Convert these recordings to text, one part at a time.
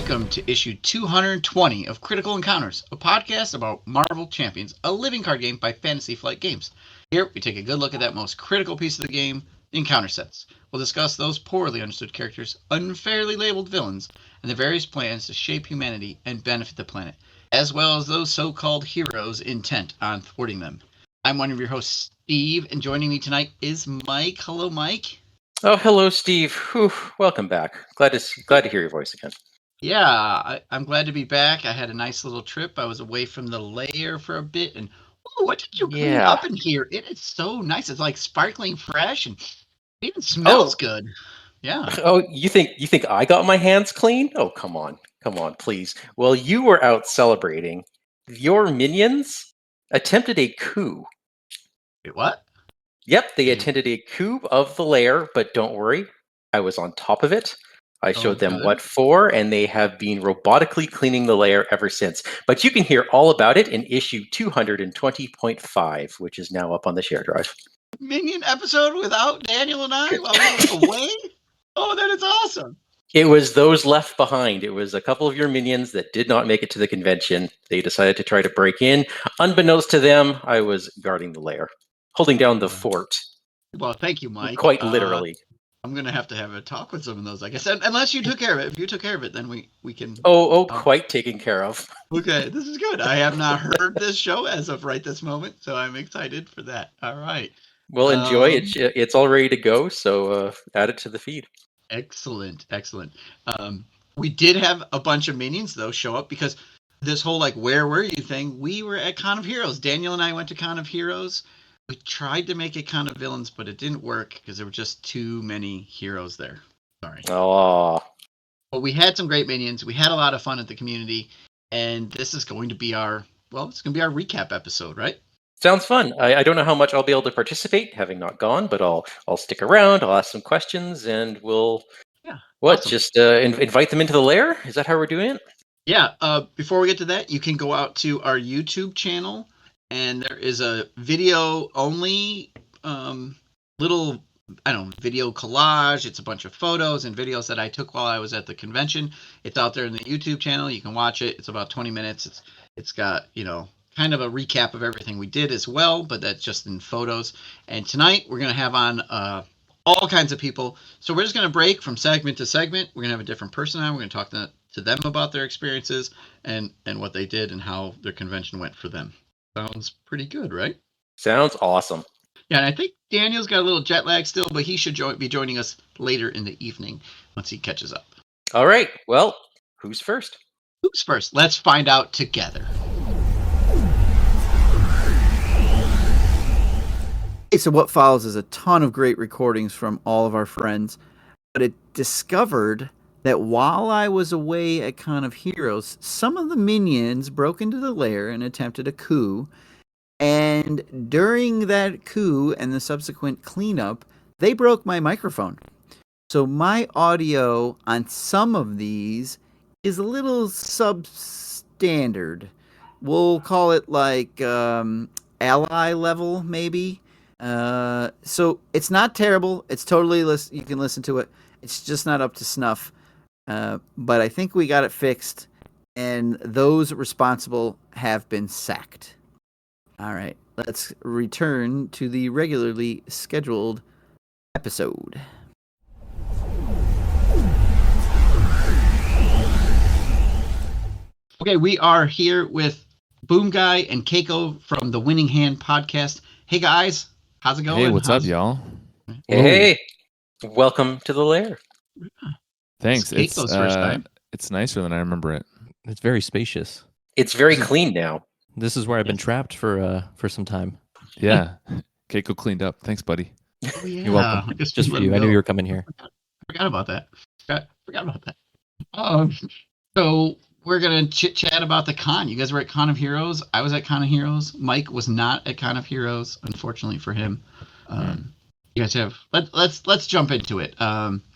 Welcome to issue 220 of Critical Encounters, a podcast about Marvel Champions, a living card game by Fantasy Flight Games. Here, we take a good look at that most critical piece of the game, the encounter sets. We'll discuss those poorly understood characters, unfairly labeled villains, and the various plans to shape humanity and benefit the planet, as well as those so-called heroes intent on thwarting them. I'm one of your hosts, Steve, and joining me tonight is Mike. Hello, Mike. Oh, hello, Steve. Whew, welcome back. Glad to hear your voice again. Yeah, I'm glad to be back. I had a nice little trip. I was away from the lair for a bit, and what did you clean up in here? It is so nice. It's like sparkling fresh, and it even smells good. Yeah. Oh, you think I got my hands clean? Oh, come on, please. Well, you were out celebrating. Your minions attempted a coup. Wait, what? Yep, they attended a coup of the lair, but don't worry, I was on top of it. I showed them what for, and they have been robotically cleaning the lair ever since. But you can hear all about it in issue 220.5, which is now up on the share drive. Minion episode without Daniel and I while we were away? Oh, that is awesome. It was those left behind. It was a couple of your minions that did not make it to the convention. They decided to try to break in. Unbeknownst to them, I was guarding the lair, holding down the fort. Well, thank you, Mike. Quite literally. I'm going to have a talk with some of those, I guess. Unless you took care of it. If you took care of it, then we can... Quite taken care of. Okay, this is good. I have not heard this show as of right this moment, so I'm excited for that. All right. Well, enjoy it. It's all ready to go, so add it to the feed. Excellent. We did have a bunch of minions, though, show up because this whole, where were you thing, we were at Con of Heroes. Daniel and I went to Con of Heroes. We tried to make it Con of Villains, but it didn't work because there were just too many heroes there. Sorry. Oh. But we had some great minions. We had a lot of fun at the community, and this is going to be our recap episode, right? Sounds fun. I don't know how much I'll be able to participate, having not gone, but I'll stick around. I'll ask some questions, and we'll awesome. Just invite them into the lair. Is that how we're doing it? Yeah. Before we get to that, you can go out to our YouTube channel, and there is a video only little video collage. It's a bunch of photos and videos that I took while I was at the convention. It's out there in the YouTube channel. You can watch it. It's about 20 minutes. It's got kind of a recap of everything we did as well, but that's just in photos. And tonight we're going to have on all kinds of people. So we're just going to break from segment to segment. We're going to have a different person on. We're going to talk to them about their experiences and what they did and how their convention went for them. Sounds pretty good, right? Sounds awesome. Yeah, and I think Daniel's got a little jet lag still, but he should be joining us later in the evening once he catches up. All right. Well, who's first? Who's first? Let's find out together. So what follows is a ton of great recordings from all of our friends, but it discovered that while I was away at Con of Heroes, some of the minions broke into the lair and attempted a coup, and during that coup and the subsequent cleanup, they broke my microphone. So my audio on some of these is a little substandard. We'll call it ally level, maybe. So it's not terrible. It's totally you can listen to it. It's just not up to snuff. But I think we got it fixed, and those responsible have been sacked. All right, let's return to the regularly scheduled episode. Okay, we are here with Boom Guy and Keiko from the Winning Hand podcast. Hey guys, how's it going? Hey, what's up, y'all? Hey, welcome to the lair. Thanks. It's Keiko's first time. It's nicer than I remember it. It's very spacious. It's very clean now. This is where I've been trapped for some time. Yeah, Keiko cleaned up. Thanks, buddy. Oh, yeah. You're welcome. Just for you. I knew you were coming here. Forgot about that. So we're gonna chit-chat about the con. You guys were at Con of Heroes. I was at Con of Heroes. Mike was not at Con of Heroes, unfortunately for him. You guys have. Let's jump into it.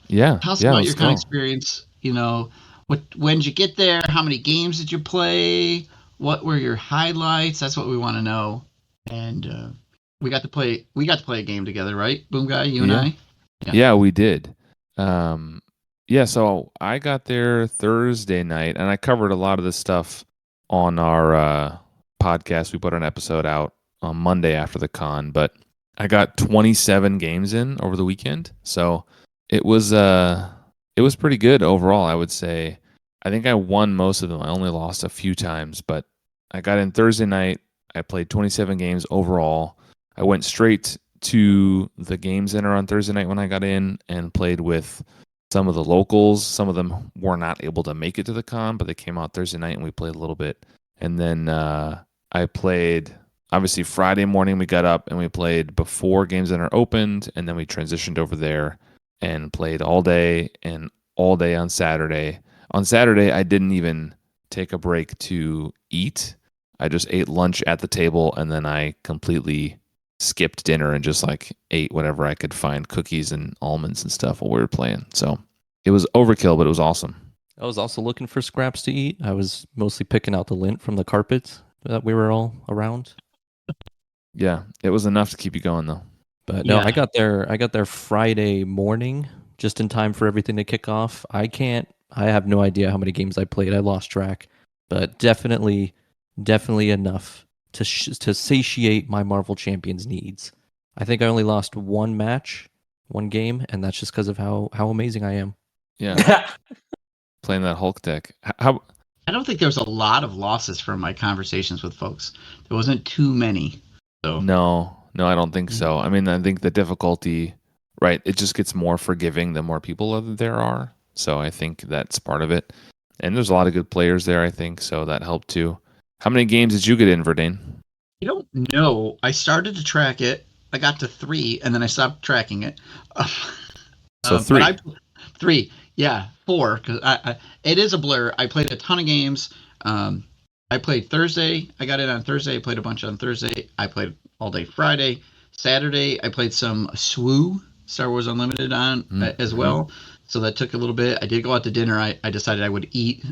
Yeah. Tell us about your con experience. When did you get there? How many games did you play? What were your highlights? That's what we want to know. And we got to play a game together, right? Boom Guy, you and I. Yeah, we did. Yeah, so I got there Thursday night, and I covered a lot of this stuff on our podcast. We put an episode out on Monday after the con, but I got 27 games in over the weekend, so it was pretty good overall. I would say. I think I won most of them. I only lost a few times, but I got in Thursday night. I played 27 games overall. I went straight to the game center on Thursday night when I got in and played with some of the locals. Some of them were not able to make it to the con, but they came out Thursday night and we played a little bit. And then I played, obviously, Friday morning we got up and we played before Game Center opened, and then we transitioned over there and played all day and all day on Saturday. On Saturday, I didn't even take a break to eat. I just ate lunch at the table, and then I completely skipped dinner and just like ate whatever I could find, cookies and almonds and stuff while we were playing. So it was overkill, but it was awesome. I was also looking for scraps to eat. I was mostly picking out the lint from the carpets that we were all around. Yeah, it was enough to keep you going though. But no, I got there Friday morning, just in time for everything to kick off. I have no idea how many games I played. I lost track, but definitely enough to satiate my Marvel Champions needs. I think I only lost one game, and that's just because of how amazing I am. Yeah. Playing that Hulk deck. How I don't think there was a lot of losses from my conversations with folks. There wasn't too many. So No, I don't think so. I mean, I think the difficulty, right, it just gets more forgiving the more people there are. So I think that's part of it. And there's a lot of good players there, I think, so that helped too. How many games did you get in, Verdane? I don't know. I started to track it. I got to 3, and then I stopped tracking it. So 3. 3. Yeah, 4. Because it is a blur. I played a ton of games. I played Thursday. I got in on Thursday. I played a bunch on Thursday. I played all day Friday. Saturday, I played some SWU, Star Wars Unlimited, on as well. So that took a little bit. I did go out to dinner. I decided I would eat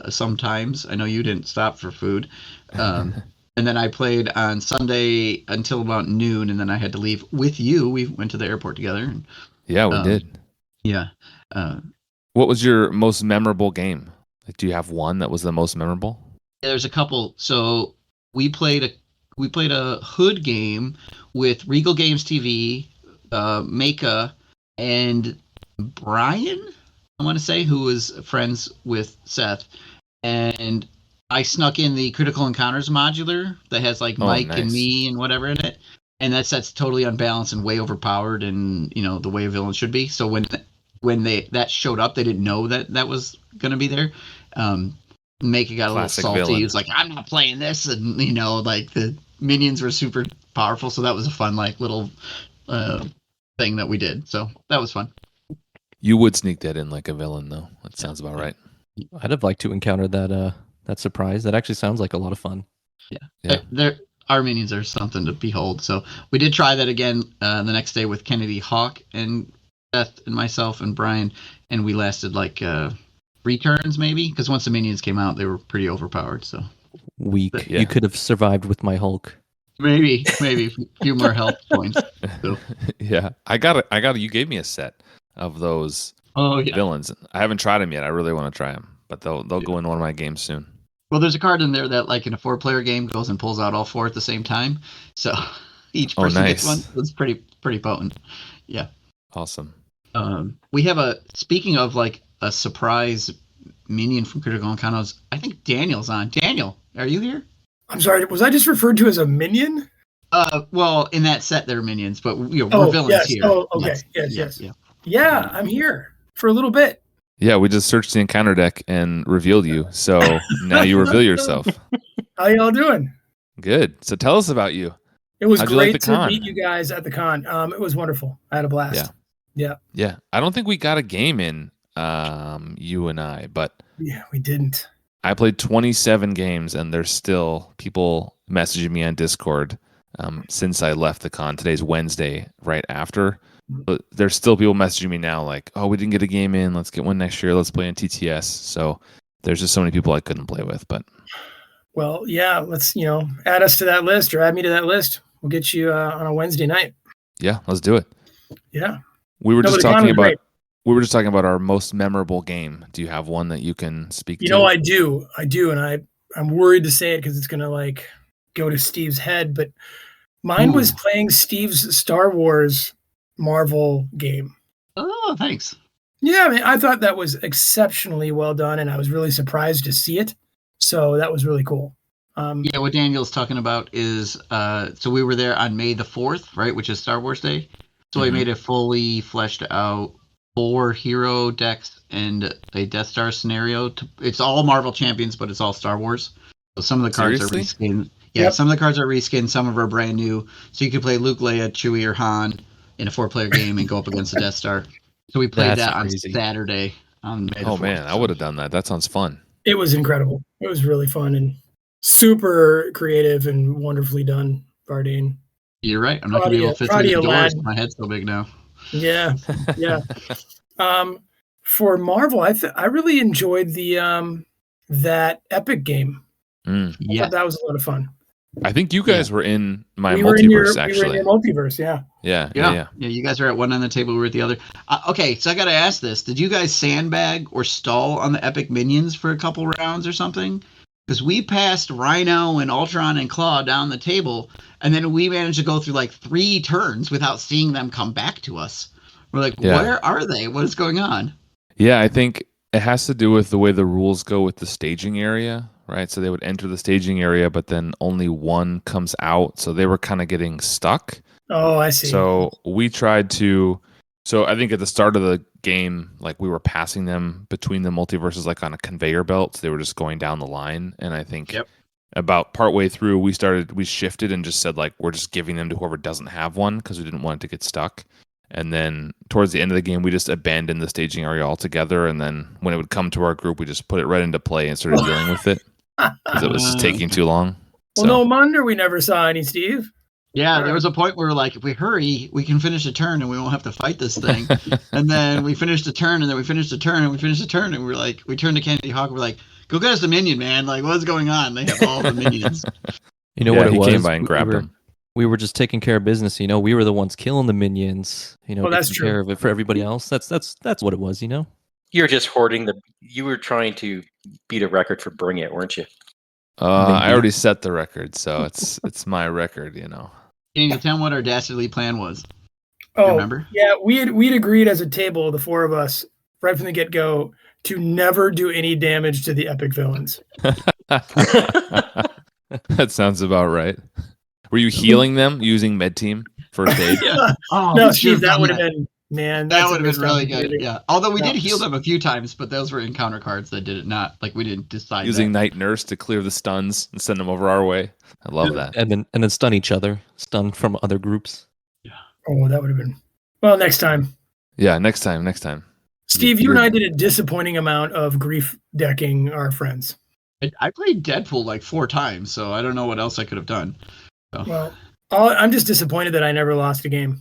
sometimes. I know you didn't stop for food. And then I played on Sunday until about noon, and then I had to leave with you. We went to the airport together. And, Yeah, we did. Yeah. What was your most memorable game? Like, do you have one that was the most memorable? There's a couple. So we played a hood game with Regal Games TV, Maka, and Brian, I want to say, who was friends with Seth. And I snuck in the Critical Encounters modular that has like Mike and me and whatever in it. And that set's totally unbalanced and way overpowered, and the way a villain should be. So when that showed up, they didn't know that was going to be there. Maka got Classic a little salty. villain. He was like, I'm not playing this. And, like the minions were super powerful. So that was a fun, like, little thing that we did. So that was fun. You would sneak that in like a villain, though. That sounds about right. I'd have liked to encounter that surprise. That actually sounds like a lot of fun. Yeah. Our minions are something to behold. So we did try that again the next day with Kennedy Hawk and Seth and myself and Brian. And we lasted like 3 turns maybe, because once the minions came out, they were pretty overpowered. So weak. But, You could have survived with my Hulk. maybe a few more health points. So. Yeah, I got. You gave me a set of those villains. I haven't tried them yet. I really want to try them, but they'll go in one of my games soon. Well, there's a card in there that, like in a 4-player game, goes and pulls out all 4 at the same time. So each person gets one. It's pretty potent. Yeah. Awesome. We have speaking of like a surprise minion from Critical Encounters, I think Daniel's on. Daniel, are you here? I'm sorry, was I just referred to as a minion? Well, in that set they're minions, but we're villains here. Oh, okay. Yes. Yeah, I'm here for a little bit. Yeah, we just searched the encounter deck and revealed you. So now you reveal yourself. How y'all doing? Good. So tell us about you. It was How'd you like great the to con? meet you guys at the con. It was wonderful. I had a blast. Yeah. I don't think we got a game in, you and I, but Yeah, we didn't. I played 27 games, and there's still people messaging me on Discord since I left the con. Today's Wednesday, right after. But there's still people messaging me now like, oh, we didn't get a game in. Let's get one next year. Let's play in TTS. So there's just so many people I couldn't play with. But Well, yeah, let's add us to that list, or add me to that list. We'll get you on a Wednesday night. yeah, let's do it. Yeah. We were No, just but the con talking was about great. we were just talking about our most memorable game. Do you have one that you can speak You to? know, I do, and I'm worried to say it because it's gonna like go to Steve's head, but mine was playing Steve's Star Wars Marvel game. Oh, thanks. Yeah, I mean, I thought that was exceptionally well done, and I was really surprised to see it. So that was really cool. Yeah, what Daniel's talking about is so we were there on May the 4th, right, which is Star Wars Day. So I made a fully fleshed out 4 hero decks and a Death Star scenario. It's all Marvel Champions, but it's all Star Wars. So some of the cards are reskinned. Yeah, some of the cards are reskinned. Some of them are brand new. So you could play Luke, Leia, Chewie, or Han in a 4-player game and go up against the Death Star. So we played that on Saturday. On May the 4th, man, I would have done that. That sounds fun. It was incredible. It was really fun and super creative and wonderfully done, Bardane. You're right. I'm not going to be able to fit through the doors. My head's so big now. Yeah, yeah. For Marvel, I really enjoyed the that Epic game. I thought that was a lot of fun. I think you guys were in my multiverse, actually. We were in your multiverse, yeah. Yeah, you guys are at one end of the table, we were at the other. Okay, so I got to ask this. Did you guys sandbag or stall on the Epic minions for a couple rounds or something? Because we passed Rhino and Ultron and Claw down the table, and then we managed to go through like 3 turns without seeing them come back to us. We're like, where are they? What is going on? Yeah, I think it has to do with the way the rules go with the staging area, right? So they would enter the staging area, but then only one comes out. So they were kind of getting stuck. Oh, I see. So we tried to... So I think at the start of the game, like we were passing them between the multiverses like on a conveyor belt. So they were just going down the line. And I think about partway through, we shifted and just said like, we're just giving them to whoever doesn't have one because we didn't want it to get stuck. And then towards the end of the game, we just abandoned the staging area altogether. And then when it would come to our group, we just put it right into play and started dealing with it because it was just taking too long. Well, no wonder we never saw any, Steve. Yeah, there was a point where we were like, if we hurry, we can finish a turn and we won't have to fight this thing. And then we finished a turn, and then we finished a turn, and we finished a turn, and we were like, we turned to Kennedy Hawk, we're like, go get us a minion, man. Like, what's going on? They have all the minions. You know what it was? He came by and grabbed them. We were just taking care of business, you know. We were the ones killing the minions, you know. Well, that's taking care of it for everybody else. That's what it was, you know. You're just hoarding you were trying to beat a record for Bring It, weren't you? I already set the record, so it's my record, you know. Can you tell them what our dastardly plan was? Oh, remember? Yeah, we'd agreed as a table, the 4 of us, right from the get-go, to never do any damage to the epic villains. That sounds about right. Were you healing them using med team first aid? No, Steve, that would have been, man. That would have been really good. Yeah. Although we did heal them a few times, but those were encounter cards that did it not. Like we didn't decide. Using Night Nurse to clear the stuns and send them over our way. I love that. And then stun each other. Stun from other groups. Yeah. Oh, that would have been. Well, next time. Yeah, next time. Steve, you and I did a disappointing amount of grief decking our friends. I played Deadpool like 4 times, so I don't know what else I could have done. So. Well, I'm just disappointed that I never lost a game.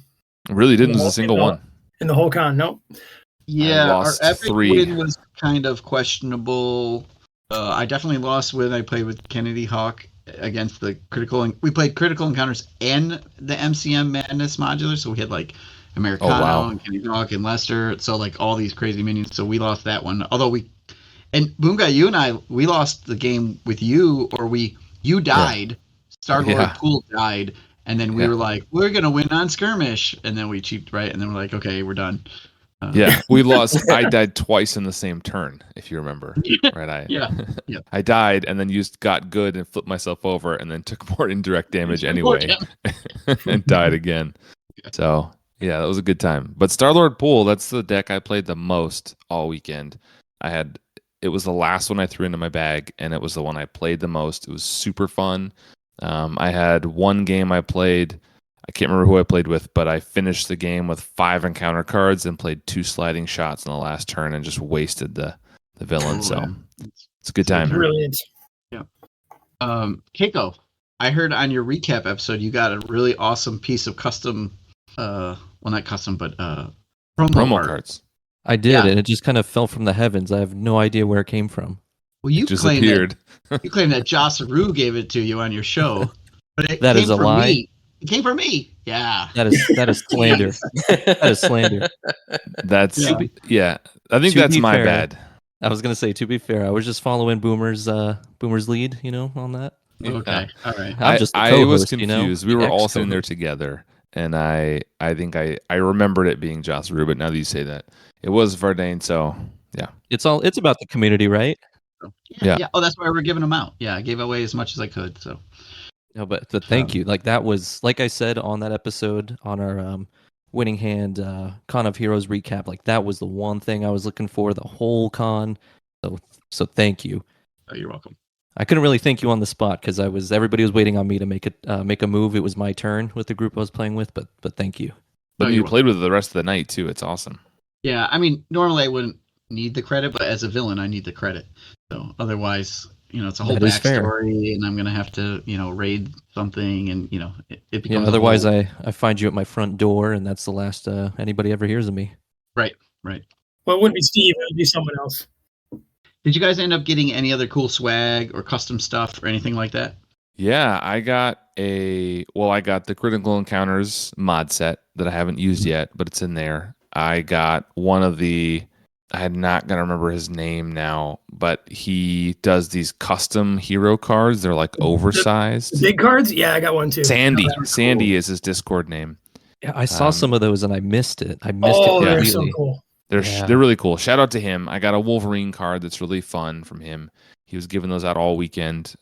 Really didn't lose a single one. In the whole con, nope. Yeah, our epic win was kind of questionable. I definitely lost when I played with Kennedy Hawk against the critical. We played critical encounters and the MCM Madness modular, so we had like Americano and Kennedy Hawk and Lester, so like all these crazy minions. So we lost that one. Although Boom Guy, you and I, we lost the game with you, or you died. Yeah. Star-Lord Pool died, and then we were like, we're going to win on skirmish, and then we cheaped, right? And then we're like, okay, we're done. We lost. I died twice in the same turn, if you remember. Right? I died, and then got good and flipped myself over, and then took more indirect damage anyway, and died again. So, yeah, that was a good time. But Star-Lord Pool, that's the deck I played the most all weekend. It was the last one I threw into my bag, and it was the one I played the most. It was super fun. I had one game I played. I can't remember who I played with, but I finished the game with 5 encounter cards and played 2 sliding shots in the last turn and just wasted the villain. So it's a good time. Brilliant. Yeah. Keiko, I heard on your recap episode you got a really awesome piece of custom, well, not custom, but promo cards. I did, and it just kind of fell from the heavens. I have no idea where it came from. Well, you just claimed appeared. You claim that Joss Rue gave it to you on your show. But that is a lie. Me. It came from me. Yeah. That is slander. That is slander. That's Yeah. yeah. I think To that's be my fair, bad. I was gonna say, to be fair, I was just following Boomer's lead, on that. Okay. All right. I'm just the I was co-host, confused. We the were all sitting there ex-co-host. together, and I think I remembered it being Joss Rubin. Now that you say that, it was Vardain. So yeah. It's about the community, right? Yeah. Yeah. Oh, that's why we're giving them out. Yeah, I gave away as much as I could. So No, but thank you. Like that was, like I said on that episode on our winning hand Con of Heroes recap. Like that was the one thing I was looking for the whole con. So thank you. oh, you're welcome. I couldn't really thank you on the spot because everybody was waiting on me to make a move. It was my turn with the group I was playing with, but thank you. But Oh, you you're played with it the rest of the night too. It's awesome. Yeah, I mean, normally I wouldn't need the credit, but as a villain, I need the credit. So otherwise, it's a whole That is fair. backstory, and I'm gonna have to, raid something, and it Yeah. becomes. Otherwise, I find you at my front door, and that's the last anybody ever hears of me. Right. Well, it wouldn't be Steve. It would be someone else. Did you guys end up getting any other cool swag or custom stuff or anything like that? Yeah, I got the Critical Encounters mod set that I haven't used yet, but it's in there. I got one of I'm not gonna remember his name now, but he does these custom hero cards. They're like oversized. Big cards? Yeah, I got one too. Sandy. Oh, Sandy cool. is his Discord name. Yeah, I saw some of those and I missed it. Oh, it they're completely. so cool. They're really cool. Shout out to him. I got a Wolverine card that's really fun from him. He was giving those out all weekend.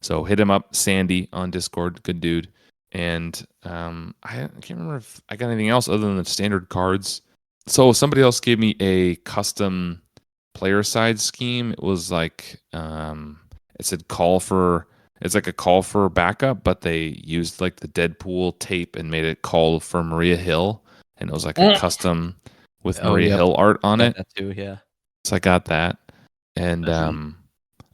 So hit him up, Sandy, on Discord. Good dude. And I can't remember if I got anything else other than the standard cards. So somebody else gave me a custom player side scheme. It was like it said it's like a call for backup, but they used like the Deadpool tape and made it call for Maria Hill, and it was like a custom with Maria Hill art on it. That too, yeah. So I got that, and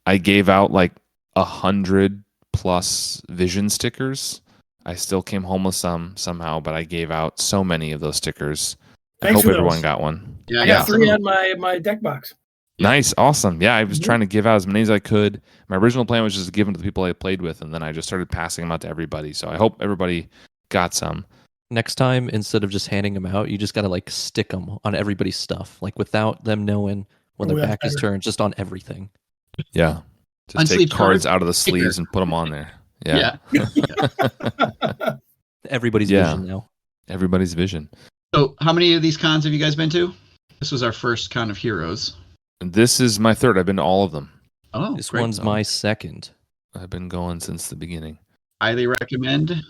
I gave out like 100+ Vision stickers. I still came home with some somehow, but I gave out so many of those stickers. I Thanks hope for everyone those. got one. I got 3 on my deck box. Nice, awesome. Yeah, I was trying to give out as many as I could. My original plan was just to give them to the people I played with, and then I just started passing them out to everybody. So I hope everybody got some. Next time, instead of just handing them out, you just gotta like stick them on everybody's stuff, like without them knowing when their back is turned, just on everything. Yeah, just take cards out of the sleeves and put them on there. Yeah. Everybody's vision now. Everybody's vision. So, how many of these cons have you guys been to? This was our first Con of Heroes. This is my third. I've been to all of them. Oh, this great. one's my second. I've been going since the beginning. Highly recommend.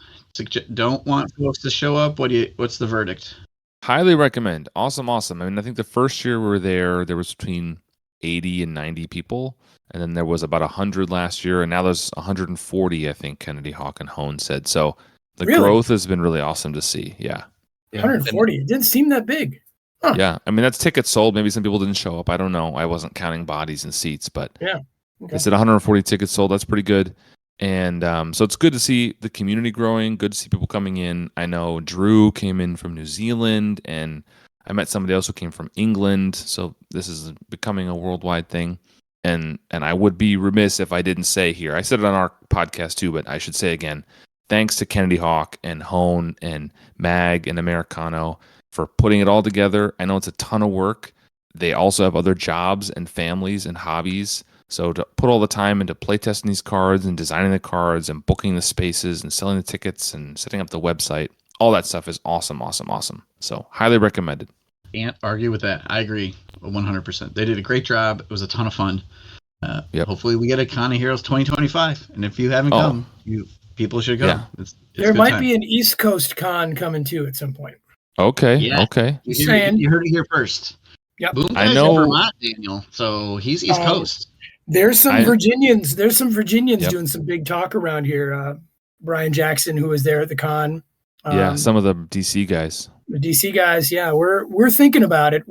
Don't want folks to show up. What's the verdict? Highly recommend. Awesome. I mean, I think the first year we were there was between 80 and 90 people, and then there was about 100 last year, and now there's 140. I think Kennedy Hawk and Hone said so. The growth has been really awesome to see. Yeah. 140. It didn't seem that big. Huh. Yeah, I mean that's tickets sold. Maybe some people didn't show up. I don't know. I wasn't counting bodies and seats, but they said 140 tickets sold. That's pretty good. And so it's good to see the community growing. Good to see people coming in. I know Drew came in from New Zealand, and I met somebody else who came from England. So this is becoming a worldwide thing. And I would be remiss if I didn't say here. I said it on our podcast too, but I should say again. Thanks to Kennedy Hawk and Hone and Mag and Americano for putting it all together. I know it's a ton of work. They also have other jobs and families and hobbies. So to put all the time into playtesting these cards and designing the cards and booking the spaces and selling the tickets and setting up the website, all that stuff is awesome. So highly recommended. Can't argue with that. I agree 100%. They did a great job. It was a ton of fun. Hopefully we get a Con of Heroes 2025. And if you haven't come, people should go. Yeah. It's there might be an East Coast con coming too at some point. Okay. Yeah. Okay. You heard it here first. Yep. Boom I know Vermont, Daniel. So he's East Coast. There's some Virginians. There's some Virginians Yep. doing some big talk around here. Brian Jackson, who was there at the con. Some of the DC guys. The DC guys. Yeah, we're thinking about it.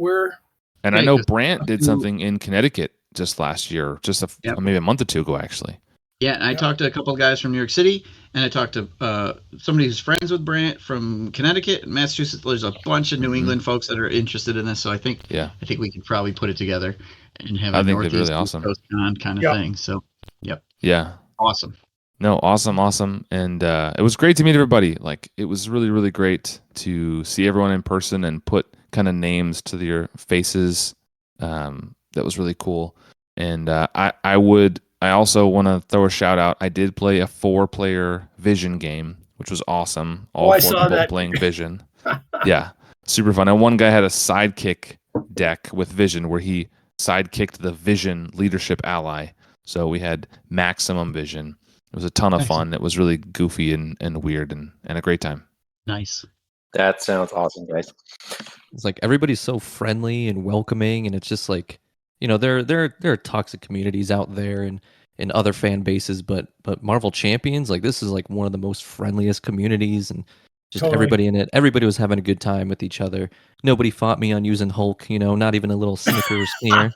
And I know Brant did something in Connecticut just last year, maybe a month or two ago, actually. Yeah, and I talked to a couple of guys from New York City, and I talked to somebody who's friends with Brant from Connecticut and Massachusetts. There's a bunch of New England folks that are interested in this, so I think we could probably put it together and have a Northeast really awesome Coast Con kind of thing. So, yeah, awesome. No, awesome, and it was great to meet everybody. Like, it was really, really great to see everyone in person and put kind of names to their faces. That was really cool. And I also want to throw a shout out. I did play a 4-player Vision game, which was awesome. All I 4 saw people that. playing Vision. Yeah, super fun. And one guy had a sidekick deck with Vision where he sidekicked the Vision leadership ally. So we had maximum Vision. It was a ton of fun. It was really goofy and weird and a great time. Nice. That sounds awesome, guys. It's like everybody's so friendly and welcoming, and it's just like, there are toxic communities out there and in other fan bases, but Marvel Champions, like, this is like one of the most friendliest communities, and just Totally. everybody in it, everybody was having a good time with each other. Nobody fought me on using Hulk, not even a little snicker or sneer.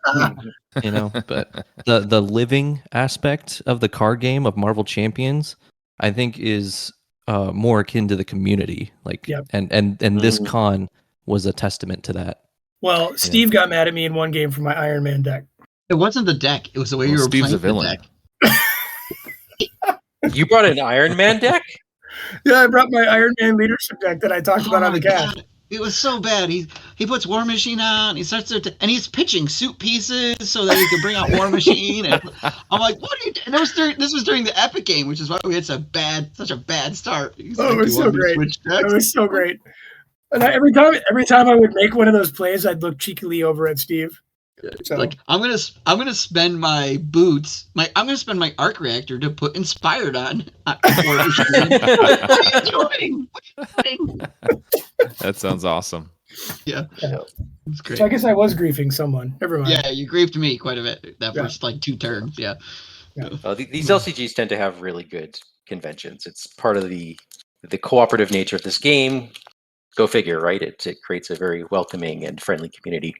But the living aspect of the card game of Marvel Champions, I think, is more akin to the community. Like, Yep. and this con was a testament to that. Well, Steve got mad at me in one game for my Iron Man deck. It wasn't the deck. It was the way you were Steve's playing a villain. the deck. You brought an Iron Man deck? Yeah, I brought my Iron Man leadership deck that I talked about on the cast. God. It was so bad. He puts War Machine on. He starts to, and he's pitching suit pieces so that he can bring out War Machine. And I'm like, what are you? And this was during the Epic game, which is why we had such a bad start. He's Oh, like, it was "Do you so want me to great. switch It decks?" was so great. And every time I would make one of those plays, I'd look cheekily over at Steve. So. Like, I'm gonna spend my boots. I'm gonna spend my arc reactor to put inspired on. War Machine. What are you doing? What are you doing? That sounds awesome. Yeah. It's great. So I guess I was griefing someone. Never mind. Yeah, you griefed me quite a bit. That first 2 turns. Yeah. These LCGs tend to have really good conventions. It's part of the cooperative nature of this game. Go figure, right? It creates a very welcoming and friendly community.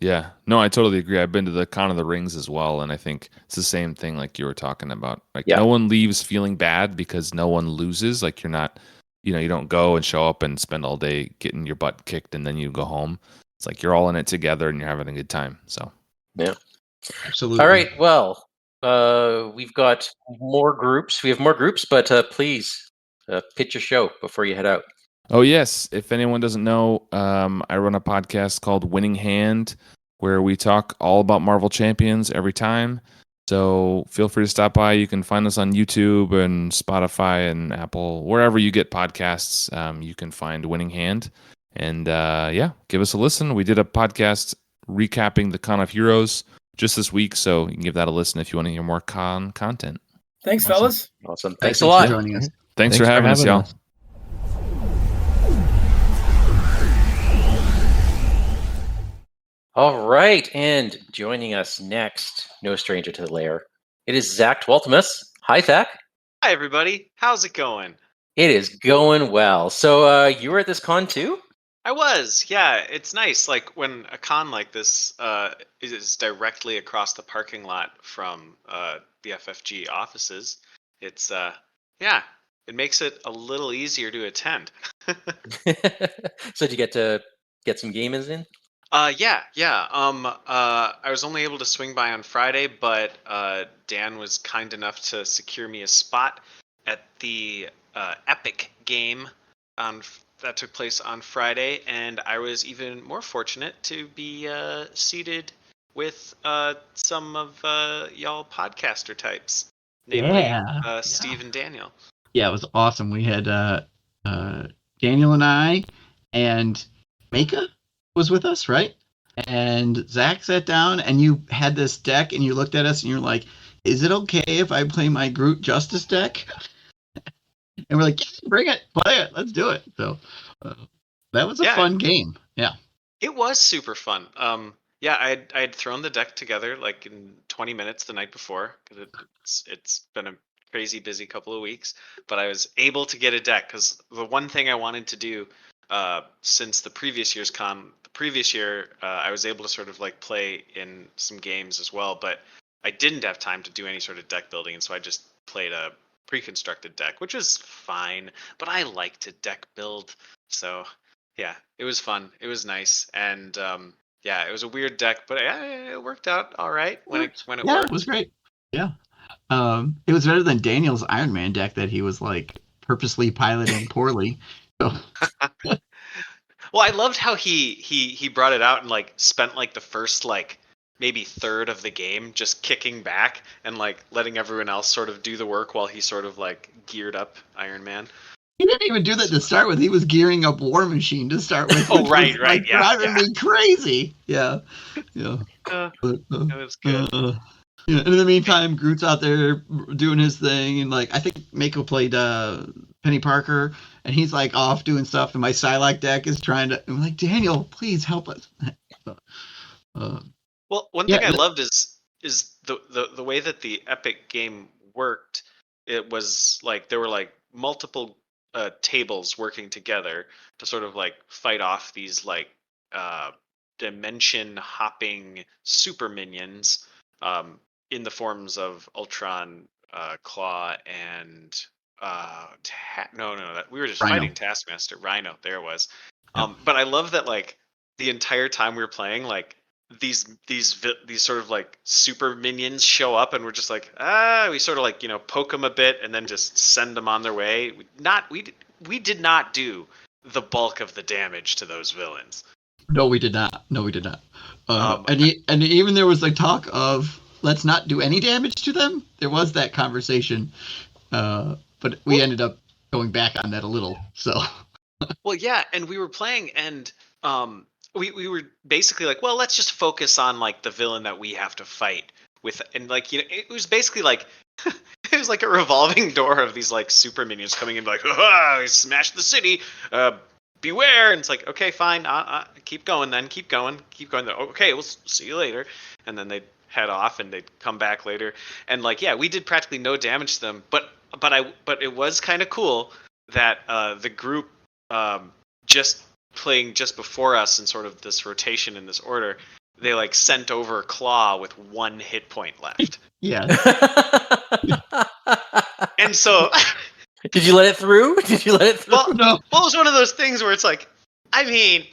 Yeah, no, I totally agree. I've been to the Con of the Rings as well, and I think it's the same thing like you were talking about. Like, no one leaves feeling bad because no one loses. Like, you're not, you don't go and show up and spend all day getting your butt kicked and then you go home. It's like you're all in it together and you're having a good time. So, yeah, absolutely. All right, well, we've got more groups. We have more groups, but please pitch your show before you head out. Oh, yes. If anyone doesn't know, I run a podcast called Winning Hand, where we talk all about Marvel Champions every time. So feel free to stop by. You can find us on YouTube and Spotify and Apple, wherever you get podcasts. You can find Winning Hand. And give us a listen. We did a podcast recapping the Con of Heroes just this week, so you can give that a listen if you want to hear more con content. Thanks, fellas. Awesome. Thanks a lot. For joining us. Thanks for having us, y'all. All right, and joining us next, no stranger to the lair, it is Zach Twaltimus. Hi, Zach. Hi, everybody. How's it going? It is going well. So you were at this con too? I was, yeah. It's nice, like when a con like this is directly across the parking lot from the FFG offices. It's it makes it a little easier to attend. So did you get to get some gamers in? Yeah. I was only able to swing by on Friday, but Dan was kind enough to secure me a spot at the Epic game that took place on Friday, and I was even more fortunate to be seated with some of y'all podcaster types, namely Steve and Daniel. Yeah, it was awesome. We had Daniel and I, and Mika was with us, right? And Zach sat down, and you had this deck, and you looked at us, and you're like, "Is it okay if I play my Groot Justice deck?" And we're like, "Yeah, bring it, play it, let's do it." So that was a fun game. Yeah, it was super fun. I'd thrown the deck together like in 20 minutes the night before because it's been a crazy busy couple of weeks, but I was able to get a deck because the one thing I wanted to do since the previous year's con, I was able to sort of like play in some games as well, but I didn't have time to do any sort of deck building, and so I just played a pre-constructed deck, which was fine, but I like to deck build. So yeah, it was fun. It was nice, and it was a weird deck, but it worked out all right when it worked. It was great. Yeah. It was better than Daniel's Iron Man deck that he was like purposely piloting poorly. So Well, I loved how he brought it out and like spent like the first like maybe third of the game just kicking back and like letting everyone else sort of do the work while he sort of like geared up Iron Man. he didn't even do that to start with. He was gearing up War Machine to start with. Oh, Which right, was, right, like, yeah, driving yeah. me crazy. Yeah, yeah. But, That was good. yeah. And in the meantime, Groot's out there doing his thing, and like I think Mako played Penny Parker, and he's like off doing stuff, and my Psylocke deck is trying to. I'm like, Daniel, please help us. Well, one yeah, thing I loved is the way that the Epic game worked. It was like there were like multiple tables working together to sort of like fight off these like uh, dimension hopping super minions in the forms of Ultron, Claw, and we were just Rhino. fighting Taskmaster, Rhino. There it was. But I love that like the entire time we were playing, like these sort of like super minions show up, and we're just like we sort of like poke them a bit and then just send them on their way. We did not do the bulk of the damage to those villains. No, we did not. And even there was like talk of let's not do any damage to them. There was that conversation, but we ended up going back on that a little. So. Well, yeah, and we were playing, and we were basically like, well, let's just focus on like the villain that we have to fight with, and like it was basically like it was like a revolving door of these like super minions coming in, like, we smashed the city, beware, and it's like, okay, fine, keep going, then keep going. Okay, we'll see you later, and then they'd head off, and they'd come back later, and like, yeah, we did practically no damage to them, but it was kind of cool that the group just playing just before us in sort of this rotation in this order, they like sent over Claw with 1 hit point left. Yeah. And so Did you let it through? Well, no. Well, it was one of those things where it's like, I mean,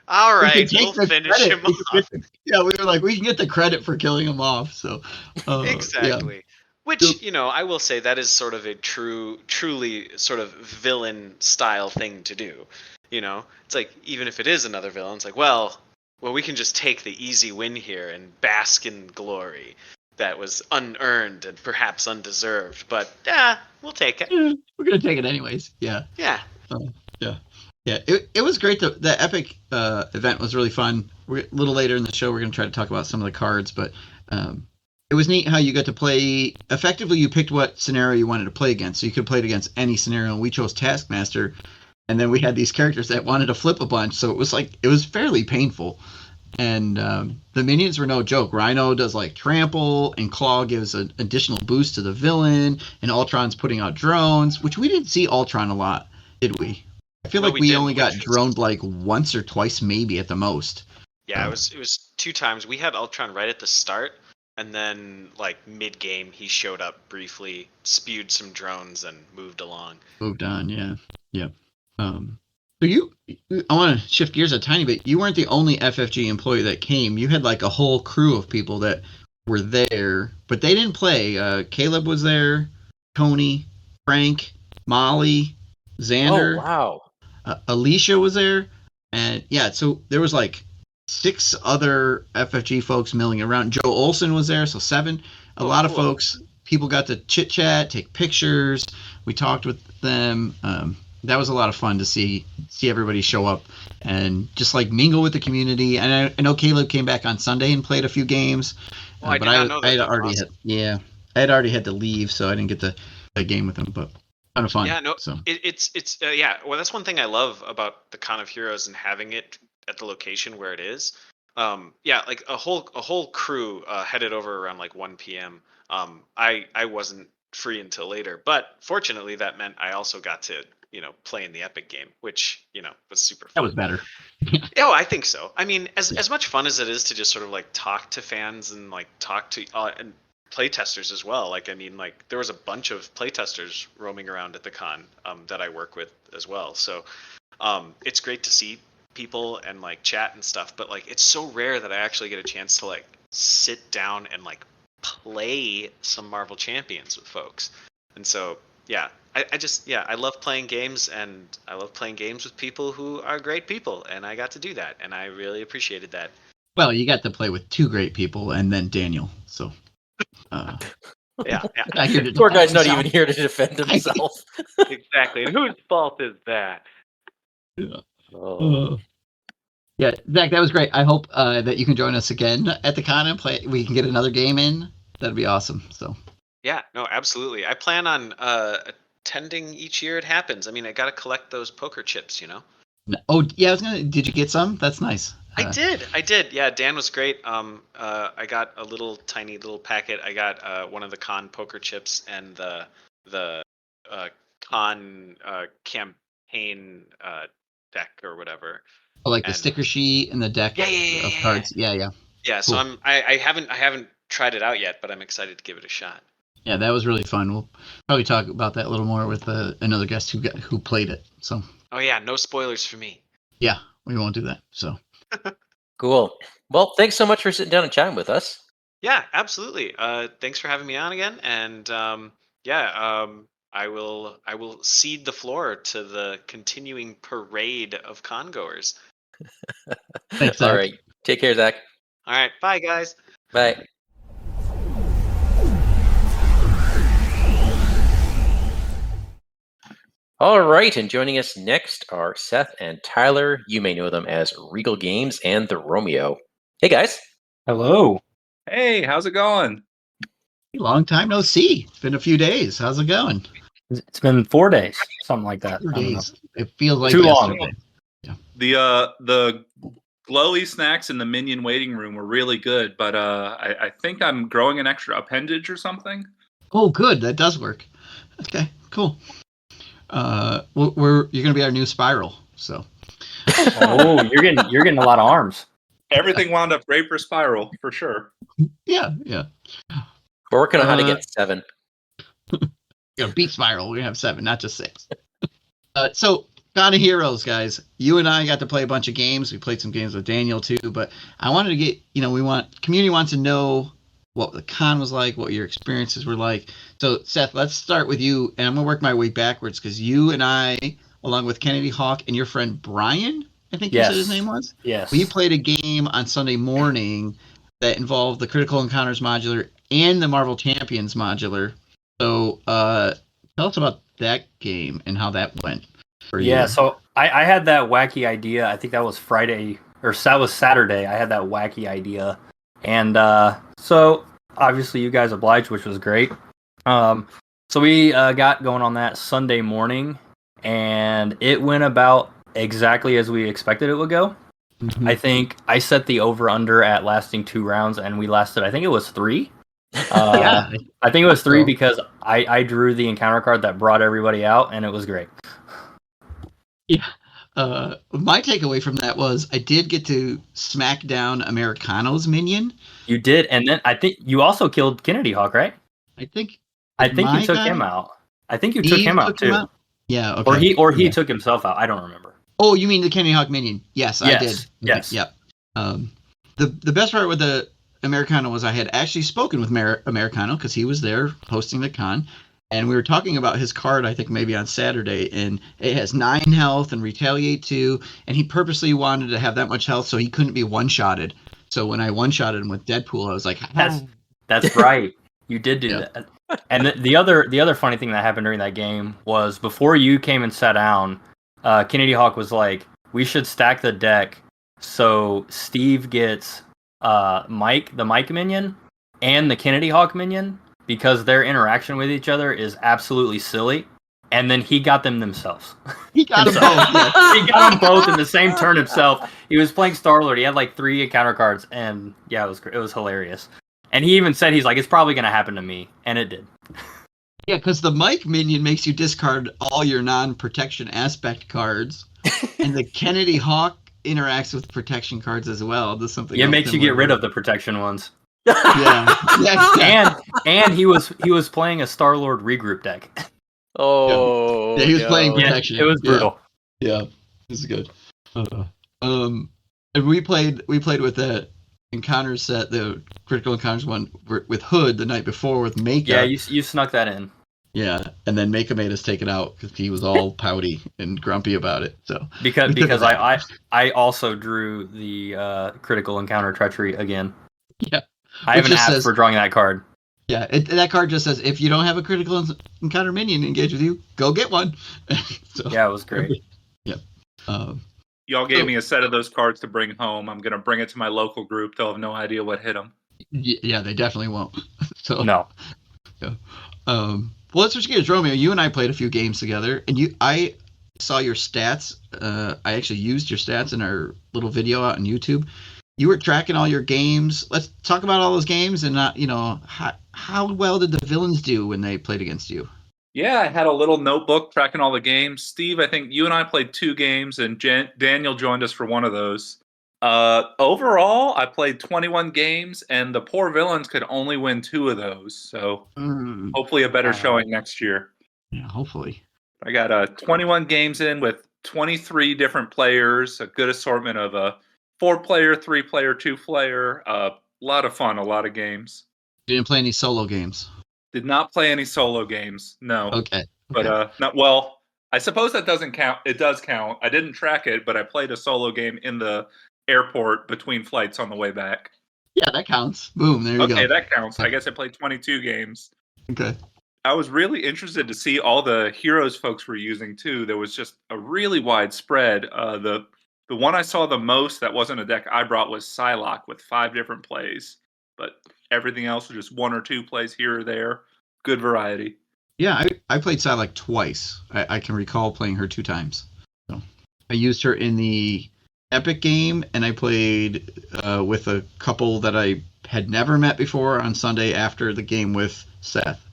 all right, we'll finish him off. Yeah, we were like, we can get the credit for killing him off. So exactly. Yeah. Which, I will say that is sort of a truly sort of villain style thing to do. It's like, even if it is another villain, it's like, well, we can just take the easy win here and bask in glory that was unearned and perhaps undeserved. But, we'll take it. Yeah, we're going to take it anyways. Yeah. Yeah. Yeah. It was great. The Epic event was really fun. A little later in the show, we're going to try to talk about some of the cards, but it was neat how you got to play. Effectively, you picked what scenario you wanted to play against. So you could play it against any scenario, and we chose Taskmaster. And then we had these characters that wanted to flip a bunch. So it was fairly painful. And the minions were no joke. Rhino does like trample, and Claw gives an additional boost to the villain, and Ultron's putting out drones, which we didn't see Ultron a lot, did we? I feel like we only got droned like once or twice, maybe at the most. Yeah, it was 2 times. We had Ultron right at the start, and then like mid game he showed up briefly, spewed some drones, and moved along. Moved on, yeah. So I want to shift gears a tiny bit. You weren't the only FFG employee that came. You had like a whole crew of people that were there, but they didn't play. Caleb was there, Tony, Frank, Molly, Xander. Oh, wow. Alicia was there, and yeah, so there was like 6 other FFG folks milling around. Joe Olson was there, so 7. A lot of folks. People got to chit chat, take pictures. We talked with them. That was a lot of fun to see everybody show up and just like mingle with the community. And I know Caleb came back on Sunday and played a few games. I did not know that. I had already had to leave, so I didn't get to play a game with him, but kind of fun. Yeah, no, so. It's yeah. Well, that's one thing I love about the Con of Heroes and having it at the location where it is. Yeah, like a whole crew headed over around like 1 p.m. I wasn't free until later, but fortunately that meant I also got to play in the Epic game, which was super fun. That was better. Oh, I think so. I mean, as much fun as it is to just sort of like talk to fans and like talk to and playtesters as well. Like, I mean, like there was a bunch of playtesters roaming around at the con that I work with as well. So it's great to see people and like chat and stuff, but like it's so rare that I actually get a chance to like sit down and like play some Marvel Champions with folks. And so, yeah, I love playing games, and I love playing games with people who are great people, and I got to do that, and I really appreciated that. Well, you got to play with 2 great people and then Daniel. So, Yeah. not here to Poor defend guy's not himself. even here to defend himself. Exactly. And whose fault is that? Yeah. Oh. Yeah, Zach, that was great. I hope that you can join us again at the con and play. We can get another game in. That'd be awesome. So. Yeah, no, absolutely. I plan on attending each year it happens. I mean, I got to collect those poker chips, you know. Oh yeah, I was gonna. Did you get some? That's nice. I did. Yeah, Dan was great. I got a tiny little packet. I got one of the con poker chips and the con campaign deck or whatever. Oh, like the sticker sheet and the deck of cards. Yeah. Yeah, so Cool. I haven't tried it out yet, but I'm excited to give it a shot. Yeah, that was really fun. We'll probably talk about that a little more with another guest who played it. So. Oh yeah, no spoilers for me. Yeah, we won't do that. So. Cool. Well, thanks so much for sitting down and chatting with us. Yeah, absolutely. Thanks for having me on again, and I will cede the floor to the continuing parade of congoers. Thanks, Zach. All right. Take care, Zach. All right, bye guys. Bye. All right, and joining us next are Seth and Tyler. You may know them as Regal Games and the Romeo. Hey, guys. Hello. Hey, how's it going? Long time no see. It's been a few days. How's it going? It's been 4 days, something like that. 4 I don't know. days. It feels like Too long. yesterday. The glowy snacks in the minion waiting room were really good, but I think I'm growing an extra appendage or something. Oh, good. That does work. Okay, cool. You're gonna be our new Spiral. So. Oh, you're getting a lot of arms. Everything wound up great for Spiral, for sure. Yeah. We're working on how to get 7. Beat Spiral. We're gonna have 7, not just 6. So, Con of Heroes, guys. You and I got to play a bunch of games. We played some games with Daniel too, but I wanted to get, community wants to know what the con was like, what your experiences were like. So, Seth, let's start with you, and I'm gonna work my way backwards because you and I, along with Kennedy Hawk and your friend Brian, I think you said his name was. Yes. We played a game on Sunday morning that involved the Critical Encounters modular and the Marvel Champions modular. So, tell us about that game and how that went for you. Yeah, so I had that wacky idea. I think that was Friday, or that was Saturday. I had that wacky idea. And so, obviously, you guys obliged, which was great. So we got going on that Sunday morning, and it went about exactly as we expected it would go. Mm-hmm. I think I set the over-under at lasting 2 rounds, and we lasted, I think it was 3. Yeah. I think it was 3 because I drew the encounter card that brought everybody out, and it was great. Yeah. My takeaway from that was I did get to smack down Americano's minion. You did, and then I think you also killed Kennedy Hawk, right? I think you took him out. I think you took him out too. Yeah. Okay. Or he took himself out. I don't remember. Oh, you mean the Kennedy Hawk minion? Yes, I did. Yes. Yep. The best part with the Americano was I had actually spoken with Americano because he was there hosting the con, and we were talking about his card, I think maybe on Saturday, and it has 9 health and Retaliate 2, and he purposely wanted to have that much health so he couldn't be one-shotted. So when I one-shotted him with Deadpool, I was like, that's right. You did do that. And the other funny thing that happened during that game was before you came and sat down, Kennedy Hawk was like, we should stack the deck so Steve gets the Mike minion and the Kennedy Hawk minion because their interaction with each other is absolutely silly. And then he got them themselves. He got them both. Yeah. He got them both in the same turn himself. He was playing Star-Lord. He had like 3 encounter cards, and yeah, it was hilarious. And he even said, he's like, it's probably going to happen to me. And it did. Yeah, because the Mike minion makes you discard all your non-protection aspect cards. And the Kennedy Hawk interacts with protection cards as well. Does something it makes you get rid of the protection ones. Yeah. And he was playing a Star-Lord regroup deck. Oh, yeah, he was playing protection. Yeah, it was brutal. Yeah, this is good. And we played with encounter set, the critical encounters one with Hood the night before with Maka. Yeah, you snuck that in. Yeah, and then Maka made us take it out because he was all pouty and grumpy about it. So because I also drew the critical encounter treachery again. Yeah, I haven't asked for drawing that card. Yeah, that card just says if you don't have a critical encounter minion engage with you, go get one. So, yeah, it was great. Yeah. Y'all gave me a set of those cards to bring home. I'm gonna bring it to my local group. They'll have no idea what hit them. Yeah, they definitely won't. So no. Yeah. Well, let's switch gears, Romeo. You and I played a few games together, and I saw your stats. I actually used your stats in our little video out on YouTube. You were tracking all your games. Let's talk about all those games and not, how well did the villains do when they played against you? Yeah, I had a little notebook tracking all the games. Steve, I think you and I played 2 games, and Daniel joined us for one of those. Overall, I played 21 games, and the poor villains could only win 2 of those. So hopefully a better showing next year. Yeah, hopefully. I got 21 games in with 23 different players, a good assortment of a 4-player, 3-player, 2-player. A lot of fun, a lot of games. You didn't play any solo games? Did not play any solo games, no. Okay. But not well. I suppose that doesn't count. It does count. I didn't track it, but I played a solo game in the airport between flights on the way back. Yeah, that counts. Boom, there you go. Okay, that counts. I guess I played 22 games. Okay. I was really interested to see all the heroes folks were using too. There was just a really wide spread. The one I saw the most that wasn't a deck I brought was Psylocke with 5 different plays, but everything else was just 1 or 2 plays here or there. Good variety. Yeah, I played Psylocke twice. I can recall playing her 2 times. So I used her in the Epic game, and I played with a couple that I had never met before on Sunday after the game with Seth.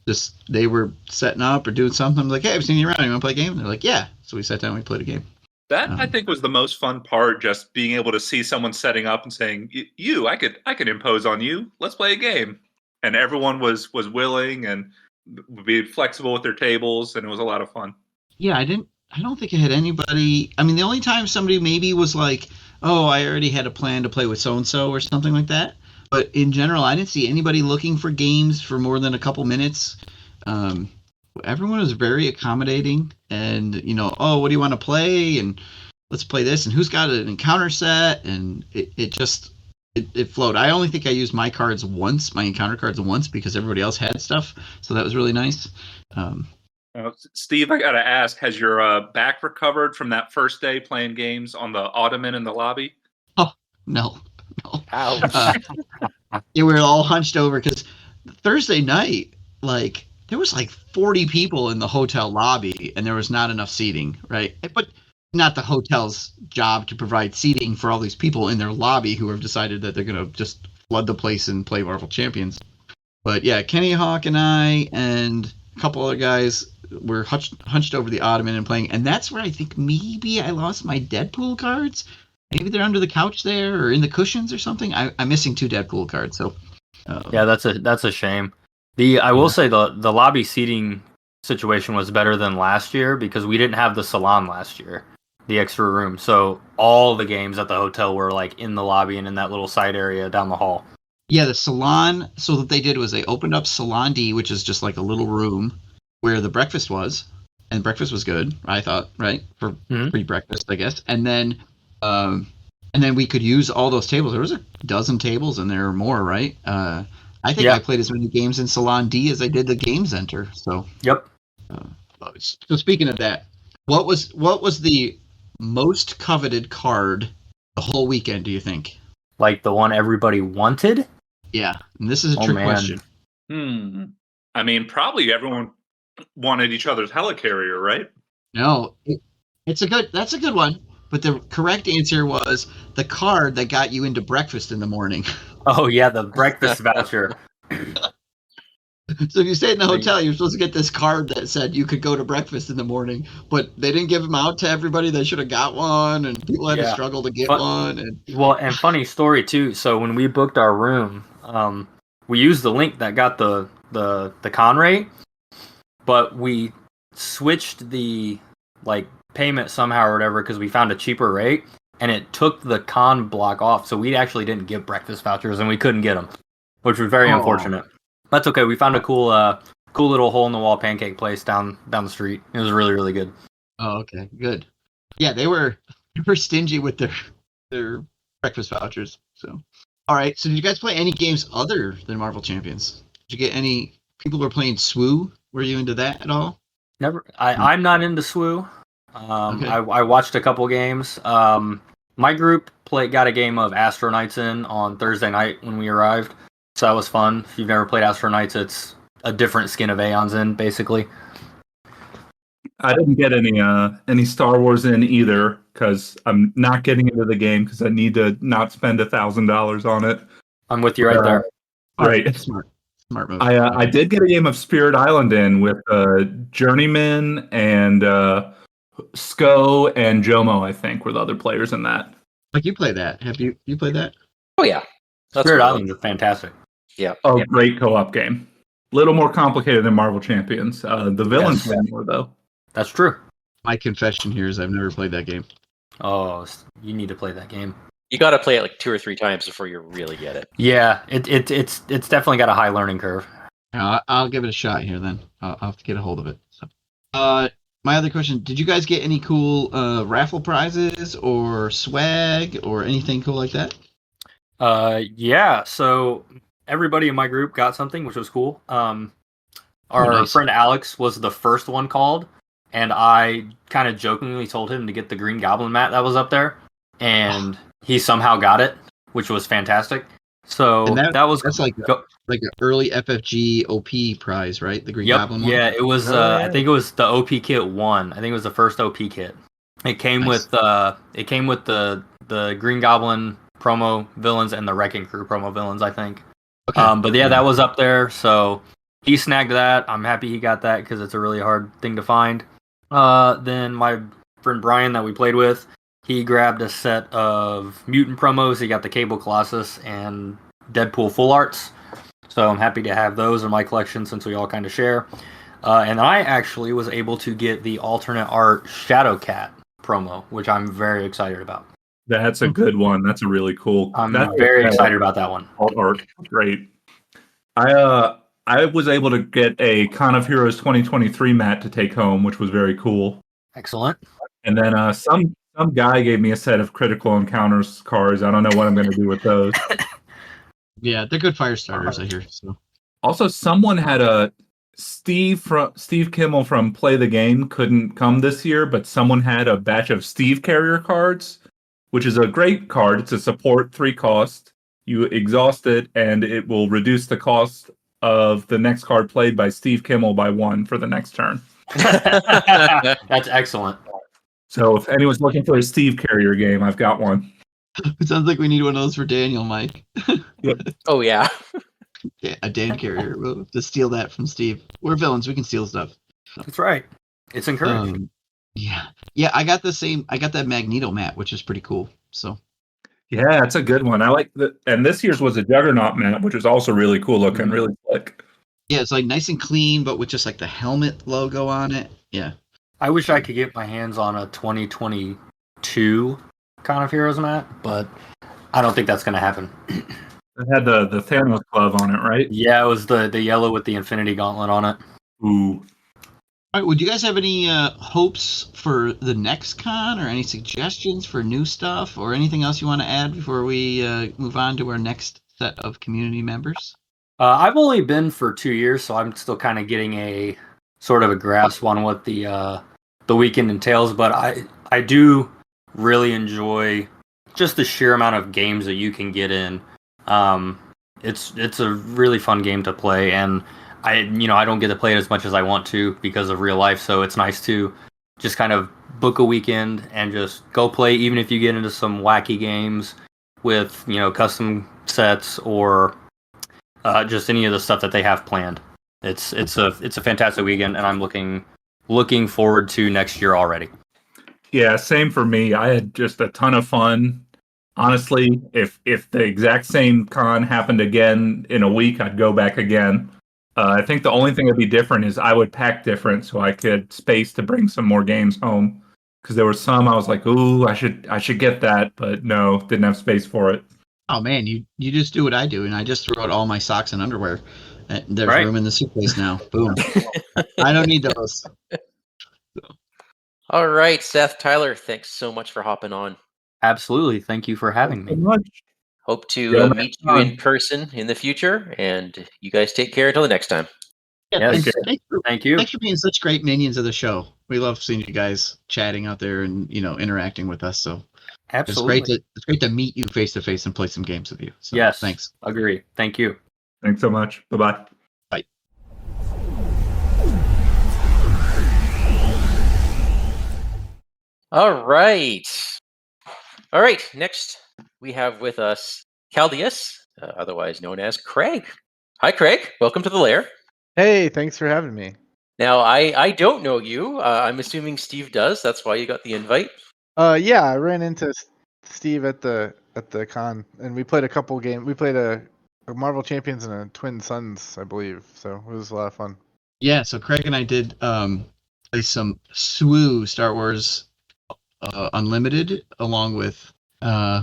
Just they were setting up or doing something. I'm like, hey, I've seen you around. You want to play a game? And they're like, yeah. So we sat down and we played a game. That I think was the most fun part, just being able to see someone setting up and saying, I could impose on you. Let's play a game. And everyone was willing and be flexible with their tables, and it was a lot of fun. Yeah, I don't think I had anybody. I mean, the only time somebody maybe was like, oh, I already had a plan to play with so-and-so or something like that. But in general, I didn't see anybody looking for games for more than a couple minutes. Everyone was very accommodating and, oh, what do you want to play? And let's play this. And who's got an encounter set? And it flowed. I only think I used my encounter cards once because everybody else had stuff. So that was really nice. Steve, I got to ask, has your back recovered from that first day playing games on the ottoman in the lobby? Oh, no. Ouch. We were all hunched over because Thursday night, there was 40 people in the hotel lobby and there was not enough seating, right? But not the hotel's job to provide seating for all these people in their lobby who have decided that they're going to just flood the place and play Marvel Champions. But yeah, Kenny Hawk and I and a couple other guys were hunched over the ottoman and playing. And that's where I think maybe I lost my Deadpool cards. Maybe they're under the couch there or in the cushions or something. I'm missing 2 Deadpool cards. So yeah, that's a shame. I will say the lobby seating situation was better than last year because we didn't have the salon last year, the extra room. So all the games at the hotel were in the lobby and in that little side area down the hall. Yeah, the salon. So what they did was they opened up Salon D, which is just like a little room where the breakfast was, and breakfast was good. I thought, right, for free breakfast, I guess. And then we could use all those tables. There was a dozen tables in there or more, right? I think I played as many games in Salon D as I did the Game Center. So yep. So speaking of that, what was the most coveted card the whole weekend? Do you think? Like the one everybody wanted? Yeah, and this is a trick question. I mean, probably everyone wanted each other's helicarrier, right? No, that's a good one. But the correct answer was the card that got you into breakfast in the morning. Oh, yeah, the breakfast voucher. So if you stayed in the hotel, you're supposed to get this card that said you could go to breakfast in the morning. But they didn't give them out to everybody. They should have got one, and people had to struggle to get one. And funny story, too. So when we booked our room, we used the link that got the con rate, but we switched the payment somehow or whatever because we found a cheaper rate, and it took the con block off, so we actually didn't get breakfast vouchers, and we couldn't get them, which was very unfortunate. That's okay. We found a cool little hole in the wall pancake place down the street. It was really, really good. Oh, okay, good. Yeah, they were stingy with their breakfast vouchers. So, all right. So, did you guys play any games other than Marvel Champions? Did you get any people who were playing SWU? Were you into that at all? Never. I'm not into SWU. Okay. I watched a couple games. My group got a game of Astro Knights in on Thursday night when we arrived, so that was fun. If you've never played Astro Knights, it's a different skin of Aeon's in, basically. I didn't get any Star Wars in either because I'm not getting into the game because I need to not spend $1,000 on it. I'm with you right there. Right. Smart move. I did get a game of Spirit Island in with Journeyman and Sko and Jomo, I think, were the other players in that. Like, you play that? Have you played that? Oh yeah, Spirit Islands are fantastic. Yeah. Oh, great co-op game. Little more complicated than Marvel Champions. The villains win more though. That's true. My confession here is I've never played that game. Oh, you need to play that game. You got to play it like 2 or 3 times before you really get it. Yeah, it's definitely got a high learning curve. I'll give it a shot here then. I'll have to get a hold of it. So, my other question: did you guys get any cool raffle prizes or swag or anything cool like that? Yeah. So everybody in my group got something, which was cool. Our nice. friend Alex was the first one called, and I kind of jokingly told him to get the Green Goblin mat that was up there, and he somehow got it, which was fantastic. So that's like an early FFG OP prize, right? The Green Goblin one. Yeah, it was. I think it was the OP kit 1. I think it was the first OP kit. It came with the Green Goblin promo villains and the Wrecking Crew promo villains, I think. Okay. But yeah, that was up there. So he snagged that. I'm happy he got that because it's a really hard thing to find. Then my friend Brian that we played with, he grabbed a set of mutant promos. He got the Cable Colossus and Deadpool full arts. So I'm happy to have those in my collection since we all kind of share. And I actually was able to get the alternate art Shadowcat promo, which I'm very excited about. That's a good one. That's a really cool. I'm very excited about that one. Alt art, great. I was able to get a Con of Heroes 2023 mat to take home, which was very cool. Excellent. And then some guy gave me a set of Critical Encounters cards. I don't know what I'm going to do with those. Yeah, they're good fire starters, I hear. So also, someone had a Steve Kimmel from Play the Game couldn't come this year, but someone had a batch of Steve Carrier cards, which is a great card. It's a support 3 cost. You exhaust it, and it will reduce the cost of the next card played by Steve Kimmel by 1 for the next turn. That's excellent. So if anyone's looking for a Steve Carrier game, I've got one. it sounds like we need one of those for Daniel, Mike. Yep. Oh yeah. Yeah, a Dan Carrier. We'll have to steal that from Steve. We're villains. We can steal stuff. That's right. It's encouraged. Yeah. I got that Magneto mat, which is pretty cool. So. Yeah, it's a good one. I like that. And this year's was a Juggernaut mat, which is also really cool looking, really slick. Yeah, it's like nice and clean, but with just like the helmet logo on it. Yeah. I wish I could get my hands on a 2022 Con of Heroes mat, but I don't think that's going to happen. It had the Thanos glove on it, right? Yeah, it was the yellow with the Infinity Gauntlet on it. Ooh. All right, would you guys have any hopes for the next con or any suggestions for new stuff or anything else you want to add before we move on to our next set of community members? I've only been for 2 years, so I'm still kind of getting a sort of a grasp on what the weekend entails, but I do really enjoy just the sheer amount of games that you can get in. It's a really fun game to play, and I don't get to play it as much as I want to because of real life, so it's nice to just kind of book a weekend and just go play, even if you get into some wacky games with, custom sets or just any of the stuff that they have planned. It's a fantastic weekend, and I'm looking forward to next year already. Yeah, same for me. I had just a ton of fun. Honestly, if the exact same con happened again in a week, I'd go back again. I think the only thing that'd be different is I would pack different so I could space to bring some more games home. because there were some I was like, ooh, I should get that, but no, didn't have space for it. Oh man, you just do what I do, and I just throw out all my socks and underwear. There's Right. room in the suitcase now. Boom. I don't need those. All right, Seth, Tyler, thanks so much for hopping on. Absolutely. Thank you for having me. Hope to Yeah, meet you in person in the future, and you guys take care until the next time. Yeah, Yes. thanks Thank you. for being such great minions of the show. We love seeing you guys chatting out there and interacting with us. So Absolutely. it's great to meet you face to face and play some games with you. So Yes. thanks. Agree. Thank you. Thanks so much. Bye-bye. Bye. All right. Next, we have with us Caldeus, otherwise known as Craig. Hi, Craig. Welcome to the lair. Hey, thanks for having me. Now, I don't know you. I'm assuming Steve does. That's why you got the invite. Yeah, I ran into Steve at the con, and we played a couple games. We played a Marvel Champions and a Twin Suns, I believe. So it was a lot of fun. Yeah, so Craig and I did play some SWU Star Wars Unlimited along with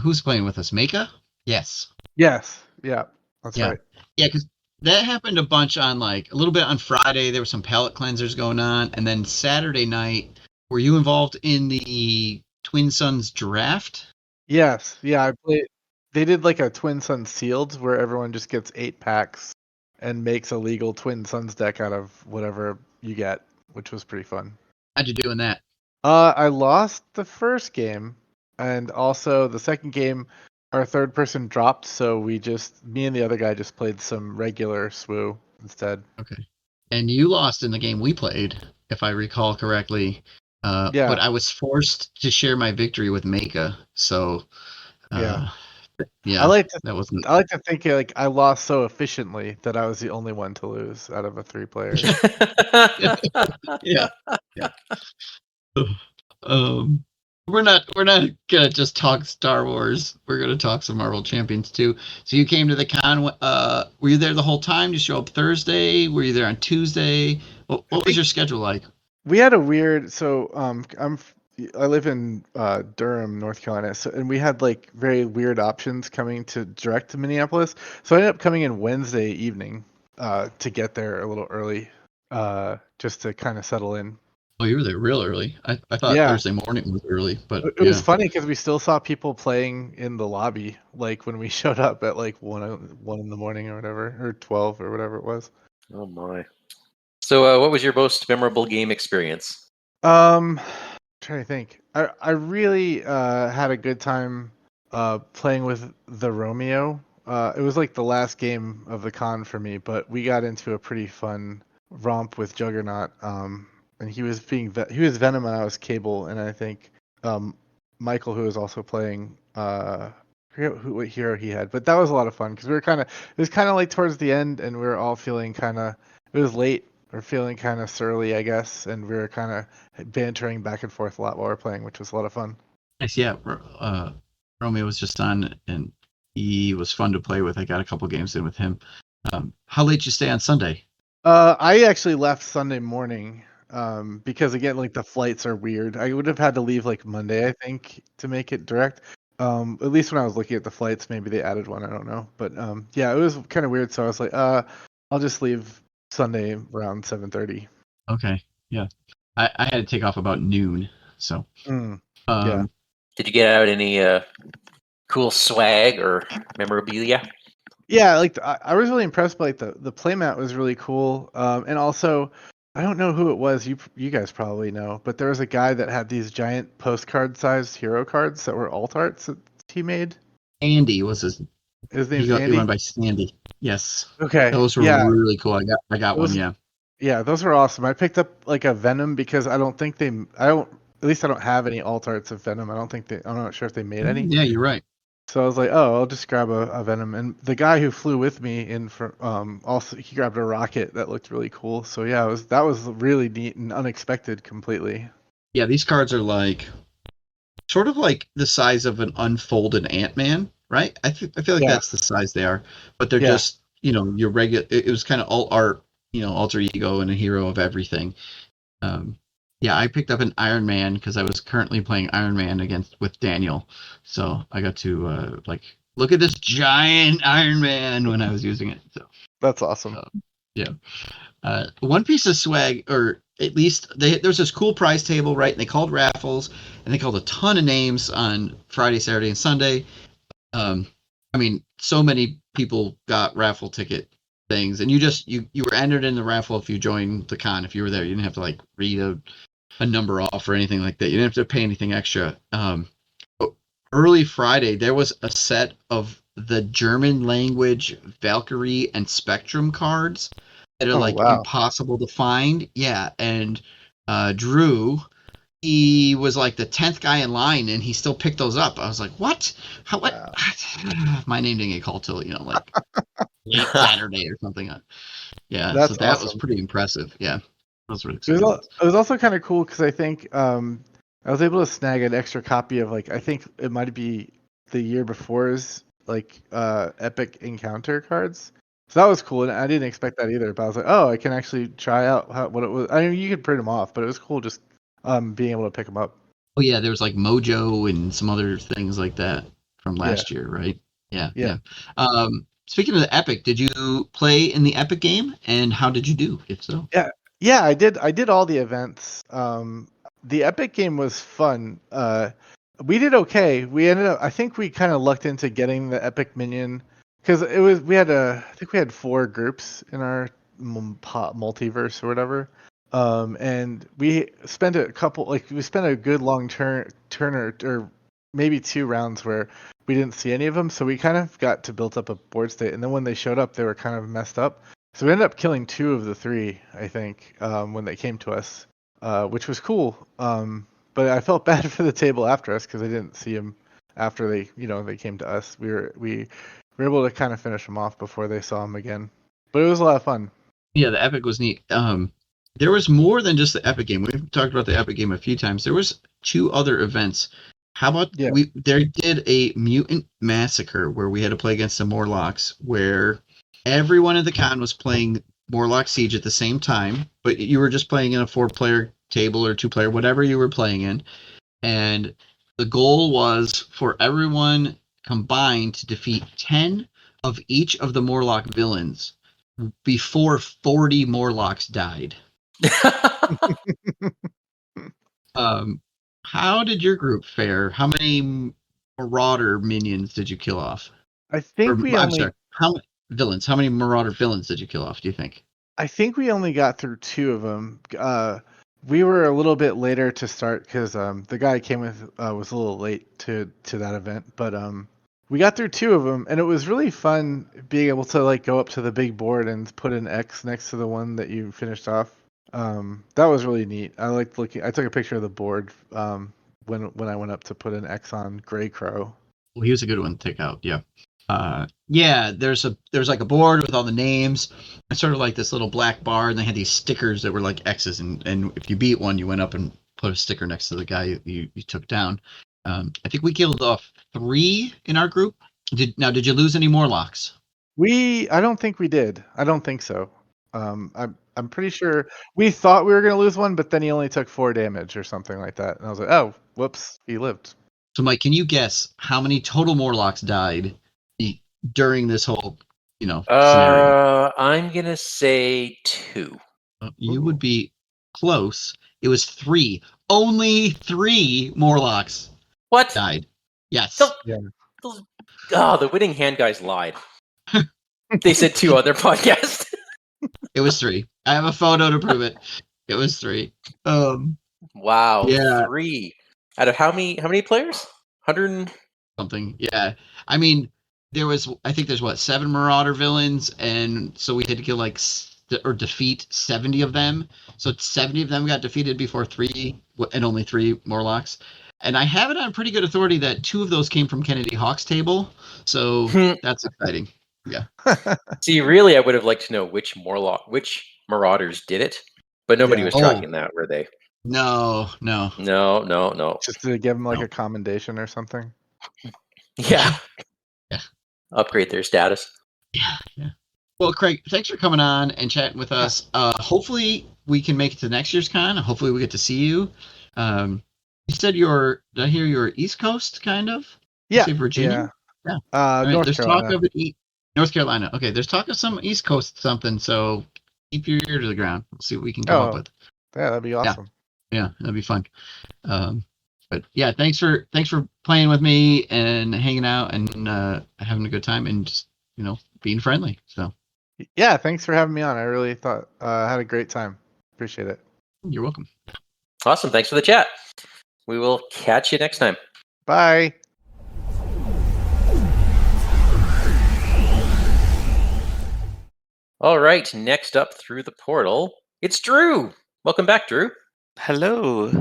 who's playing with us? Maka? Yes. Yes, yeah, that's Yeah. right. Yeah, because that happened a bunch on a little bit on Friday. There were some palate cleansers going on, and then Saturday night, were you involved in the Twin Suns draft? Yes, yeah, I played. They did like a Twin Suns sealed where everyone just gets 8 packs and makes a legal Twin Suns deck out of whatever you get, which was pretty fun. How'd you do in that? I lost the first game, and also the second game, our third person dropped, so me and the other guy just played some regular SWU instead. Okay. And you lost in the game we played, if I recall correctly. Yeah. But I was forced to share my victory with Maka, so Yeah. yeah. I like to that wasn't. I like to think like I lost so efficiently that I was the only one to lose out of a 3 players. Yeah. We're not gonna just talk Star Wars. We're gonna talk some Marvel Champions too. So you came to the con. Were you there the whole time? Did you show up Thursday? Were you there on Tuesday? What was your schedule like? We had a weird I live in Durham, North Carolina, and we had like very weird options coming to direct to Minneapolis. So I ended up coming in Wednesday evening to get there a little early, just to kind of settle in. Oh, you were there real early. I thought Yeah. Thursday morning was early, but It was funny because we still saw people playing in the lobby, like when we showed up at like 1 in the morning or whatever, or 12 or whatever it was. Oh my. So what was your most memorable game experience? Trying to think. I really had a good time playing with the Romeo. It was like the last game of the con for me, but we got into a pretty fun romp with Juggernaut. And he was Venom and I was Cable, and I think Michael, who was also playing, I forget what hero he had, but that was a lot of fun because it was kind of like towards the end, and we were all feeling it was late. We're feeling kind of surly, I guess, and we were kind of bantering back and forth a lot while we were playing, which was a lot of fun. nice. Yeah, Romeo was just on, and he was fun to play with. I got a couple games in with him. How late did you stay on Sunday? I actually left Sunday morning because again, like the flights are weird. I would have had to leave like Monday, I think, to make it direct. At least when I was looking at the flights, maybe they added one. I don't know, but yeah, it was kind of weird. So I was like, I'll just leave Sunday around 7:30. Okay, yeah. I had to take off about noon. So yeah. Did you get out any cool swag or memorabilia? Yeah, like I was really impressed by like the playmat was really cool, and also I don't know who it was. You guys probably know, but there was a guy that had these giant postcard-sized hero cards that were alt arts that he made. Andy was his. His name's He Andy. went by Sandy. Yes. Okay. Those were really cool. I got one. Yeah. Yeah, those were awesome. I picked up like a Venom because I don't have any alt arts of Venom. I'm not sure if they made any. Yeah, you're right. So I was like, oh, I'll just grab a Venom. And the guy who flew with me also he grabbed a rocket that looked really cool. So yeah, that was really neat and unexpected completely. Yeah, these cards are sort of like the size of an unfolded Ant-Man, right? I feel like that's the size they are, but they're just your regular. It was kind of alt art, alter ego and a hero of everything. Yeah, I picked up an Iron Man because I was currently playing Iron Man with Daniel, so I got to look at this giant Iron Man when I was using it. So That's awesome. yeah, one piece of swag, or at least there's this cool prize table, right? And they called raffles, and they called a ton of names on Friday, Saturday, and Sunday. I mean, so many people got raffle ticket things, and you were entered in the raffle if you joined the con. If you were there, you didn't have to like read a number off or anything like that. You didn't have to pay anything extra. Early Friday, there was a set of the German language Valkyrie and Spectrum cards that are impossible to find. Yeah, and Drew, he was like the 10th guy in line, and he still picked those up. I was like, what? How? What? Wow. My name didn't get called till like late Saturday or something. Yeah, That's so that awesome. was pretty impressive. Yeah. Was really exciting. It was also kind of cool because I think I was able to snag an extra copy of I think it might be the year before's epic encounter cards. So that was cool, and I didn't expect that either. But I was like, oh, I can actually try out what it was. I mean, you could print them off, but it was cool just being able to pick them up. Oh yeah, there was like Mojo and some other things like that from last year, right? Yeah. Speaking of the Epic, did you play in the Epic game, and how did you do? If so, yeah, I did. I did all the events. The Epic game was fun. We did okay. We ended up. I think we kind of lucked into getting the Epic minion because it was. I think we had 4 groups in our multiverse or whatever. And we spent a good long turn or maybe 2 rounds where we didn't see any of them. So we kind of got to build up a board state, and then when they showed up, they were kind of messed up. So we ended up killing 2 of the 3, I think, when they came to us, which was cool. But I felt bad for the table after us because I didn't see them after they came to us. We were able to kind of finish them off before they saw them again. But it was a lot of fun. Yeah, the Epic was neat. There was more than just the Epic game. We've talked about the Epic game a few times. There was 2 other events. How about they did a Mutant Massacre where we had to play against the Morlocks, where everyone at the con was playing Morlock Siege at the same time, but you were just playing in a 4-player table or 2-player, whatever you were playing in. And the goal was for everyone combined to defeat 10 of each of the Morlock villains before 40 Morlocks died. How did your group fare? How many Marauder minions did you kill off? I think how many Marauder villains did you kill off, do you think? I think we only got through 2 of them. We were a little bit later to start because the guy I came with was a little late to that event. But we got through 2 of them, and it was really fun being able to go up to the big board and put an X next to the one that you finished off. That was really neat. I liked looking. I took a picture of the board when I went up to put an X on Grey Crow. Well, he was a good one to take out. Yeah. There's like a board with all the names. It's sort of like this little black bar, and they had these stickers that were like X's, and if you beat one, you went up and put a sticker next to the guy you took down. I think we killed off 3 in our group. Did you lose any Morlocks? I don't think we did. I don't think so. I'm pretty sure we thought we were going to lose one, but then he only took 4 damage or something like that. And I was like, oh, whoops, he lived. So, Mike, can you guess how many total Morlocks died during this whole, scenario? I'm going to say 2. You would be close. It was 3. Only 3 Morlocks died. Yes. The winning hand guys lied. They said 2 on their podcast. It was 3. I have a photo to prove it. It was 3. Wow. Yeah. 3 out of how many players? 100 something. Yeah. I mean, I think there's 7 Marauder villains, and so we had to kill or defeat 70 of them. So 70 of them got defeated before 3, and only 3 Morlocks. And I have it on pretty good authority that 2 of those came from Kennedy Hawk's table. So that's exciting. Yeah. See, really, I would have liked to know which Marauders did it, but nobody was tracking that, were they? No. Just to give them a commendation or something. Yeah. Upgrade their status. Yeah. Well, Craig, thanks for coming on and chatting with us. Hopefully we can make it to next year's con. Hopefully, we get to see you. You said did I hear you're East Coast, kind of? Yeah. Say Virginia? Yeah. All right, North there's Carolina. talk of North Carolina. Okay, there's talk of some East Coast something, so keep your ear to the ground. We'll see what we can come up with. Yeah, that'd be awesome. Yeah, that'd be fun. But yeah, thanks for playing with me and hanging out and having a good time and just being friendly. So yeah, thanks for having me on. I really thought had a great time. Appreciate it. You're welcome. Awesome. Thanks for the chat. We will catch you next time. Bye. All right. Next up through the portal, it's Drew. Welcome back, Drew. Hello.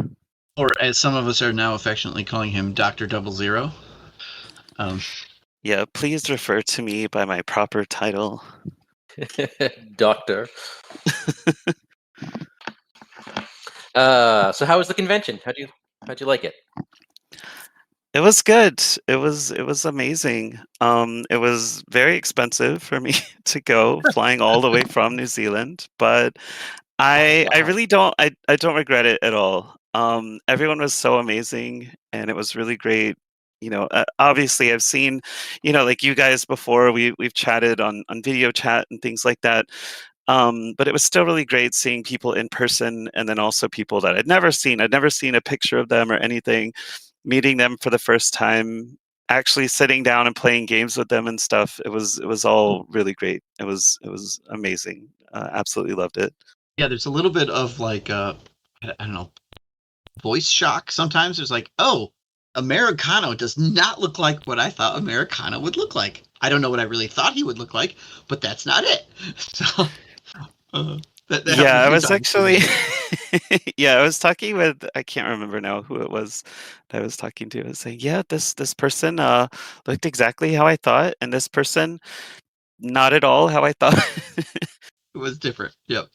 Or as some of us are now affectionately calling him, Dr. 00. Yeah, please refer to me by my proper title. Doctor. So how was the convention? How'd you like it? It was good. It was amazing. It was very expensive for me to go, flying all the way from New Zealand, but I really don't I don't regret it at all. Everyone was so amazing, and it was really great. Obviously, I've seen, like you guys before. We've chatted on video chat and things like that. But it was still really great seeing people in person, and then also people that I'd never seen. I'd never seen a picture of them or anything. Meeting them for the first time, actually sitting down and playing games with them and stuff. It was all really great. It was amazing. Absolutely loved it. Yeah, there's a little bit of like I don't know, voice shock sometimes. There's like, oh, Americano does not look like what I thought Americano would look like. I don't know what I really thought he would look like, but that's not it. So that yeah, I was actually yeah, I was talking with, I can't remember now who it was that I was talking to. I was saying, yeah, this person looked exactly how I thought, and this person not at all how I thought. It was different. Yep.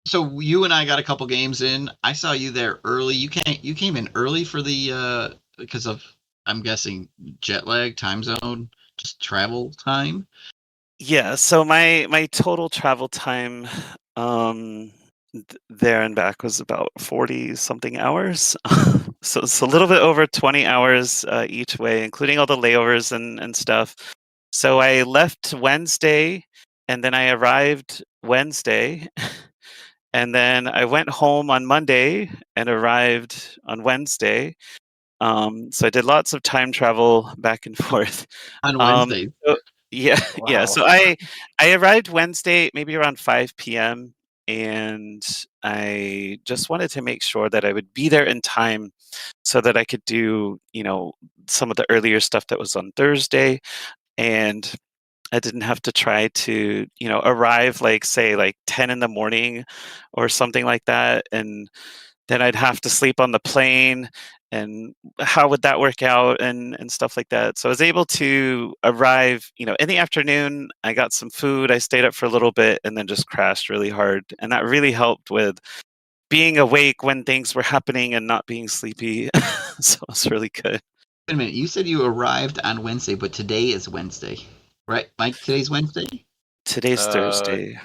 So you and I got a couple games in. I saw you there early. You came in early for the because of, I'm guessing, jet lag, time zone, just travel time. Yeah, so my total travel time there and back was about 40 something hours. So it's a little bit over 20 hours each way, including all the layovers and stuff. So I left Wednesday, and then I arrived Wednesday. And then I went home on Monday and arrived on Wednesday. So I did lots of time travel back and forth. On Wednesday. Yeah, Wow. yeah. So I arrived Wednesday, maybe around 5 p.m., and I just wanted to make sure that I would be there in time so that I could do, some of the earlier stuff that was on Thursday, and I didn't have to try to, arrive like, say, like 10 in the morning or something like that, and then I'd have to sleep on the plane, and how would that work out and stuff like that. So I was able to arrive, in the afternoon. I got some food, I stayed up for a little bit, and then just crashed really hard. And that really helped with being awake when things were happening and not being sleepy. So it was really good. Wait a minute, you said you arrived on Wednesday, but today is Wednesday, right, Mike? Today's Wednesday? Today's Thursday.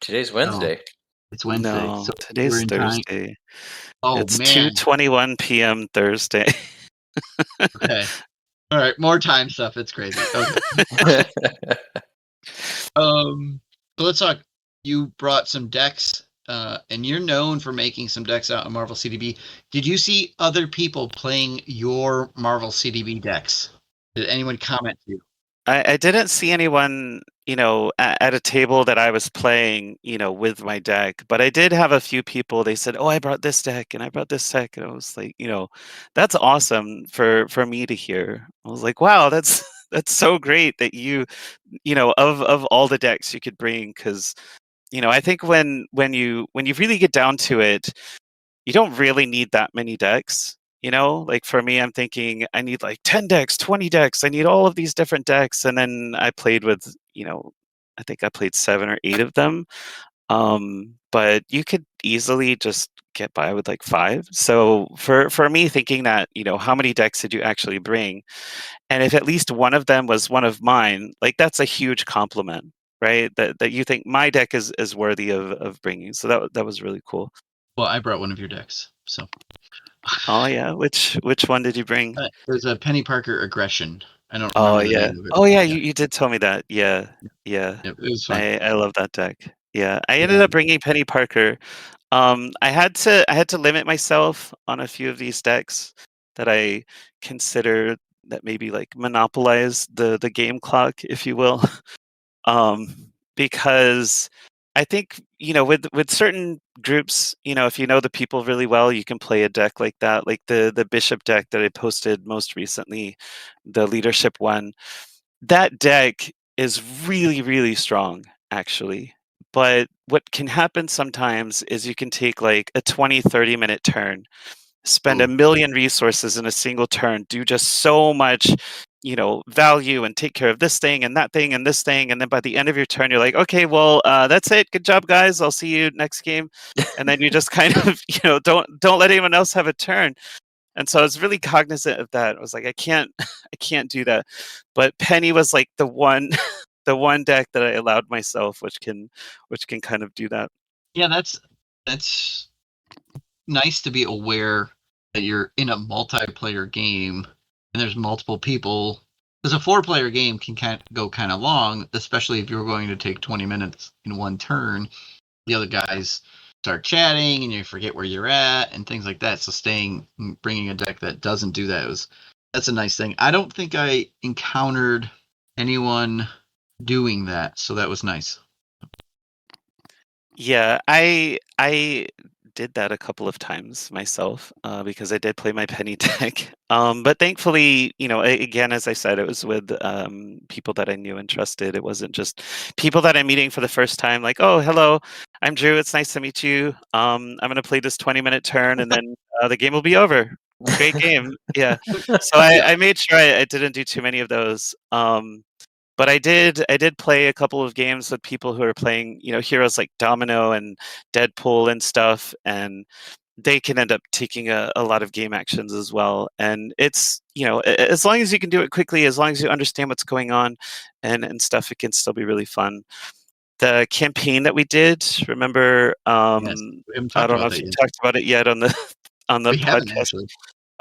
Today's Wednesday. Oh, it's Wednesday. No, So today's we're in time. Thursday. Oh, It's man. 2:21 p.m. Thursday. Okay. All right, more time stuff. It's crazy. Okay. So let's talk. You brought some decks, and you're known for making some decks out in Marvel CDB. Did you see other people playing your Marvel CDB decks? Did anyone comment to you? I didn't see anyone, at a table that I was playing, with my deck, but I did have a few people. They said, "Oh, I brought this deck and I brought this deck," and I was like, that's awesome for me to hear. I was like, wow, that's that's so great that of all the decks you could bring, because I think when you really get down to it, you don't really need that many decks. Like for me, I'm thinking I need like 10 decks, 20 decks. I need all of these different decks. And then I played with, I think I played 7 or 8 of them. But you could easily just get by with like 5. So for me, thinking that, how many decks did you actually bring? And if at least one of them was one of mine, like that's a huge compliment. right? That you think my deck is worthy of bringing. So that was really cool. Well, I brought one of your decks, so. Oh yeah, which one did you bring? There's a Penny Parker Aggression. I don't Oh remember the yeah. name of it. Oh yeah, you did tell me that. Yeah. It was fun. I love that deck. Yeah, I ended up bringing Penny Parker. I had to limit myself on a few of these decks that I consider that maybe like monopolize the game clock, if you will. Because I think with certain groups, if you know the people really well, you can play a deck like that, like the Bishop deck that I posted most recently, the leadership one. That deck is really, really strong, actually. But what can happen sometimes is you can take like a 20-30 minute turn, spend a million resources in a single turn, do just so much, value and take care of this thing and that thing and this thing. And then by the end of your turn, you're like, okay, well, that's it. Good job, guys. I'll see you next game. And then you just kind of, don't let anyone else have a turn. And so I was really cognizant of that. I was like, I can't do that. But Penny was like the one the one deck that I allowed myself, which can kind of do that. Yeah, that's nice to be aware that you're in a multiplayer game and there's multiple people. Because a 4-player game can go kind of long, especially if you're going to take 20 minutes in one turn. The other guys start chatting and you forget where you're at and things like that. So bringing a deck that doesn't do that that's a nice thing. I don't think I encountered anyone doing that, so that was nice. Yeah, I did that a couple of times myself because I did play my Penny deck. But thankfully, again, as I said, it was with people that I knew and trusted. It wasn't just people that I'm meeting for the first time, like, oh, hello, I'm Drew. It's nice to meet you. I'm going to play this 20-minute turn and then the game will be over. Great game. Yeah. So I made sure I didn't do too many of those. But I did play a couple of games with people who are playing, heroes like Domino and Deadpool and stuff, and they can end up taking a lot of game actions as well. And it's, as long as you can do it quickly, as long as you understand what's going on and stuff, it can still be really fun. The campaign that we did, remember, Yes, we haven't I talked don't know about if that you yet. talked about it yet on the We haven't podcast. actually.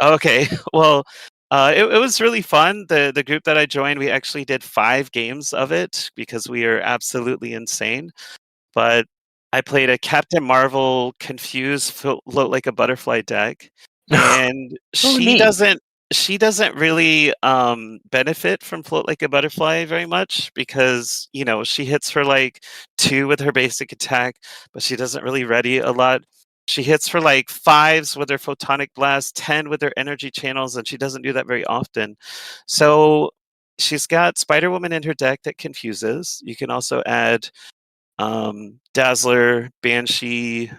Okay, well, it was really fun. The group that I joined, we actually did 5 games of it because we are absolutely insane. But I played a Captain Marvel confused float like a butterfly deck, and neat. she doesn't really benefit from float like a butterfly very much because she hits for like 2 with her basic attack, but she doesn't really ready a lot. She hits for like 5s with her photonic blast, 10 with her energy channels, and she doesn't do that very often. So she's got Spider Woman in her deck that confuses. You can also add Dazzler, Banshee,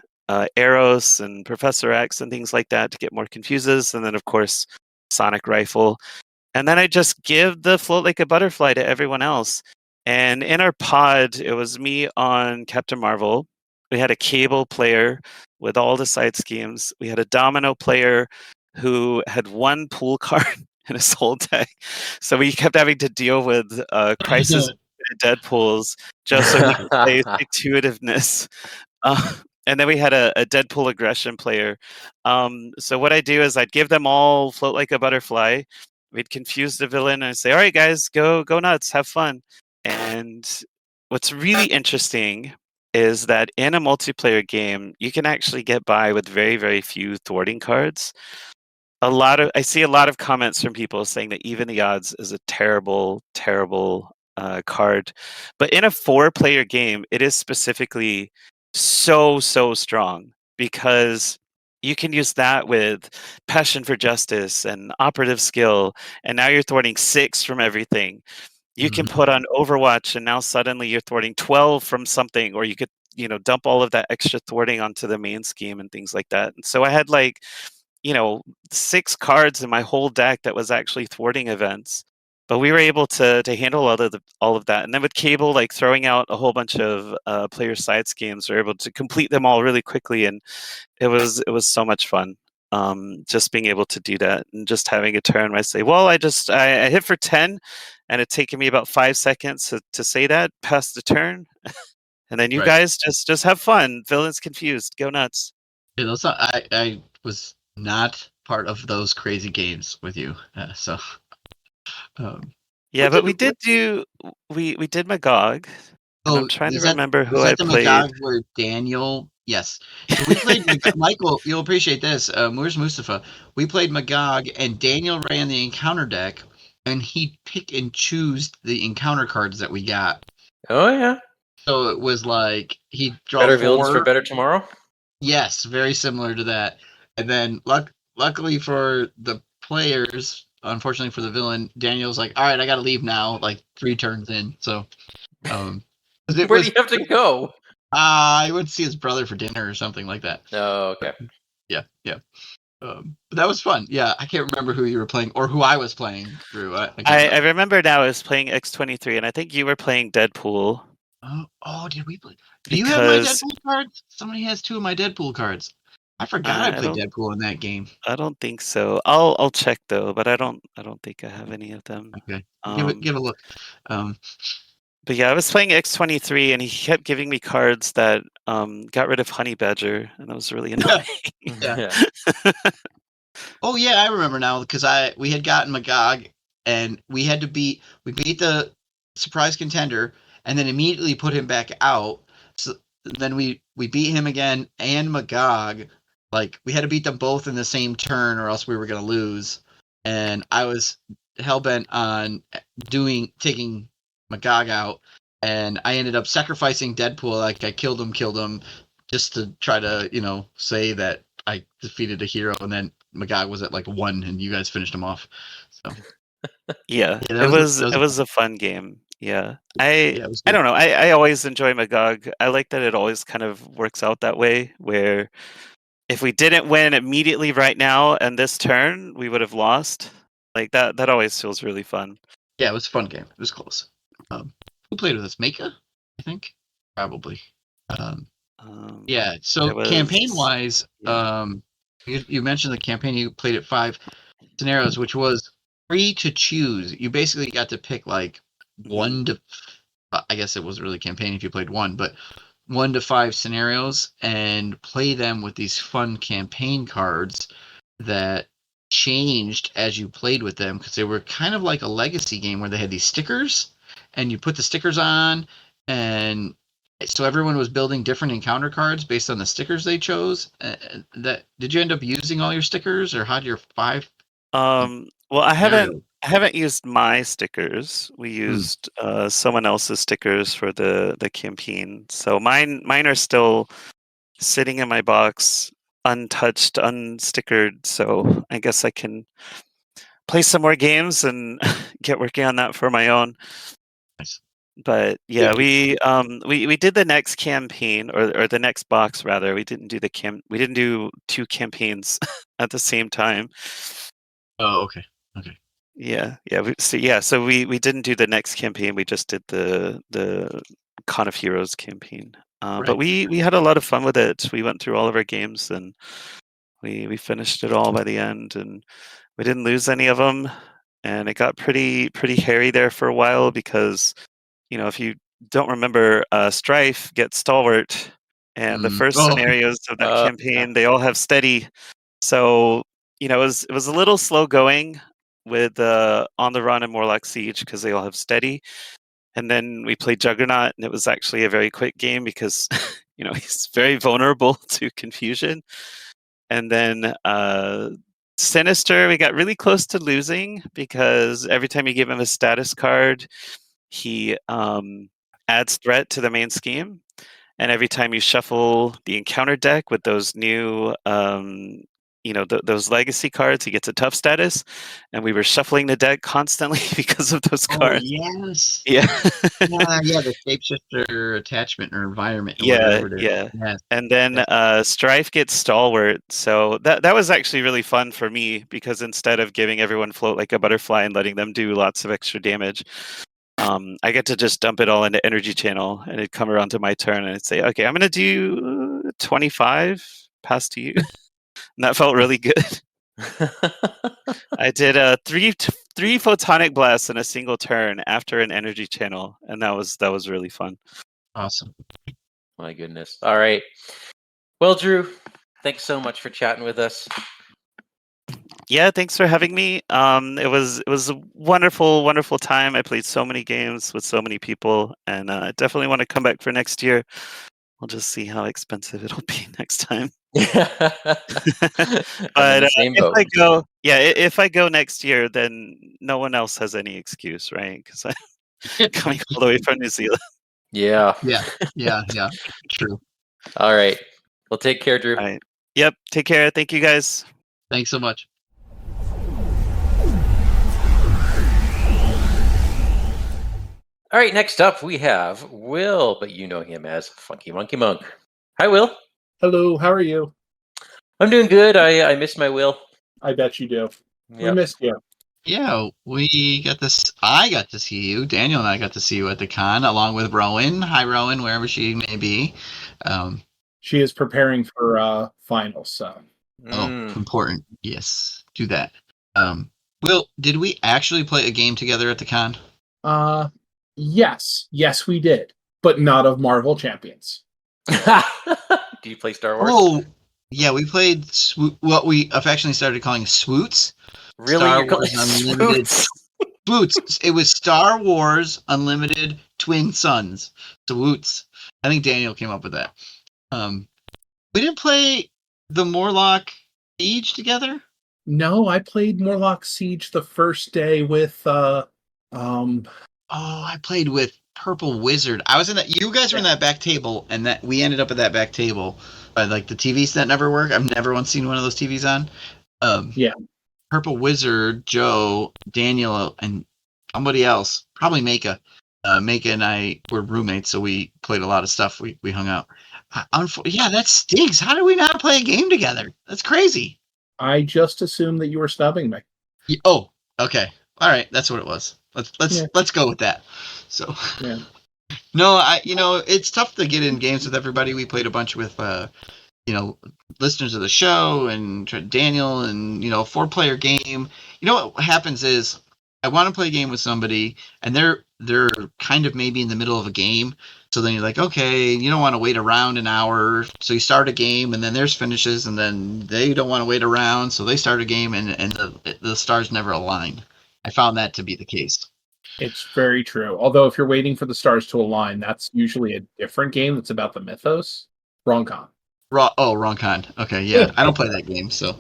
Eros, and Professor X, and things like that to get more confuses. And then, of course, Sonic Rifle. And then I just give the float like a butterfly to everyone else. And in our pod, it was me on Captain Marvel. We had a Cable player with all the side schemes. We had a Domino player who had 1 pool card in his whole deck. So we kept having to deal with Crisis Deadpools just so he could play Intuitiveness. And then we had a Deadpool aggression player. So what I do is I'd give them all float like a butterfly. We'd confuse the villain and say, "All right, guys, go nuts, have fun." And what's really interesting is that in a multiplayer game, you can actually get by with very, very few thwarting cards. I see a lot of comments from people saying that Even the Odds is a terrible, terrible card. But in a 4-player game, it is specifically so strong because you can use that with Passion for Justice and Operative Skill, and now you're thwarting 6 from everything. You can put on Overwatch, and now suddenly you're thwarting 12 from something, or you could dump all of that extra thwarting onto the main scheme and things like that. And so I had like 6 cards in my whole deck that was actually thwarting events. But we were able to handle all of that. And then with Cable, like throwing out a whole bunch of player side schemes, we were able to complete them all really quickly, and it was so much fun. Just being able to do that and just having a turn where I say, well, I hit for 10, and it's taken me about 5 seconds to say that, pass the turn, and then you Right. guys just have fun. Villain's confused. Go nuts. Yeah, I was not part of those crazy games with you, so. Yeah, but we did Magog. And I'm Oh, trying to is that remember who was I that the played. Magog where Daniel? Yes. So we played Michael. You'll appreciate this. Where's Mustafa? We played Magog, and Daniel ran the encounter deck, and he pick and choose the encounter cards that we got. Oh yeah. So it was like he'd draw Better 4. villains for better tomorrow. Yes, very similar to that. And then luckily for the players, unfortunately for the villain, Daniel's like, all right, I got to leave now. Like 3 turns in. So, 'cause it Where was, do you have to go? I would see his brother for dinner or something like that. Oh, okay. Yeah. But that was fun. Yeah, I can't remember who you were playing or who I was playing, Drew. I can't I remember. remember now I was playing X-23, and I think you were playing Deadpool. Oh, did we play? Do you have my Deadpool cards? Somebody has 2 of my Deadpool cards. I forgot I played Deadpool in that game. I don't think so. I'll check though, but I don't think I have any of them. Okay, give a look. But yeah, I was playing X-23, and he kept giving me cards that got rid of Honey Badger, and that was really annoying. Yeah. Oh yeah, I remember now because we had gotten Magog, and we beat the surprise contender, and then immediately put him back out. So then we beat him again and Magog. Like we had to beat them both in the same turn, or else we were gonna lose. And I was hellbent on taking Magog out, and I ended up sacrificing Deadpool. Like I killed him, just to try to say that I defeated a hero, and then Magog was at like 1, and you guys finished him off. So yeah, it was a fun game. Yeah, I don't know. I always enjoy Magog. I like that it always kind of works out that way, where if we didn't win immediately right now and this turn, we would have lost. Like that always feels really fun. Yeah, it was a fun game. It was close. Who played with us? Mika, I think, probably. Yeah. So campaign-wise, you mentioned the campaign. You played at 5 scenarios, which was free to choose. You basically got to pick like 1 to. I guess it was really campaign if you played 1, but 1 to 5 scenarios and play them with these fun campaign cards that changed as you played with them, because they were kind of like a legacy game where they had these stickers, and you put the stickers on, and so everyone was building different encounter cards based on the stickers they chose. Did you end up using all your stickers, or how did your 5? Well, I haven't used my stickers. We used someone else's stickers for the campaign. So mine are still sitting in my box, untouched, unstickered. So I guess I can play some more games and get working on that for my own. Nice. But yeah, we did the next campaign, or the next box rather. We didn't do 2 campaigns at the same time. Oh, okay. Yeah. So we didn't do the next campaign. We just did the Con of Heroes campaign. But we had a lot of fun with it. We went through all of our games, and we finished it all by the end, and we didn't lose any of them. And it got pretty hairy there for a while because, if you don't remember, Strife gets Stalwart, and the first scenarios of that campaign, they all have steady. So it was a little slow going with On the Run and Morlock Siege because they all have steady. And then we played Juggernaut, and it was actually a very quick game because he's very vulnerable to confusion. And then Sinister, we got really close to losing because every time you give him a status card, he adds threat to the main scheme. And every time you shuffle the encounter deck with those new those legacy cards, he gets a tough status, and we were shuffling the deck constantly because of those cards. Yes. Yeah. The shapeshifter attachment or environment or whatever it is. Yeah. And then Strife gets Stalwart, so that was actually really fun for me because instead of giving everyone float like a butterfly and letting them do lots of extra damage, I get to just dump it all into Energy Channel, and it'd come around to my turn, and it'd say, okay, I'm going to do 25, pass to you. And that felt really good. I did 3 photonic blasts in a single turn after an energy channel, and that was really fun. Awesome. My goodness. All right. Well, Drew, thanks so much for chatting with us. Yeah, thanks for having me. It was a wonderful time. I played so many games with so many people, and I definitely want to come back for next year. We'll just see how expensive it'll be next time. But if I go next year, then no one else has any excuse, right? Because I'm coming all the way from New Zealand. Yeah. Yeah. True. All right. Well, take care, Drew. All right. Yep. Take care. Thank you, guys. Thanks so much. All right, next up we have Will, but you know him as Funky Monkey Monk. Hi, Will. Hello, how are you? I'm doing good. I missed my Will. I bet you do. We Yep. missed you. Yeah, we got this. I got to see you. Daniel and I got to see you at the con, along with Rowan. Hi, Rowan, wherever she may be. She is preparing for finals, so. Important. Yes, do that. Will, did we actually play a game together at the con? Yes, we did, but not of Marvel Champions. Do you play Star Wars? Oh, yeah, we played what we affectionately started calling Swoots. Really? Star You're calling Wars Unlimited. Swoots. It was Star Wars Unlimited Twin Suns. Swoots. I think Daniel came up with that. We didn't play the Morlock Siege together? No, I played Morlock Siege the first day with Oh, I played with Purple Wizard. I was in that. You guys were in that back table, and that we ended up at that back table. Like the TVs that never work. I've never once seen one of those TVs on. Yeah. Purple Wizard, Joe, Daniel, and somebody else. Probably Maka. Maka and I were roommates, so we played a lot of stuff. We hung out. Yeah, that stinks. How did we not play a game together? That's crazy. I just assumed that you were snubbing me. Oh, okay. All right, that's what it was. Let's go with that. So, yeah. No, it's tough to get in games with everybody. We played a bunch with, listeners of the show and Daniel, and 4-player game. You know what happens is I want to play a game with somebody, and they're kind of maybe in the middle of a game. So then you're like, okay, you don't want to wait around an hour. So you start a game, and then theirs finishes, and then they don't want to wait around, so they start a game, and the stars never align. I found that to be the case. It's very true. Although if you're waiting for the stars to align, that's usually a different game that's about the mythos. Wrong con. Wrong con. Okay, yeah. I don't play that game, so.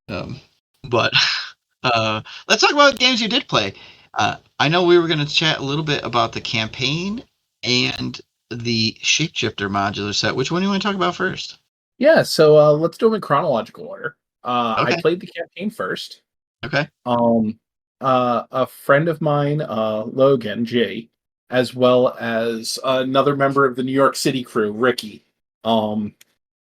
But let's talk about games you did play. I know we were going to chat a little bit about the campaign and the Shapeshifter modular set. Which one do you want to talk about first? Yeah, so let's do them in chronological order. Okay. I played the campaign first. Okay. A friend of mine, Logan G, as well as another member of the New York City crew, Ricky.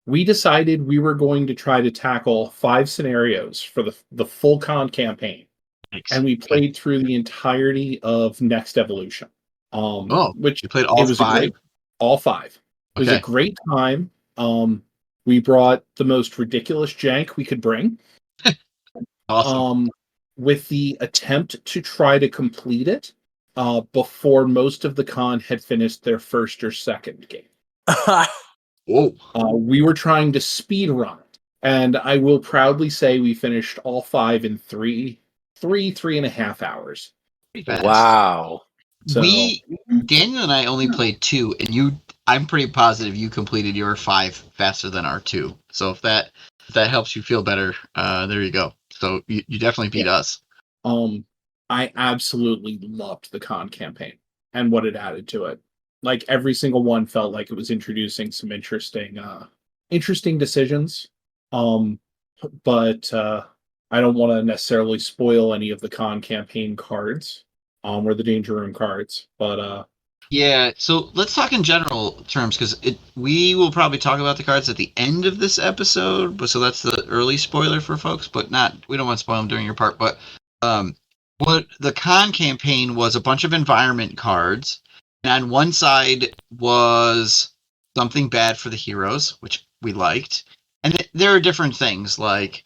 We decided we were going to try to tackle 5 scenarios for the full con campaign. Thanks. And we played through the entirety of Next Evolution. Which you played all 5? All 5. It was a great time. We brought the most ridiculous jank we could bring. Awesome. With the attempt to try to complete it before most of the con had finished their first or second game. Whoa. We were trying to speed run it, and I will proudly say we finished all 5 in 3.5 hours. Wow. So, Daniel and I only played 2, and I'm pretty positive you completed your 5 faster than our 2. So if that helps you feel better, there you go. So you definitely beat us. I absolutely loved the con campaign and what it added to it. Like every single one felt like it was introducing some interesting decisions. But I don't want to necessarily spoil any of the con campaign cards, or the Danger Room cards. But yeah, so let's talk in general terms, because we will probably talk about the cards at the end of this episode, but so that's the early spoiler for folks, but we don't want to spoil them during your part. But what the con campaign was, a bunch of environment cards, and on one side was something bad for the heroes, which we liked, and there are different things like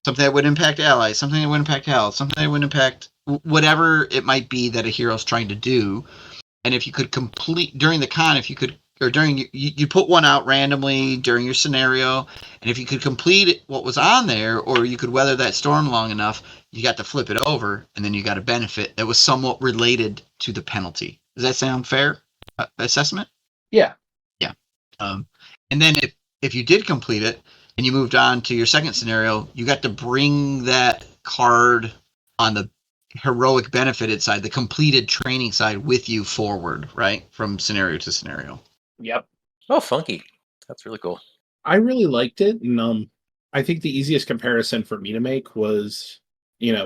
something that would impact allies, something that would impact health, something that would impact whatever it might be that a hero's trying to do. And if you could complete during the con, if you could, or during you put one out randomly during your scenario, and if you could complete what was on there, or you could weather that storm long enough, you got to flip it over, and then you got a benefit that was somewhat related to the penalty. Does that sound fair assessment? Yeah. Yeah. And then if you did complete it and you moved on to your second scenario, you got to bring that card on the heroic benefited side, the completed training side, with you forward, right? From scenario to scenario. Yep. Oh, funky. That's really cool. I really liked it, and I think the easiest comparison for me to make was,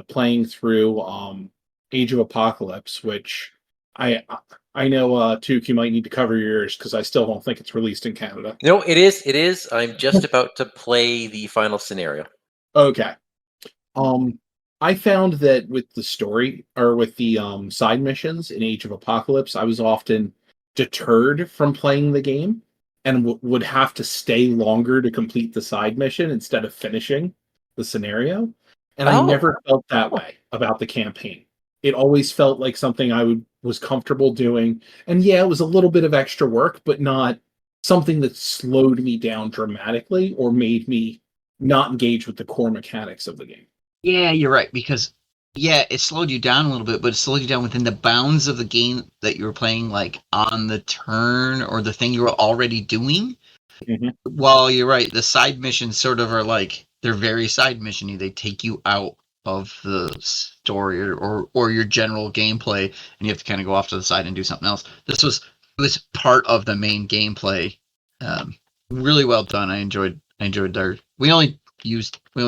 playing through Age of Apocalypse, which I know, Tuke, you might need to cover yours because I still don't think it's released in Canada. No, it is. It is. I'm just about to play the final scenario. Okay. I found that with the story, or with the side missions in Age of Apocalypse, I was often deterred from playing the game and would have to stay longer to complete the side mission instead of finishing the scenario. And I never felt that way about the campaign. It always felt like something I was comfortable doing. And yeah, it was a little bit of extra work, but not something that slowed me down dramatically or made me not engage with the core mechanics of the game. Yeah, you're right, because it slowed you down a little bit, but it slowed you down within the bounds of the game that you were playing, like on the turn or the thing you were already doing. Mm-hmm. While you're right, the side missions sort of are like, they're very side mission-y. They take you out of the story or your general gameplay, and you have to kind of go off to the side and do something else. It was part of the main gameplay. Really well done. I enjoyed their. We only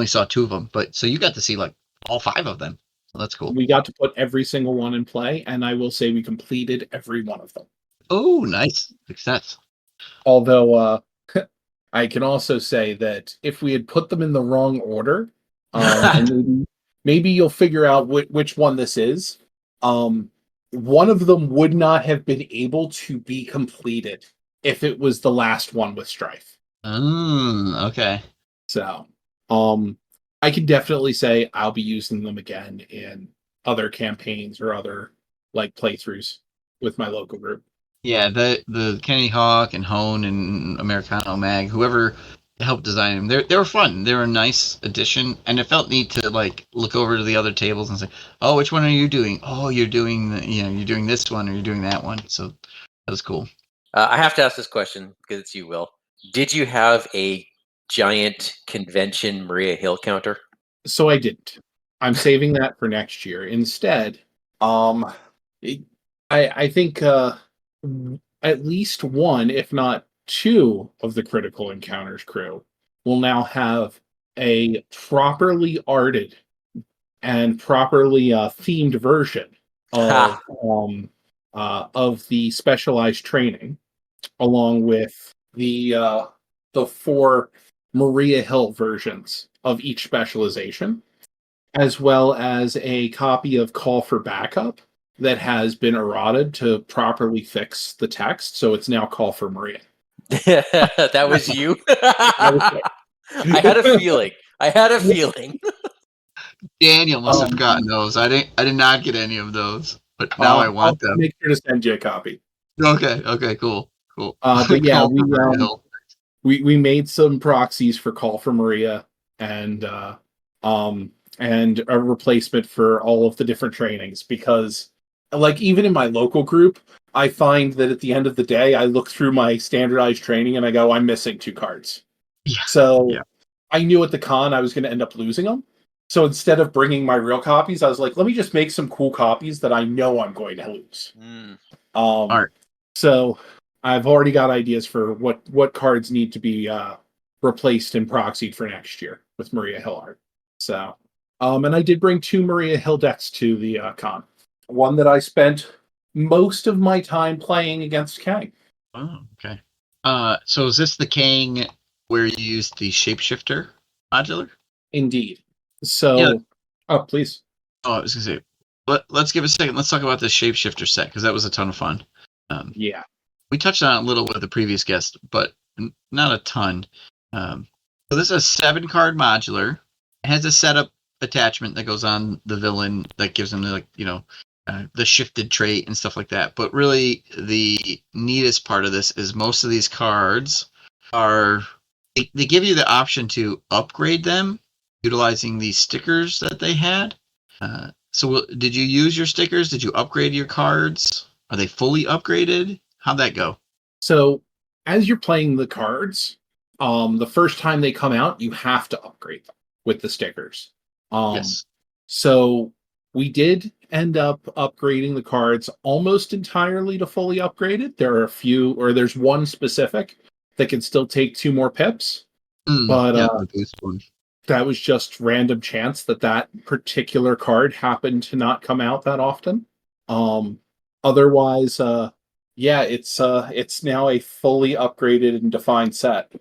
saw 2 of them, but so you got to see like all 5 of them. So that's cool. We got to put every single one in play, and I will say we completed every one of them. Oh, nice success. Although I can also say that if we had put them in the wrong order, and maybe you'll figure out which one this is. One of them would not have been able to be completed if it was the last one with Strife. Okay. So, I can definitely say I'll be using them again in other campaigns or other playthroughs with my local group. Yeah, the Kennedy Hawk and Hone and Americano Mag, whoever helped design them, they were fun. They were a nice addition, and it felt neat to look over to the other tables and say, "Oh, which one are you doing? Oh, you're doing you're doing this one or you're doing that one." So that was cool. I have to ask this question because it's you, Will. Did you have a giant convention Maria Hill counter? So I didn't. I'm saving that for next year. Instead, I think at least one, if not 2, of the Critical Encounters crew will now have a properly arted and properly themed version of the specialized training, along with the 4 Maria Hill versions of each specialization, as well as a copy of Call for Backup that has been errated to properly fix the text, so it's now Call for Maria. That was you? I had a feeling. Daniel must have gotten those. I did not get any of those, but now I want them. I'll make sure to send you a copy. Okay, cool. But yeah, we made some proxies for Call for Maria and a replacement for all of the different trainings, because even in my local group, I find that at the end of the day, I look through my standardized training and I go, I'm missing 2 cards. Yeah. So I knew at the con I was going to end up losing them. So instead of bringing my real copies, I was like, let me just make some cool copies that I know I'm going to lose. All right. So I've already got ideas for what cards need to be replaced and proxied for next year with Maria Hill art. So, and I did bring 2 Maria Hill decks to the con. One that I spent most of my time playing against Kang. Oh, okay. So is this the Kang where you used the shapeshifter modular? Indeed. So, please. Oh, I was gonna say, let's give a second. Let's talk about the shapeshifter set, because that was a ton of fun. We touched on it a little with the previous guest, but not a ton. So this is a 7-card modular. It has a setup attachment that goes on the villain that gives them the shifted trait and stuff like that. But really, the neatest part of this is most of these cards they give you the option to upgrade them utilizing these stickers that they had. So did you use your stickers? Did you upgrade your cards? Are they fully upgraded? How'd that go? So as you're playing the cards, the first time they come out, you have to upgrade them with the stickers. Yes. So we did end up upgrading the cards almost entirely to fully upgraded. There are a few, or there's one specific that can still take 2 more pips. But the boost one. that was just random chance that particular card happened to not come out that often. Otherwise, it's now a fully upgraded and defined set,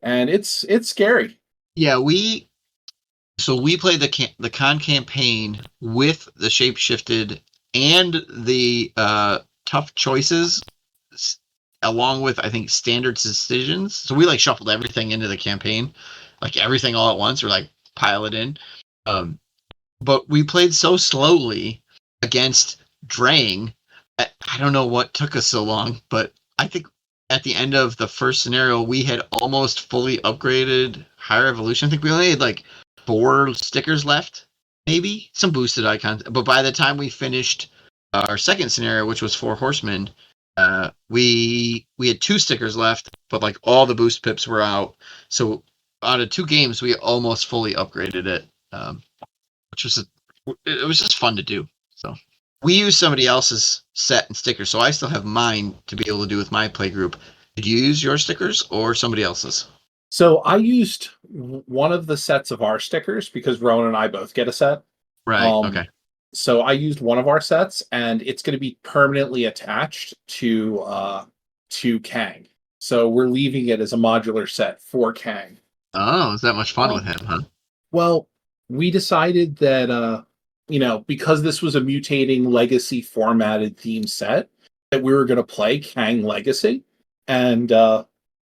and it's scary. Yeah, we played the con campaign with the shapeshifted and the tough choices, along with I think standard decisions. So we shuffled everything into the campaign, everything all at once. We're pile it in. But we played so slowly against Drang. I don't know what took us so long, but I think at the end of the first scenario, we had almost fully upgraded Higher Evolution. I think we only had 4 stickers left, maybe some boosted icons. But by the time we finished our second scenario, which was 4 Horsemen, we had 2 stickers left, but all the boost pips were out. So out of 2 games, we almost fully upgraded it, which was it was just fun to do. So we used somebody else's set and stickers, so I still have mine to be able to do with my play group. Did you use your stickers or somebody else's? So I used one of the sets of our stickers because Rowan and I both get a set. Right. Okay. So I used one of our sets, and it's going to be permanently attached to Kang. So we're leaving it as a modular set for Kang. Oh, is that much fun with him, huh? Well, we decided that because this was a mutating legacy formatted theme set, that we were going to play Kang Legacy. And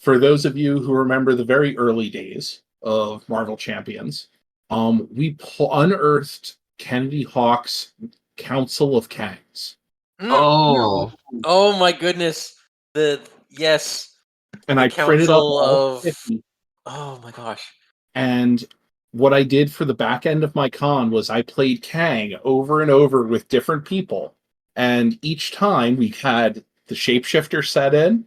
for those of you who remember the very early days of Marvel Champions, we unearthed Kennedy Hawk's Council of Kangs. Oh my goodness! Yes, and the I printed up Council all of 50. Oh my gosh! And what I did for the back end of my con was I played Kang over and over with different people, and each time we had the shapeshifter set in.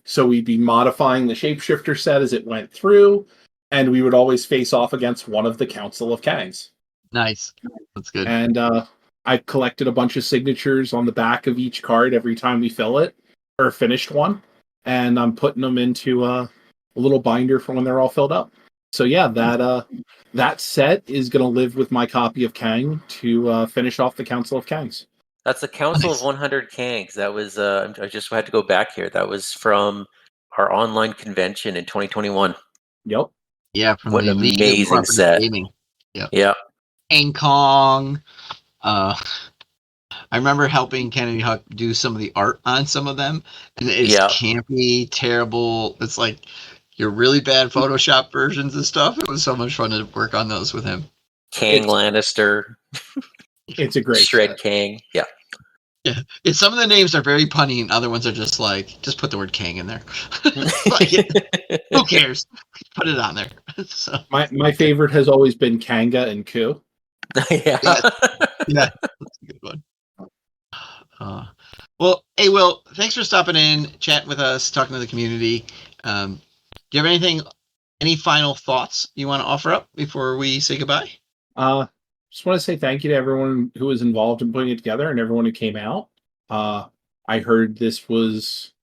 So we'd be modifying the shapeshifter set as it went through, and we would always face off against one of the Council of Kangs. Nice. That's good. And I collected a bunch of signatures on the back of each card every time we fill it, or finished one, and I'm putting them into a little binder for when they're all filled up. So yeah, that set is going to live with my copy of Kang to finish off the Council of Kangs. That's the Council of 100 Kangs. That was I just had to go back here. That was from our online convention in 2021. Yep. Yeah, from what the an League of amazing Cooperative set. Gaming. Yep. Yeah. King Kong. I remember helping Kennedy Hawk do some of the art on some of them, and it's campy, terrible. It's your really bad Photoshop versions of stuff. It was so much fun to work on those with him. Kang Lannister. It's a great Shred set. Kang. Yeah. Yeah. Some of the names are very punny, and other ones are just just put the word Kang in there. Who cares? Put it on there. So. My favorite has always been Kanga and Ku. Yeah. Yeah, that's a good one. Well, hey, Will, thanks for stopping in, chatting with us, talking to the community. Do you have any final thoughts you want to offer up before we say goodbye? Just want to say thank you to everyone who was involved in putting it together and everyone who came out. I heard this was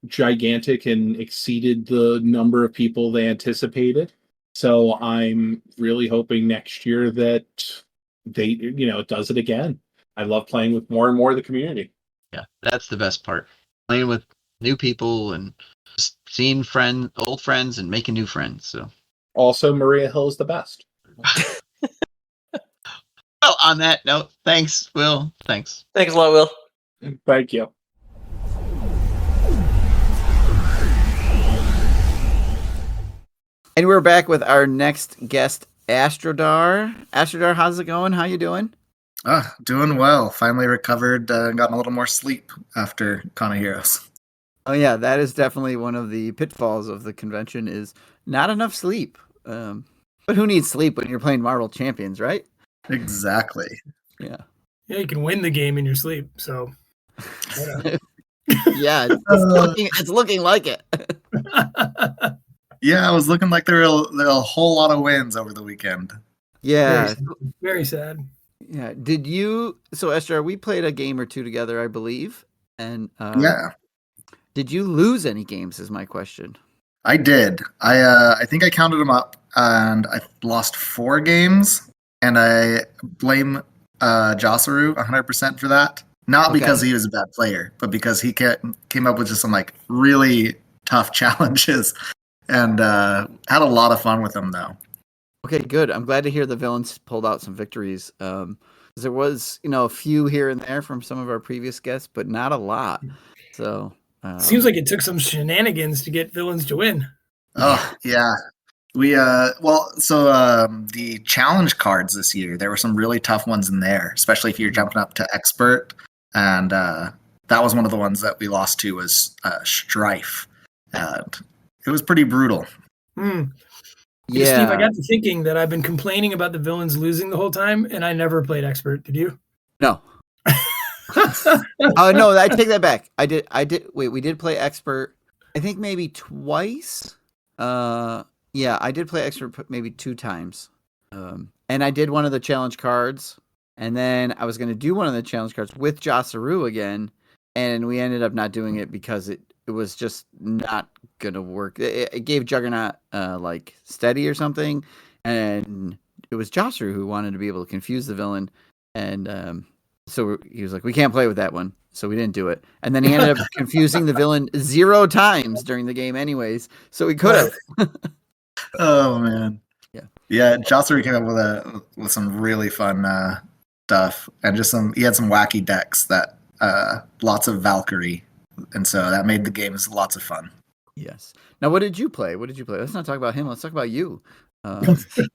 gigantic and exceeded the number of people they anticipated. So I'm really hoping next year that it does it again. I love playing with more and more of the community. Yeah, that's the best part. Playing with new people and just seeing old friends and making new friends. So also, Maria Hill is the best. Well, on that note, thanks, Will. Thanks. Thanks a lot, Will. Thank you. And we're back with our next guest, Astrodar. Astrodar, how's it going? How you doing? Doing well. Finally recovered, gotten a little more sleep after Con of Heroes. Oh yeah, that is definitely one of the pitfalls of the convention is not enough sleep. But who needs sleep when you're playing Marvel Champions, right? Exactly. Yeah. Yeah, you can win the game in your sleep. So. Yeah, it's looking like it. Yeah, I was looking like there were a whole lot of wins over the weekend. Yeah. Very sad. Yeah. Did you? So Esther, we played a game or two together, I believe. And yeah. Did you lose any games? Is my question. I did. I think I counted them up, and I lost 4 games, and I blame Josaru 100% for that. Not because he was a bad player, but because he came up with just some like really tough challenges, and had a lot of fun with them though. Okay, good. I'm glad to hear the villains pulled out some victories. There was, a few here and there from some of our previous guests, but not a lot. So seems like it took some shenanigans to get villains to win. Oh yeah, we the challenge cards this year, there were some really tough ones in there, especially if you're jumping up to expert, and that was one of the ones that we lost to was Strife, and it was pretty brutal. Yeah, Steve, I got to thinking that I've been complaining about the villains losing the whole time, and I never played expert. Did you? No. Oh no, I take that back. I did. Wait, we did play expert. I think maybe twice. Yeah, I did play expert maybe 2 times. And I did one of the challenge cards, and then I was going to do one of the challenge cards with Josaru again, and we ended up not doing it because it was just not gonna work. It gave Juggernaut like steady or something, and it was Josaru who wanted to be able to confuse the villain, and so he was like, "We can't play with that one," so we didn't do it. And then he ended up confusing the villain 0 times during the game, anyways. So we could have. Oh man, yeah. Josaru came up with some really fun stuff, and he had some wacky decks that lots of Valkyrie. And so that made the games lots of fun. Yes. Now, what did you play? Let's not talk about him. Let's talk about you.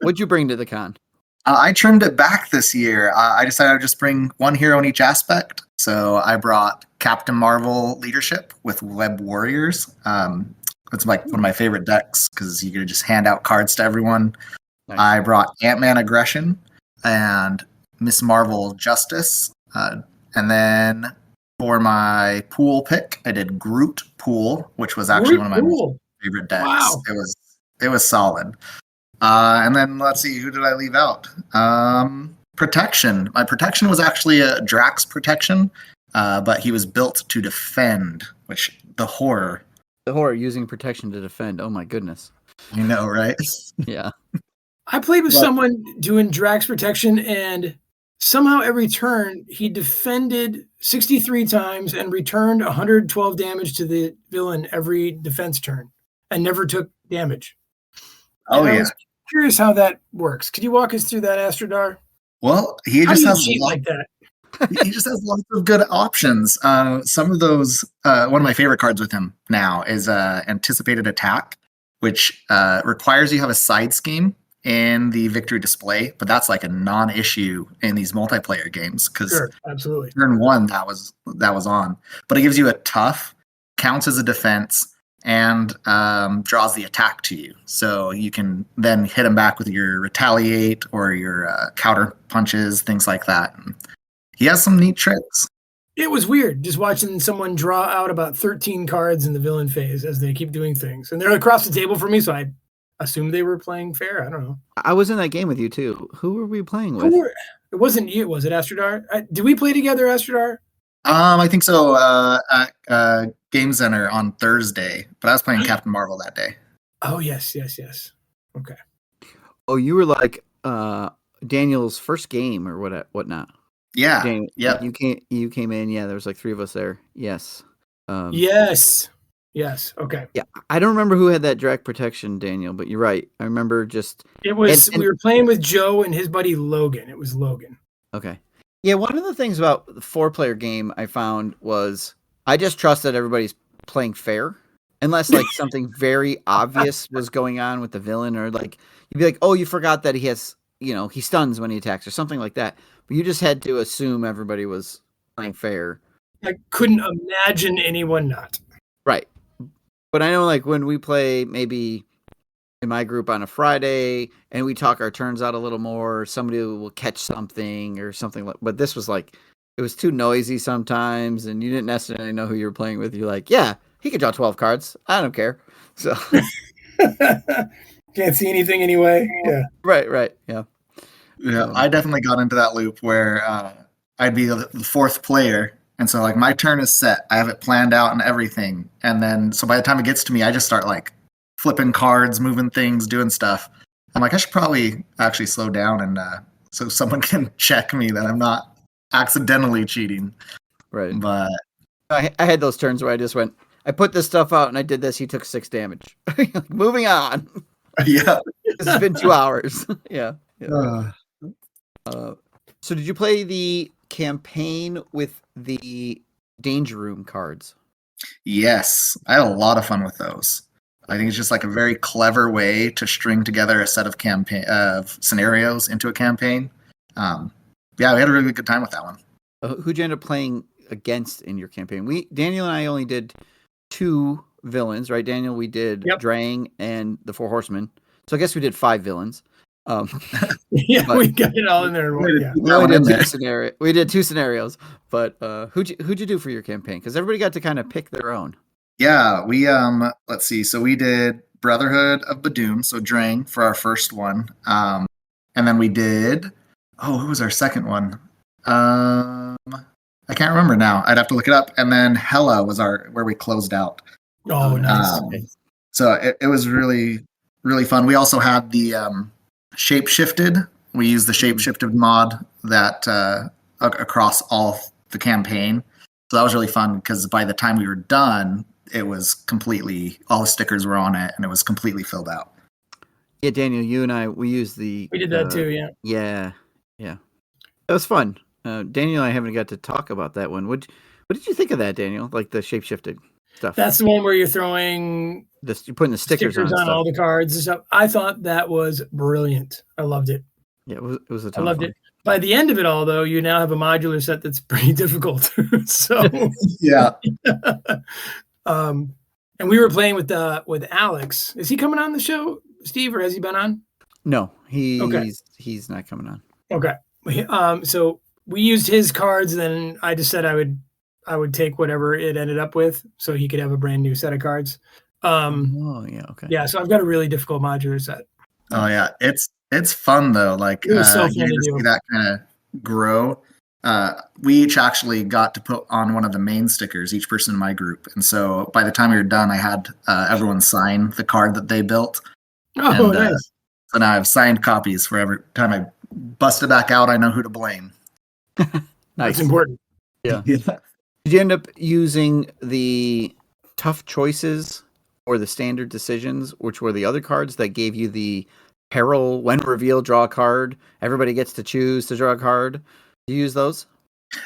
What'd you bring to the con? I trimmed it back this year. I decided I'd just bring one hero in each aspect. So I brought Captain Marvel leadership with Web Warriors. It's like one of my favorite decks because you could just hand out cards to everyone. Nice. I brought Ant-Man aggression and Miss Marvel justice. And then for my pool pick, I did Groot pool, which was actually one of my favorite decks. Wow. It was solid. And then let's see, who did I leave out? Protection. My protection was actually a Drax protection, but he was built to defend, which the horror. The horror using protection to defend. Oh my goodness. You know, right? Yeah. I played with someone doing Drax protection, and somehow every turn he defended 63 times and returned 112 damage to the villain every defense turn and never took damage. Oh, I was curious how that works. Could you walk us through that, Astrodar? Well, he just has like that. He just has lots of good options. Some of those, one of my favorite cards with him now is Anticipated Attack, which requires you have a side scheme in the victory display, but that's like a non-issue in these multiplayer games because absolutely turn 1 that was on. But it gives you a tough, counts as a defense, and draws the attack to you. So you can then hit him back with your retaliate or your counter punches, things like that. And he has some neat tricks. It was weird just watching someone draw out about 13 cards in the villain phase as they keep doing things. And they're across the table from me, so I assumed they were playing fair. I don't know. I was in that game with you too. Who were we playing with? It wasn't you, was it, Astrodar? Did we play together, Astrodar? I think so. At Game Center on Thursday, but I was playing Captain Marvel that day. Oh yes. Okay. Oh, you were like Daniel's first game or whatnot. Yeah. Daniel, yeah. You came in. Yeah, there was like 3 of us there. Yes. Yes. Okay. Yeah, I don't remember who had that direct protection, Daniel, but you're right. I remember just it was we were playing with Joe and his buddy Logan. It was Logan. Okay. Yeah, one of the things about the 4-player game I found was I just trust that everybody's playing fair, unless like something very obvious was going on with the villain, or like you'd be like, oh, you forgot that he has, he stuns when he attacks or something like that. But you just had to assume everybody was playing fair. I couldn't imagine anyone not. Right. But I know like when we play maybe in my group on a Friday and we talk our turns out a little more, somebody will catch something or something like, but this was like, it was too noisy sometimes and you didn't necessarily know who you were playing with. You're like, yeah, he could draw 12 cards. I don't care. So can't see anything anyway. Yeah. Right. Yeah. Yeah. I definitely got into that loop where I'd be the fourth player. And so like my turn is set. I have it planned out and everything. And then, so by the time it gets to me, I just start like flipping cards, moving things, doing stuff. I'm like, I should probably actually slow down and so someone can check me that I'm not accidentally cheating. Right. But I had those turns where I just went, I put this stuff out and I did this. He took 6 damage. Moving on. Yeah. It's been 2 hours. Yeah. So did you play the campaign with the Danger Room cards? Yes. I had a lot of fun with those. I think it's just like a very clever way to string together a set of scenarios into a campaign. Yeah, we had a really good time with that one. Who'd you end up playing against in your campaign? Daniel and I only did 2 villains, right? Daniel, we did Drang and the 4 Horsemen. So I guess we did 5 villains. Yeah, we got it all in there. We did 2 scenarios. But who'd you do for your campaign? Because everybody got to kind of pick their own. Yeah, we let's see. So we did Brotherhood of Badoom, so Drang for our first one. And then we did who was our second one? I can't remember now. I'd have to look it up. And then Hela was where we closed out. Oh, nice. So it was really, really fun. We also had the shape-shifted. We used the shape-shifted mod that across all the campaign. So that was really fun because by the time we were done, it was completely, all the stickers were on it and it was completely filled out. Yeah, Daniel, you and I, we used the... We did that too, yeah. Yeah. It was fun. Daniel and I haven't got to talk about that one. What did you think of that, Daniel? Like the shape-shifted stuff? That's the one where you're throwing... You're putting the stickers on all the cards and stuff. I thought that was brilliant. I loved it. Yeah, it was a ton I loved of fun. it. By the end of it all, though, you now have a modular set that's pretty difficult. So yeah. And we were playing with Alex. Is he coming on the show, Steve, or has he been on? No, he's not coming on. Okay. So we used his cards, and then I just said I would take whatever it ended up with, so he could have a brand new set of cards. Okay. Yeah, so I've got a really difficult modular set. Oh yeah, it's fun though. Like it was so fun to do. See that kind of grow. We each actually got to put on one of the main stickers, each person in my group, and so by the time we were done, I had everyone sign the card that they built. Oh, nice! So now I have signed copies for every time I bust it back out. I know who to blame. Nice. That's important. Yeah. Did you end up using the tough choices or the standard decisions, which were the other cards that gave you the peril when revealed, draw a card? Everybody gets to choose to draw a card. Do you use those?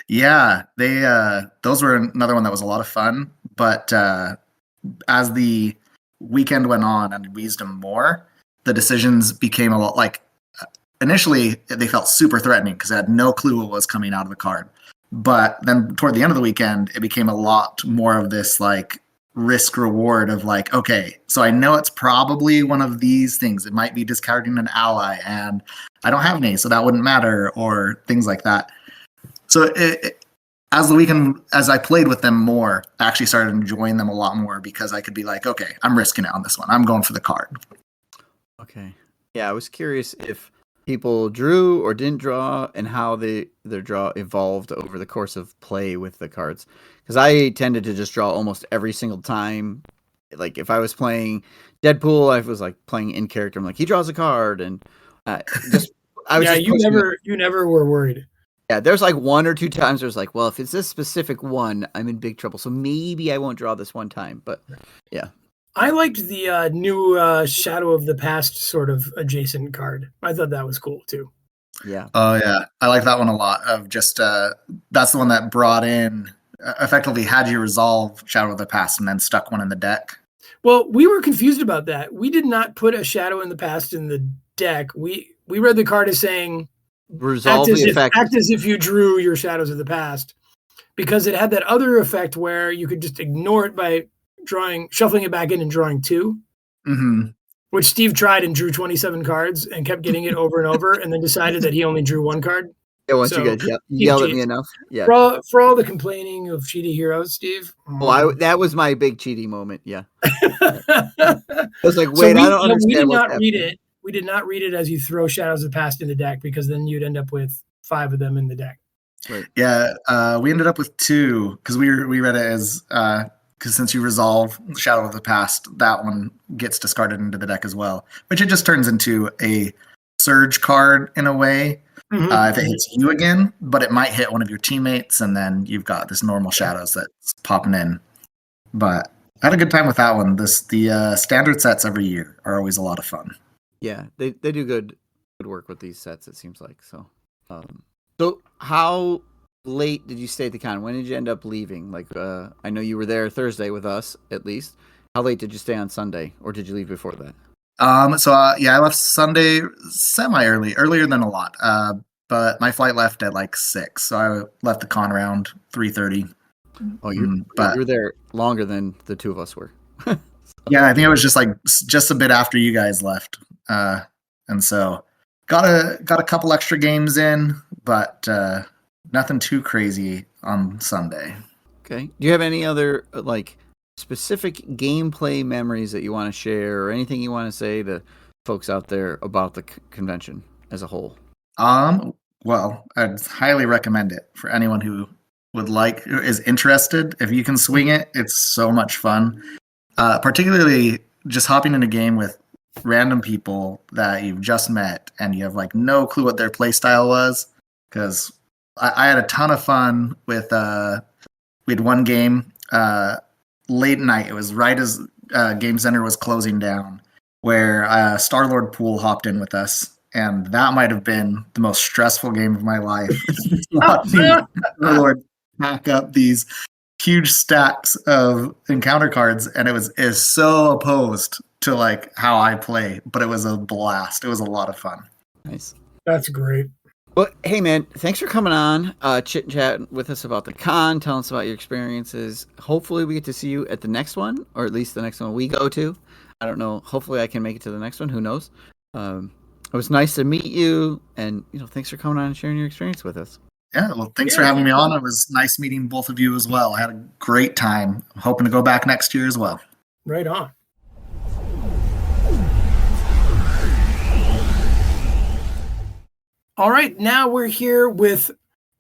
Yeah, those were another one that was a lot of fun. But as the weekend went on and we used them more, the decisions became a lot like initially they felt super threatening because I had no clue what was coming out of the card. But then toward the end of the weekend, it became a lot more of this like risk reward of like, okay, so I know it's probably one of these things. It might be discarding an ally and I don't have any, so that wouldn't matter, or things like that. So as I played with them more, I actually started enjoying them a lot more because I could be like, okay, I'm risking it on this one. I'm going for the card. Okay. Yeah, I was curious if people drew or didn't draw and how their draw evolved over the course of play with the cards. Because I tended to just draw almost every single time. Like if I was playing Deadpool, I was like playing in character. I'm like, he draws a card, and you never were worried. Yeah, there's like 1 or 2 times there's like, well, if it's this specific one, I'm in big trouble. So maybe I won't draw this one time. But yeah. I liked the new Shadow of the Past sort of adjacent card. I thought that was cool too. Yeah. Oh yeah, I like that one a lot. Of just that's the one that brought in effectively had you resolve Shadow of the Past and then stuck one in the deck. Well, we were confused about that. We did not put a Shadow in the Past in the deck. We read the card as saying Resolve the effect. Act as if you drew your Shadows of the Past, because it had that other effect where you could just ignore it by shuffling it back in and drawing 2. Mm-hmm. Which Steve tried and drew 27 cards and kept getting it over and over, and then decided that he only drew 1 card. Yeah, once you guys yelled at me enough. Yeah. For all the complaining of cheaty heroes, Steve. That was my big cheating moment. Yeah. I was like, wait, I don't understand. We did not read it. We did not read it as you throw Shadows of the Past in the deck, because then you'd end up with 5 of them in the deck. Right. Yeah, we ended up with 2 because we read it as because since you resolve Shadow of the Past, that one gets discarded into the deck as well, which it just turns into a surge card in a way. If it hits you again, but it might hit one of your teammates, and then you've got this normal Shadows that's popping in. But I had a good time with that one. The standard sets every year are always a lot of fun. Yeah, they do good work with these sets, it seems like. So how late did you stay at the con? When did you end up leaving? Like, I know you were there Thursday with us, at least. How late did you stay on Sunday, or did you leave before that? I left Sunday semi-early, earlier than a lot. But my flight left at like 6, so I left the con around 3:30. Oh, you were there longer than the two of us were. Yeah, I think it was just a bit after you guys left, and so got a couple extra games in, but nothing too crazy on Sunday. Okay. Do you have any other specific gameplay memories that you want to share, or anything you want to say to folks out there about the convention as a whole? Well, I'd highly recommend it for anyone who is interested. If you can swing it, it's so much fun. Particularly just hopping in a game with random people that you've just met and you have no clue what their play style was. Because I had a ton of fun with we had one game late night. It was right as Game Center was closing down, where Star-Lord Pool hopped in with us. And that might have been the most stressful game of my life. Watching Star-Lord pack up these huge stacks of encounter cards, and it is so opposed to how I play, but it was a blast. It was a lot of fun. Nice. That's great. Well, hey man, thanks for coming on, chit chat with us about the con, telling us about your experiences. Hopefully we get to see you at the next one, or at least the next one we go to. I don't know. Hopefully I can make it to the next one. Who knows? It was nice to meet you, and thanks for coming on and sharing your experience with us. Yeah, well, thanks for having me on. It was nice meeting both of you as well. I had a great time. I'm hoping to go back next year as well. Right on. All right, now we're here with,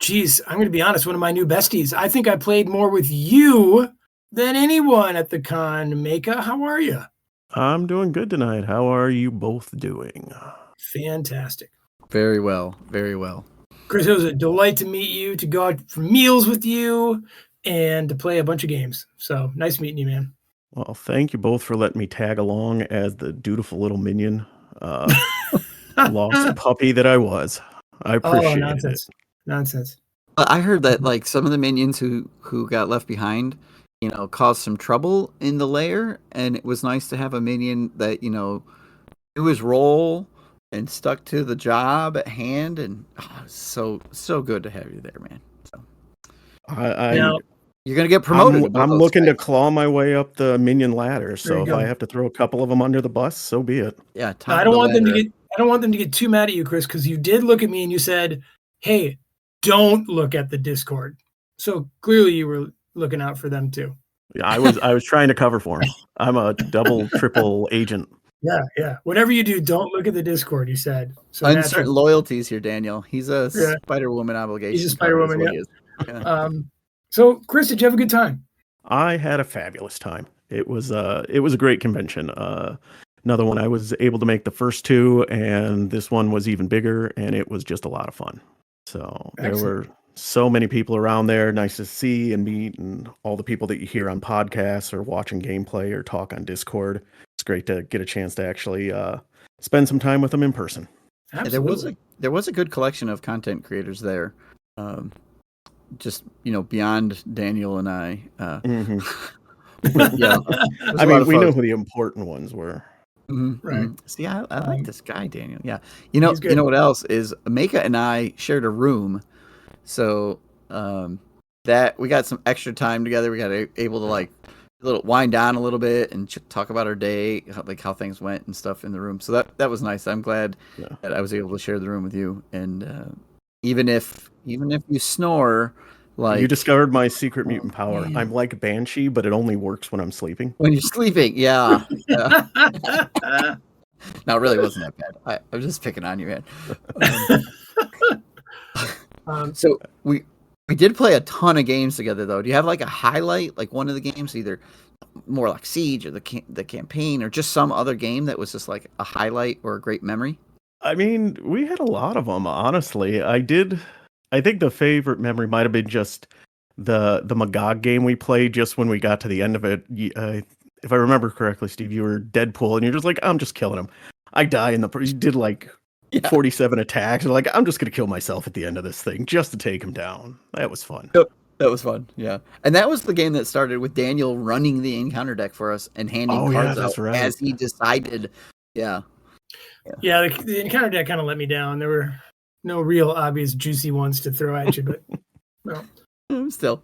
I'm going to be honest, one of my new besties. I think I played more with you than anyone at the con. Meika, how are you? I'm doing good tonight. How are you both doing? Fantastic. Very well. Very well. Chris, it was a delight to meet you, to go out for meals with you, and to play a bunch of games. So nice meeting you, man. Well, thank you both for letting me tag along as the dutiful little minion, lost puppy that I was. I appreciate it. Nonsense. I heard that some of the minions who got left behind, caused some trouble in the lair, and it was nice to have a minion that knew his role and stuck to the job at hand, and so good to have you there, man. So you're gonna get promoted. I'm looking to claw my way up the minion ladder, so if I have to throw a couple of them under the bus, so be it. Yeah, I don't want them to get too mad at you, Chris, because you did look at me and you said, "Hey, don't look at the Discord." So clearly you were looking out for them too. Yeah, I was trying to cover for him. I'm a double, triple agent. Yeah. Whatever you do, don't look at the Discord, you said. So uncertain loyalties here, Daniel. He's a Spider-Woman obligation. He's a Spider-Woman, yeah. So, Chris, did you have a good time? I had a fabulous time. It was a great convention. Another one I was able to make the first two, and this one was even bigger, and it was just a lot of fun. So Excellent. There were so many people around there. Nice to see and meet, and all the people that you hear on podcasts or watching gameplay or talk on Discord. It's great to get a chance to actually spend some time with them in person. Absolutely. There was a good collection of content creators there. Just beyond Daniel and I. Yeah. I mean, we know who the important ones were. Right. See, I like this guy, Daniel. Yeah. He's good. You know what else is Meka and I shared a room, so that we got some extra time together. We got able to like wind down a little bit and talk about our day, how things went and stuff in the room. So that was nice. I'm glad that I was able to share the room with you. And even if you snore, like You discovered my secret mutant power. man. I'm like Banshee, but it only works when I'm sleeping. when you're sleeping, yeah. No, it really wasn't that bad. I was just picking on you, man. So we did play a ton of games together, though. Do you have like a highlight, like one of the games, either more like Siege or the campaign, or just some other game that was just like a highlight or a great memory? I mean, we had a lot of them, honestly. I think the favorite memory might have been just the Magog game we played just when we got to the end of it. If I remember correctly, Steve, you were Deadpool, and you're just like, I'm just killing him. I die in you did like 47 attacks. You're like, I'm just going to kill myself at the end of this thing just to take him down. That was fun. Yep. That was fun, yeah. And that was the game that started with Daniel running the encounter deck for us and handing cards out as he decided. Yeah. Yeah, the encounter deck kind of let me down. There were no real obvious juicy ones to throw at you, but no. Still.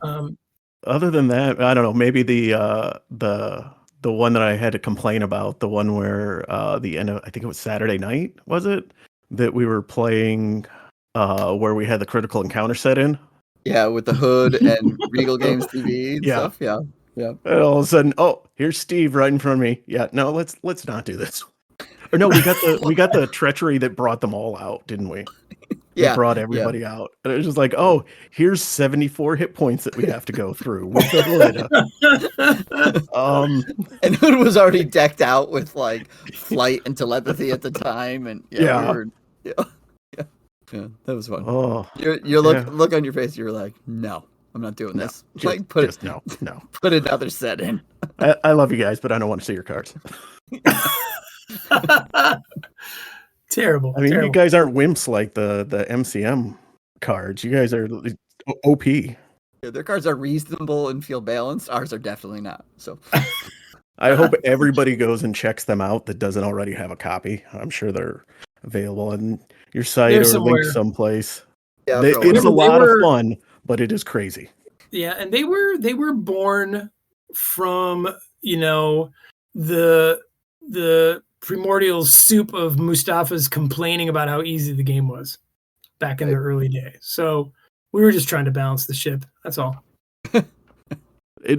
Other than that, I don't know. Maybe the one that I had to complain about, the one where the end of, I think it was Saturday night, was it? That we were playing where we had the critical encounter set in. Yeah, with the hood and Regal Games TV and stuff. Yeah. Yeah. And all of a sudden, here's Steve right in front of me. Yeah, no, let's not do this. Or no, we got the treachery that brought them all out, didn't we? Yeah, it brought everybody out. And it was just like, here's 74 hit points that we have to go through with the hood. And hood was already decked out with like flight and telepathy at the time, and yeah, that was fun. Oh, your look on your face, you were like, no, I'm not doing this. No. Put another set in. I love you guys, but I don't want to see your cards. Terrible. I mean, you guys aren't wimps like the MCM cards. You guys are OP. Yeah, their cards are reasonable and feel balanced. Ours are definitely not. So I hope everybody goes and checks them out that doesn't already have a copy. I'm sure they're available on your site or linked someplace. Yeah, it's a lot of fun, but it is crazy. Yeah, and they were born from the primordial soup of Mustafa's complaining about how easy the game was back in the early days. So we were just trying to balance the ship. That's all. I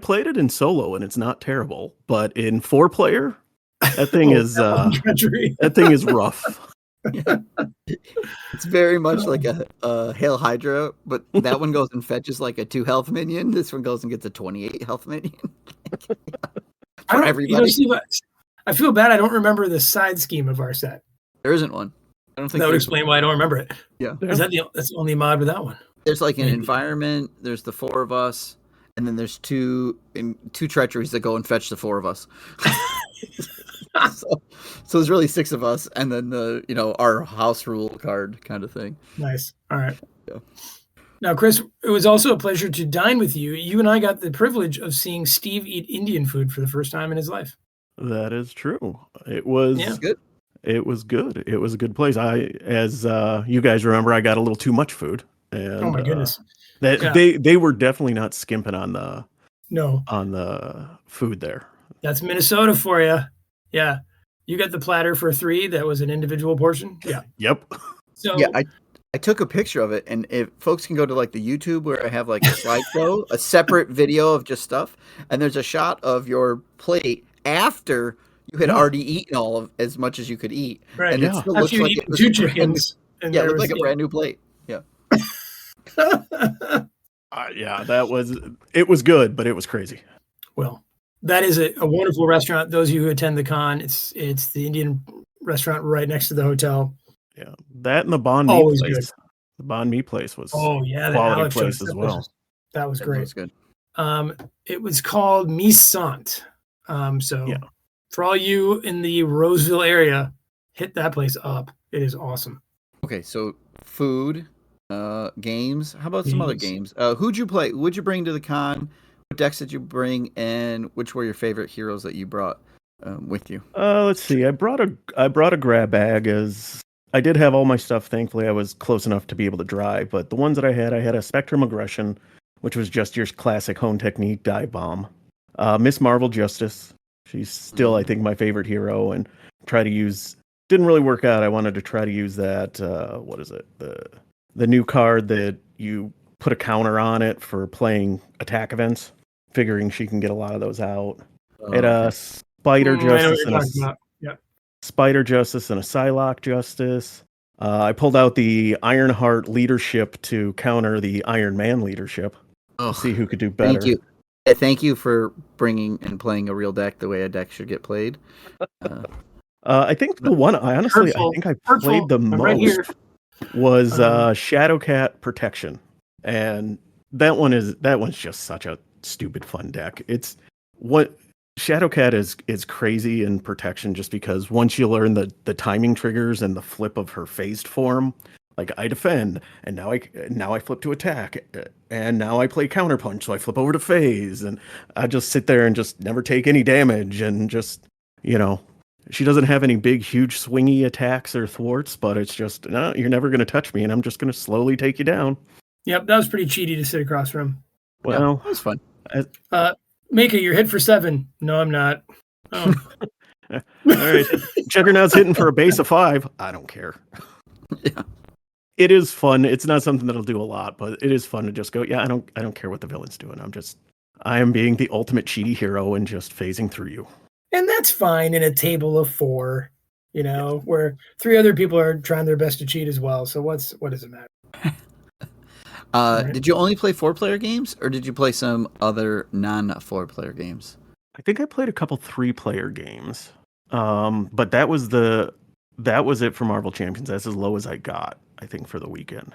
played it in solo and it's not terrible, but in 4-player, that thing that thing is rough. Yeah. It's very much like a Hail Hydra, but that one goes and fetches like a 2 health minion. This one goes and gets a 28 health minion. For everybody. I feel bad. I don't remember the side scheme of our set. There isn't one. I don't think that would explain why I don't remember it. Yeah, that's the only mod with that one. There's like an environment. There's the 4 of us, and then there's two treacheries that go and fetch the 4 of us. so there's really 6 of us, and then our house rule card kind of thing. Nice. All right. Yeah. Now, Chris, it was also a pleasure to dine with you. You and I got the privilege of seeing Steve eat Indian food for the first time in his life. That is true. It was good. It was good. It was a good place. As you guys remember, I got a little too much food. And, oh my goodness! They were definitely not skimping on the food there. That's Minnesota for you. Yeah, you got the platter for 3. That was an individual portion. Yeah. Yep. So yeah, I took a picture of it, and if folks can go to like the YouTube where I have like a slideshow, a separate video of just stuff, and there's a shot of your plate after you had already eaten all of as much as you could eat, right? And it still looks like it was 2 chickens. It looked like a brand new plate. Yeah. It was good, but it was crazy. Well, that is a wonderful restaurant. Those of you who attend the con, it's the Indian restaurant right next to the hotel. Yeah, that and the Banh Mi place. Good. The Banh Mi place was quality place as well. That was great. That was good. It was called Misant. For all you in the Roseville area, hit that place up. It is awesome. Okay, so food, games. How about some other games? Who'd you play? What'd you bring to the con? decks did you bring, and which were your favorite heroes that you brought with you? Let's see. I brought a grab bag as I did have all my stuff. Thankfully, I was close enough to be able to drive. But the ones that I had a Spectrum Aggression, which was just your classic home technique dive bomb. Miss Marvel Justice. She's still, I think, my favorite hero, and try to use. Didn't really work out. I wanted to try to use that. What is it? The new card that you put a counter on it for playing attack events, figuring she can get a lot of those out. Spider Justice and Spider Justice and a Psylocke Justice. I pulled out the Ironheart leadership to counter the Iron Man leadership. To see who could do better. Thank you. Yeah, thank you for bringing and playing a real deck the way a deck should get played. I think the one I think I played the most was Shadowcat Protection, and that one's just such a stupid fun deck. It's what Shadowcat is crazy in protection just because once you learn the timing triggers and the flip of her phased form, like I defend and now I flip to attack and now I play counterpunch, so I flip over to phase and I just sit there and just never take any damage and just, she doesn't have any big huge swingy attacks or thwarts, but it's just, no, you're never going to touch me and I'm just going to slowly take you down. Yep, that was pretty cheaty to sit across from. Well, that was fun. Mika, you're hit for 7. No, I'm not. Oh. All right. Juggernaut's hitting for a base of 5. I don't care. Yeah. It is fun. It's not something that'll do a lot, but it is fun to just go, I don't care what the villain's doing. I am being the ultimate cheaty hero and just phasing through you. And that's fine in a table of 4, where 3 other people are trying their best to cheat as well. So what does it matter? Right. Did you only play 4-player games, or did you play some other non-4-player games? I think I played a couple 3-player games, but that was it for Marvel Champions. That's as low as I got, I think, for the weekend.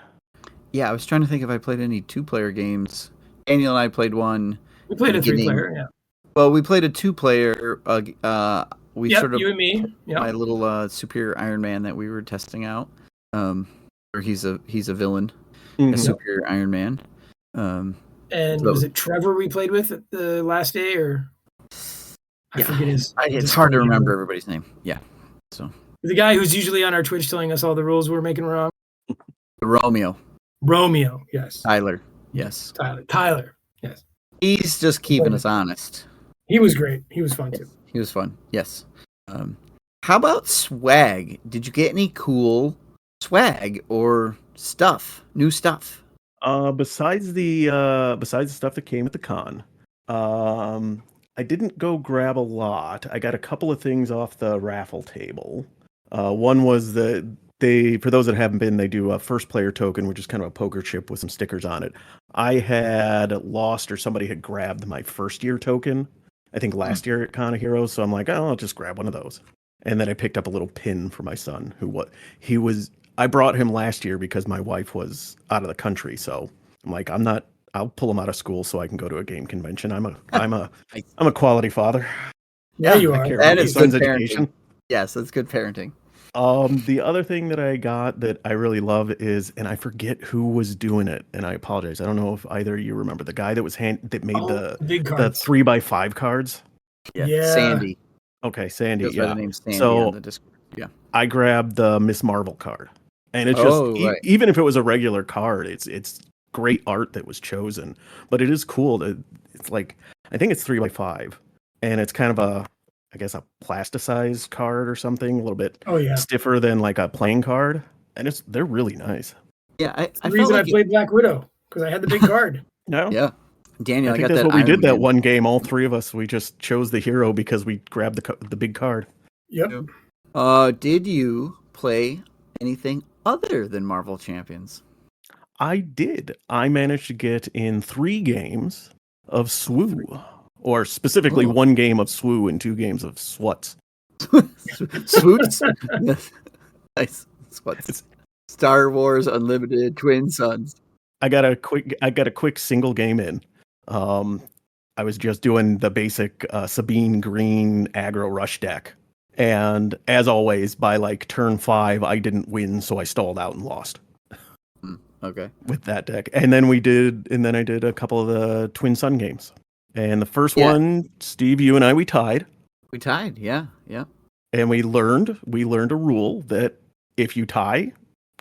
Yeah, I was trying to think if I played any 2-player games. Daniel and I played one. We played a 3-player, yeah. Well, we played a 2-player. You and me. Yep. My little Superior Iron Man that we were testing out. Where he's a villain. A Superior Iron Man. And was it Trevor we played with at the last day, or I forget his. It's hard to remember everybody's name. Yeah. So the guy who's usually on our Twitch telling us all the rules we're making wrong. Romeo, yes. Tyler, yes. Tyler, yes. He's just keeping us honest. He was great. He was fun too. He was fun. Yes. How about swag? Did you get any cool swag or new stuff? Besides the stuff that came at the con, I didn't go grab a lot. I got a couple of things off the raffle table. One was for those that haven't been, they do a first player token, which is kind of a poker chip with some stickers on it. I had lost, or somebody had grabbed my first year token, I think last year at Con of Heroes. So I'm like, I'll just grab one of those. And then I picked up a little pin for my son, I brought him last year because my wife was out of the country. So I'm like, I'll pull him out of school so I can go to a game convention. I'm a quality father. Yeah, you are. That is good parenting. Education. Yes, that's good parenting. The other thing that I got that I really love is, and I forget who was doing it, and I apologize. I don't know if either of you remember the guy that made the 3x5 cards. Yeah. Sandy. Okay, Sandy. Yeah. The name Sandy so on the Discord. Yeah. I grabbed the Miss Marvel card, and it's just even if it was a regular card, it's great art that was chosen. But it is cool. It's like, I think it's 3x5, and it's kind of a plasticized card or something, a little bit stiffer than like a playing card, and they're really nice. Yeah, I played Black Widow because I had the big card. No, yeah, Daniel, I think that's what we did that one game. All 3 of us, we just chose the hero because we grabbed the big card. Yep. Did you play anything other than Marvel Champions? I did. I managed to get in 3 games of SWU. Or specifically 1 game of SWU and 2 games of SWUTs. SWUTs? Nice. SWUTs. Star Wars Unlimited Twin Suns. I got a quick single game in. I was just doing the basic Sabine Green aggro rush deck. And as always, by like turn 5, I didn't win, so I stalled out and lost. Okay. With that deck. And then I did a couple of the Twin Sun games. And the first Yeah. one, Steve, you and I, we tied. We tied. Yeah. And we learned a rule that if you tie,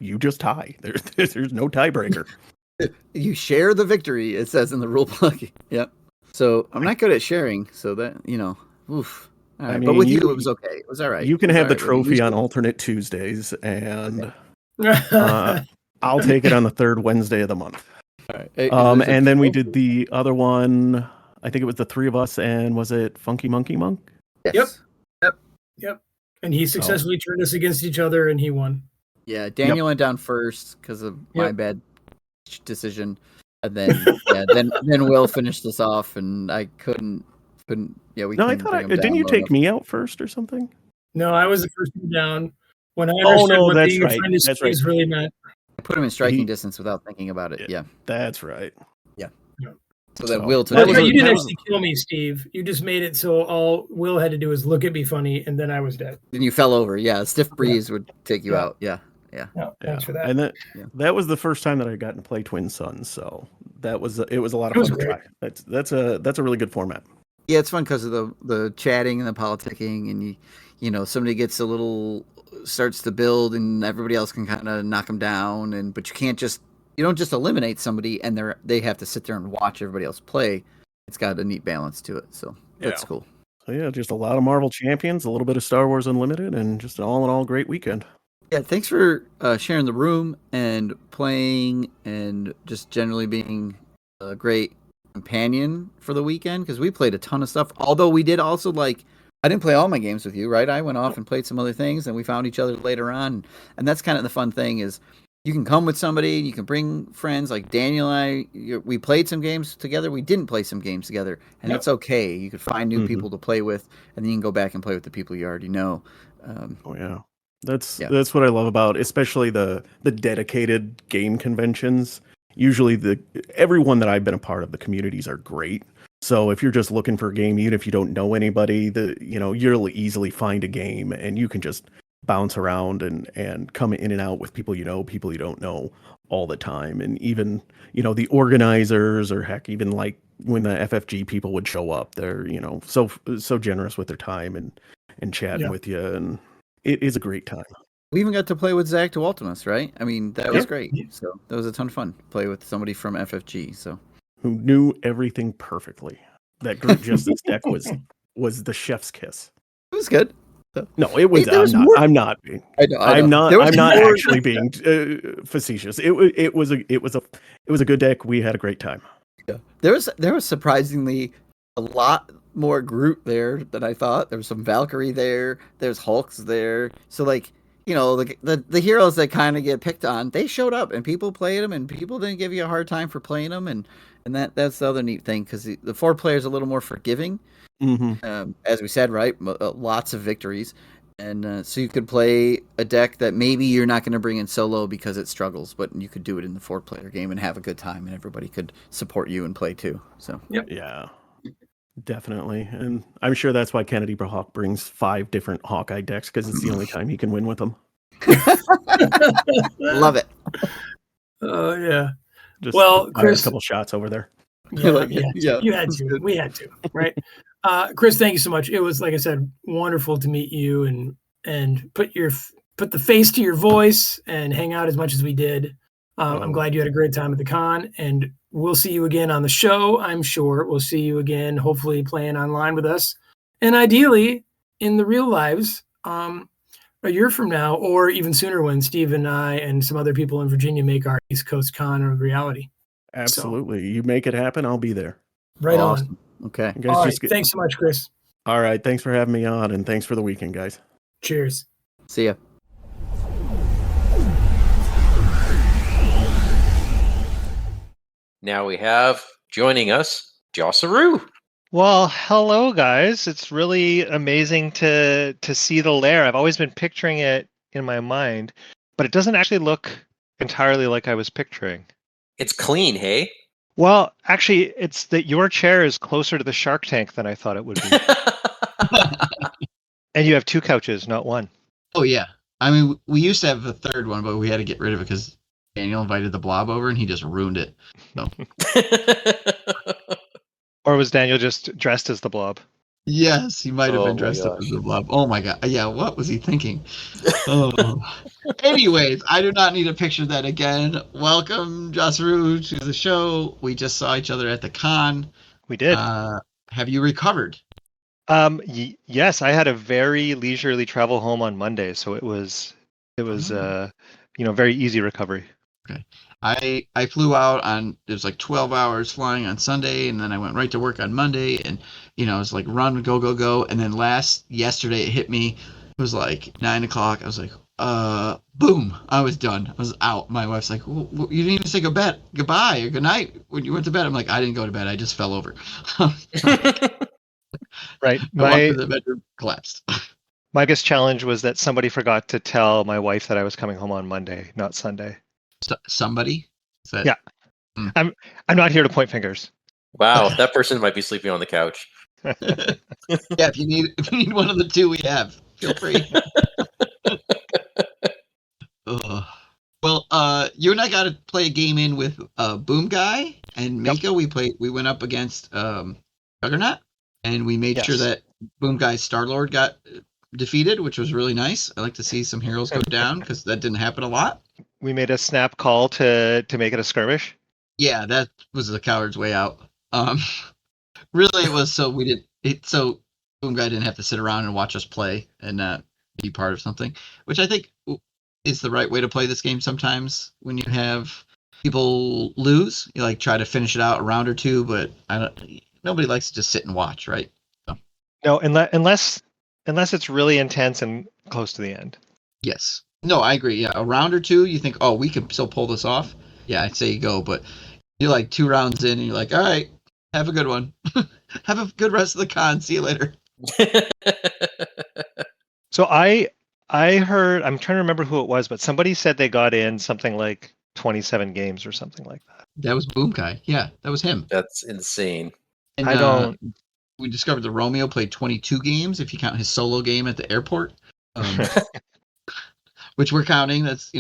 you just tie. There's no tiebreaker. You share the victory, it says in the rule book. Yep. So I'm not good at sharing, so that, oof. All right. But with you, it was okay. It was all right. You can have the trophy on alternate Tuesdays, and I'll take it on the third Wednesday of the month. All right. And then we did the other one. I think it was the three of us, and was it Funky Monkey Monk? Yes. Yep. And he successfully turned us against each other, and he won. Yeah, Daniel went down first because of my bad decision, and then then Will finished us off, and I couldn't. Yeah, we. No, I thought didn't you take me out first or something? No, I was the first one down. When I Oh understood no, what that's being right. a friend of That's Steve's right. really meant. I put him in striking distance without thinking about it. Yeah, that's right. Yeah. Yeah. So that Will took. Well, you didn't actually kill me, Steve. You just made it so all Will had to do was look at me funny, and then I was dead. Then you fell over. Yeah, a stiff breeze would take you out. Yeah. No, thanks for that. And that was the first time that I got to play Twin Suns, so it was a lot of fun to try. That's a really good format. Yeah, it's fun because of the chatting and the politicking, and somebody gets starts to build, and everybody else can kind of knock them down, but you don't just eliminate somebody and they have to sit there and watch everybody else play. It's got a neat balance to it, so that's cool. So yeah, just a lot of Marvel Champions, a little bit of Star Wars Unlimited, and just an all in all great weekend. Yeah, thanks for sharing the room and playing and just generally being a great companion for the weekend, because we played a ton of stuff. Although we did also, I didn't play all my games with you, right? I went off and played some other things, and we found each other later on. And that's kind of the fun thing is you can come with somebody, you can bring friends. Like Daniel and I, we played some games together. We didn't play some games together, and that's okay. You could find new people to play with, and then you can go back and play with the people you already know. That's what I love about, especially the dedicated game conventions. Usually everyone that I've been a part of, the communities are great. So if you're just looking for a game, even if you don't know anybody, you'll easily find a game, and you can just bounce around and come in and out with people people you don't know all the time. And even, the organizers, or heck, even like when the FFG people would show up, they're, so generous with their time and chatting with you. And it is a great time. We even got to play with Zach to Ultimus, right? I mean, that was great. So that was a ton of fun. Play with somebody from FFG. So who knew everything perfectly. That Group Justice deck was the chef's kiss. It was good. No, it was. I'm not being. I know. I'm not actually being facetious. It was a good deck. We had a great time. Yeah, there was surprisingly a lot more group there than I thought. There was some Valkyrie there. There's Hulks there. So the heroes that kind of get picked on, they showed up and people played them, and people didn't give you a hard time for playing them, and that's the other neat thing, because the 4 players are a little more forgiving. As we said, right, lots of victories, and so you could play a deck that maybe you're not going to bring in solo because it struggles, but you could do it in the 4-player game and have a good time, and everybody could support you and play too. So yeah, definitely. And I'm sure that's why Kennedy Hawk brings 5 different Hawkeye decks, because it's the only time he can win with them. Love it. Oh yeah. Just Chris, a couple shots over there. You had to. We had to, right? Chris, thank you so much. It was, like I said, wonderful to meet you and put the face to your voice and hang out as much as we did. I'm glad you had a great time at the con, and we'll see you again on the show. I'm sure we'll see you again, hopefully playing online with us, and ideally in the real lives a year from now, or even sooner, when Steve and I and some other people in Virginia make our East Coast con a reality. Absolutely. You make it happen, I'll be there. Right on. Okay. All right. Thanks so much, Chris. All right. Thanks for having me on, and thanks for the weekend, guys. Cheers. See ya. Now we have joining us, Jossaru. Well, hello guys. It's really amazing to see the lair. I've always been picturing it in my mind, but it doesn't actually look entirely like I was picturing. It's clean, hey? Well, actually, it's that your chair is closer to the Shark Tank than I thought it would be. And you have 2 couches, not 1. Oh yeah. I mean, we used to have a third one, but we had to get rid of it because Daniel invited the Blob over and he just ruined it. So. Or was Daniel just dressed as the blob? Yes, he might have Oh been my dressed up gosh. as a blob. Oh my god. Yeah, what was he thinking? Oh. Anyways, I do not need to picture that again. Welcome, Jasru, to the show. We just saw each other at the con. We did. Have you recovered? Yes, I had a very leisurely travel home on Monday, so it was very easy recovery. Okay. I flew out on, it was like 12 hours flying on Sunday, and then I went right to work on Monday, and it was like run, go, go, go. And then yesterday it hit me. It was like 9 o'clock. I was like, boom, I was done. I was out. My wife's like, well, you didn't even say goodbye or good night when you went to bed. I'm like, I didn't go to bed. I just fell over. Right. I walked to the bedroom, collapsed. My biggest challenge was that somebody forgot to tell my wife that I was coming home on Monday, not Sunday. Somebody? Yeah. I'm not here to point fingers. Wow, that person might be sleeping on the couch. Yeah, if you need one of the two, we have. Feel free. Well, you and I got to play a game in with Boom Guy and Mako. Yep. We went up against Juggernaut, and we made sure that Boom Guy's Star-Lord got defeated, which was really nice. I like to see some heroes go down because that didn't happen a lot. We made a snap call to make it a skirmish. Yeah, that was the coward's way out. Really, it was so so Boom Guy didn't have to sit around and watch us play and not be part of something, which I think is the right way to play this game. Sometimes when you have people lose, you like try to finish it out a round or two, but nobody likes to just sit and watch, right? So. No, unless it's really intense and close to the end. Yes. No, I agree. Yeah, a round or two, you think, oh, we can still pull this off. Yeah, I'd say you go, but you're like 2 rounds in, and you're like, all right, have a good one. Have a good rest of the con. See you later. So I heard, I'm trying to remember who it was, but somebody said they got in something like 27 games or something like that. That was Boom Guy. Yeah, that was him. That's insane. And, we discovered that Romeo played 22 games if you count his solo game at the airport, which we're counting. That's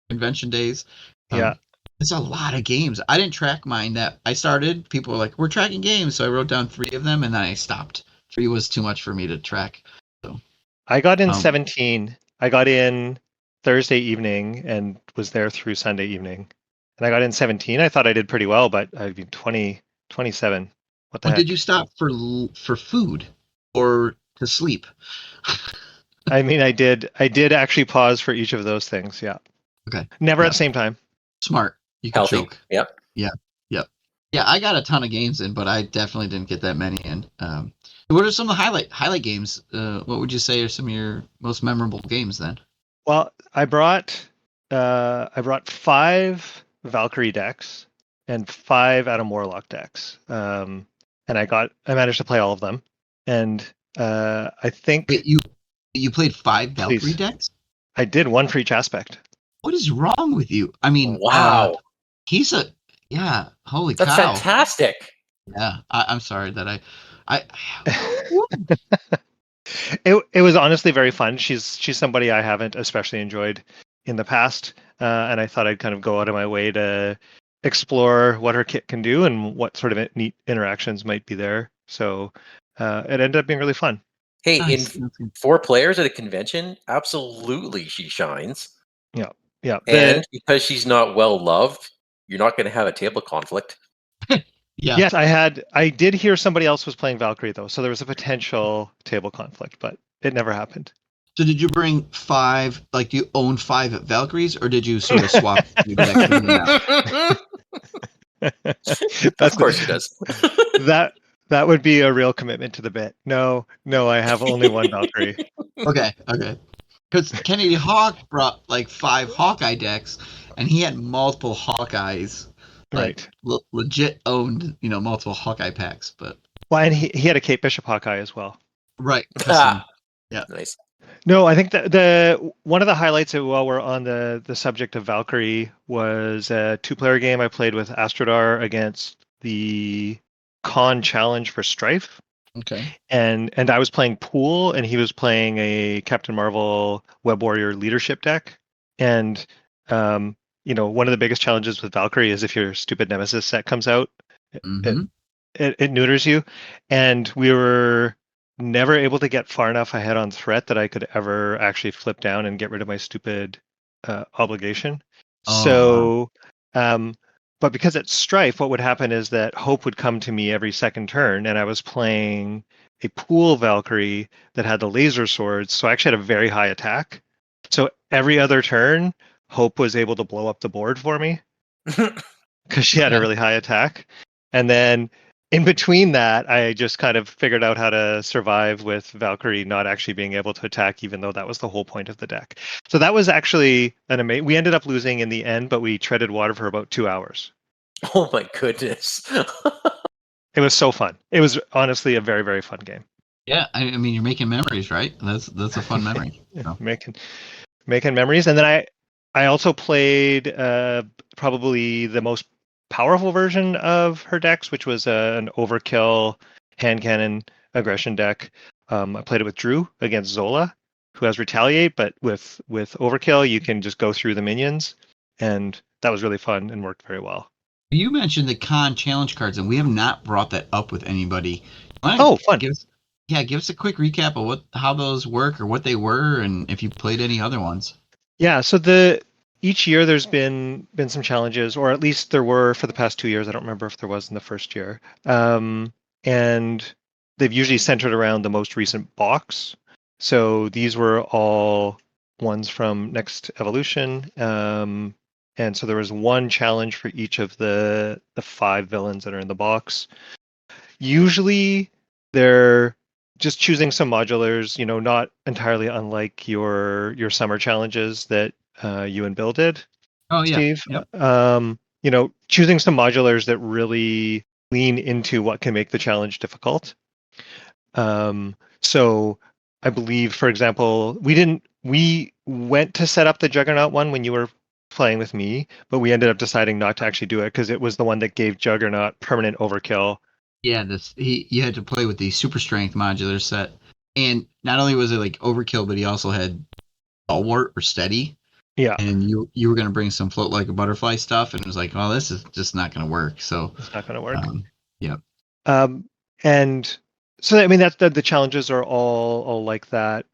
convention days. Yeah, it's a lot of games. I didn't track mine. That I started. People were like, "We're tracking games," so I wrote down 3 of them, and then I stopped. 3 was too much for me to track. So I got in 17. I got in Thursday evening and was there through Sunday evening, and I got in 17. I thought I did pretty well, but I've been 27. What the heck? Did you stop for food or to sleep? I mean, I did actually pause for each of those things. Yeah. Okay. Never at the same time. Smart. You can choke. Yep. Yeah. Yeah, I got a ton of games in, but I definitely didn't get that many in. What are some of the highlight games? What would you say are some of your most memorable games then? Well, I brought 5 Valkyrie decks and 5 Adam Warlock decks. And I managed to play all of them. And I think Wait, you played 5 Valkyrie decks? I did, 1 for each aspect. What is wrong with you? I mean, wow. Holy cow. That's fantastic. Yeah, I'm sorry that I It was honestly very fun. She's somebody I haven't especially enjoyed in the past, and I thought I'd kind of go out of my way to explore what her kit can do and what sort of neat interactions might be there. So it ended up being really fun. Hey, nice. In 4 players at a convention, absolutely she shines. Yeah. And because she's not well loved, you're not going to have a table conflict. Yeah. Yes, I did hear somebody else was playing Valkyrie though, so there was a potential table conflict, but it never happened. So did you bring 5? Like, do you own 5 Valkyries, or did you sort of swap? Of course he does. That would be a real commitment to the bit. No, I have only 1 Valkyrie. Okay. Because Kennedy Hawk brought like 5 Hawkeye decks, and he had multiple Hawkeyes. Like, right. Legit owned, multiple Hawkeye packs, but. Well, and he had a Kate Bishop Hawkeye as well. Right. Yeah. Nice. No, I think that the one of the highlights while we're on the subject of Valkyrie was a 2-player game I played with Astrodar against the Con Challenge for Strife. Okay. And I was playing Pool, and he was playing a Captain Marvel Web Warrior leadership deck. And one of the biggest challenges with Valkyrie is if your stupid Nemesis set comes out, it neuters you, and we were never able to get far enough ahead on threat that I could ever actually flip down and get rid of my stupid obligation. Oh, So, but because it's strife, what would happen is that hope would come to me every second turn, and I was playing a pool Valkyrie that had the laser swords, so I actually had a very high attack. So every other turn, hope was able to blow up the board for me because she had a Okay. really high attack. And then in between that, I just kind of figured out how to survive with Valkyrie not actually being able to attack, even though that was the whole point of the deck. So that was actually an amazing. We ended up losing in the end, but we treaded water for about 2 hours. Oh my goodness. It was so fun. It was honestly a very, very fun game. Yeah, I mean, you're making memories, right? That's a fun memory. So. Making memories, and then I also played probably the most powerful version of her decks, which was an overkill hand cannon aggression deck. I played it with Drew against Zola, who has retaliate, but with overkill you can just go through the minions, and that was really fun and worked very well. You mentioned the con challenge cards, and we have not brought that up with anybody. Oh, fun! Give us a quick recap of how those work or what they were, and if you played any other ones. Yeah, so each year there's been some challenges, or at least there were for the past 2 years. I don't remember if there was in the first year. And they've usually centered around the most recent box. So these were all ones from Next Evolution. And so there was one challenge for each of the 5 villains that are in the box. Usually they're just choosing some modulars, not entirely unlike your summer challenges that you and Bill did. Oh yeah, Steve. Yep. Choosing some modulars that really lean into what can make the challenge difficult. So I believe, for example, we went to set up the Juggernaut one when you were playing with me, but we ended up deciding not to actually do it because it was the one that gave Juggernaut permanent overkill. Yeah, you had to play with the super strength modular set, and not only was it like overkill, but he also had stalwart or steady. Yeah, and you were going to bring some float like a butterfly stuff, and it was like, oh, this is just not going to work. So it's not going to work. Yeah. And so I mean that's the challenges are all like that.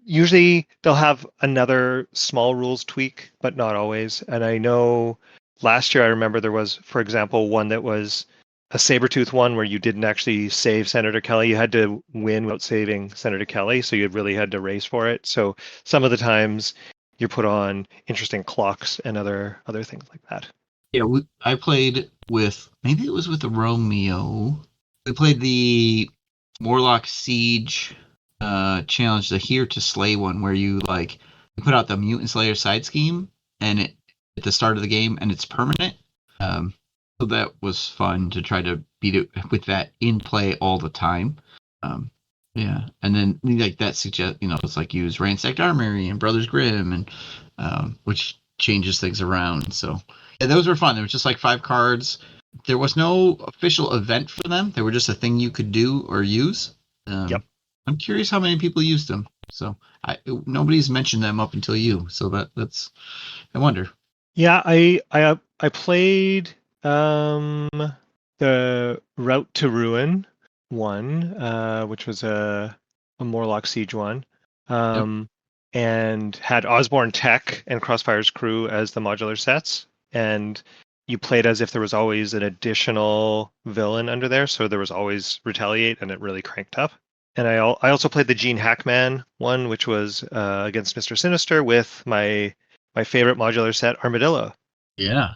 Usually they'll have another small rules tweak, but not always. And I know last year I remember there was, for example, one that was a Sabretooth one where you didn't actually save Senator Kelly. You had to win without saving Senator Kelly, so you really had to race for it. So some of the times you put on interesting clocks and other things like that. Yeah, I played with, maybe it was with the Romeo. We played the Warlock Siege challenge, the Here to Slay one, where you put out the Mutant Slayer side scheme, and it at the start of the game, and it's permanent. So that was fun to try to beat it with that in play all the time. Yeah, and then that suggests it's like use Ransacked Armory and Brothers Grimm, and which changes things around. So yeah, those were fun. There was just like 5 cards. There was no official event for them. They were just a thing you could do or use. Yep. I'm curious how many people used them. So nobody's mentioned them up until you. So that's I wonder. Yeah, I played the Route to Ruin one, which was a Morlock Siege one, and had Osborne Tech and Crossfire's Crew as the modular sets, and you played as if there was always an additional villain under there, so there was always Retaliate, and it really cranked up. And I also played the Gene Hackman one, which was against Mr. Sinister with my favorite modular set, Armadillo. Yeah.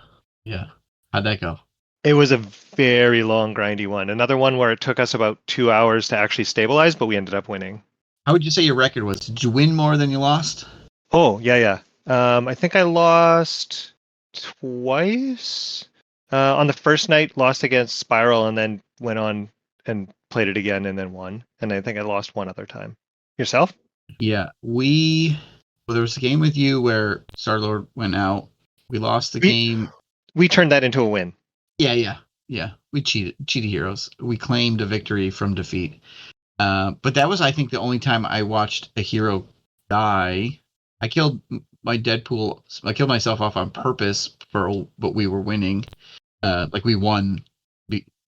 How'd that go? It was a very long, grindy one. Another one where it took us about 2 hours to actually stabilize, but we ended up winning. How would you say your record was? Did you win more than you lost? Oh, yeah. I think I lost twice. On the first night, lost against Spiral, and then went on and played it again and then won. And I think I lost one other time. Yourself? Yeah, there was a game with you where Star-Lord went out. We lost the game. We turned that into a win. Yeah. We cheated heroes. We claimed a victory from defeat. But that was, I think, the only time I watched a hero die. I killed my Deadpool. I killed myself off on purpose but we were winning. We won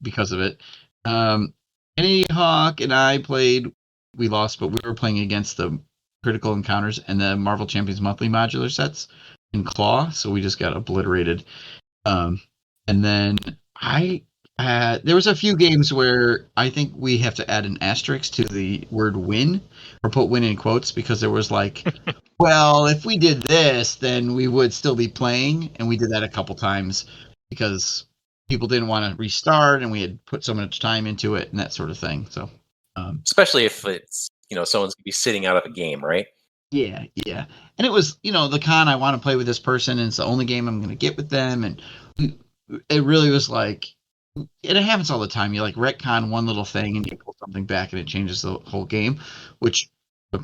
because of it. Kennedy Hawk and I played. We lost, but we were playing against the Critical Encounters and the Marvel Champions Monthly modular sets in Claw, so we just got obliterated. And then there was a few games where I think we have to add an asterisk to the word win, or put win in quotes, because there was like, well, if we did this, then we would still be playing, and we did that a couple times because people didn't want to restart, and we had put so much time into it and that sort of thing. So, especially if it's someone's gonna be sitting out of a game, right? Yeah, and it was the con I want to play with this person, and it's the only game I'm going to get with them, and it really was like, it happens all the time. You like retcon one little thing and you pull something back and it changes the whole game, which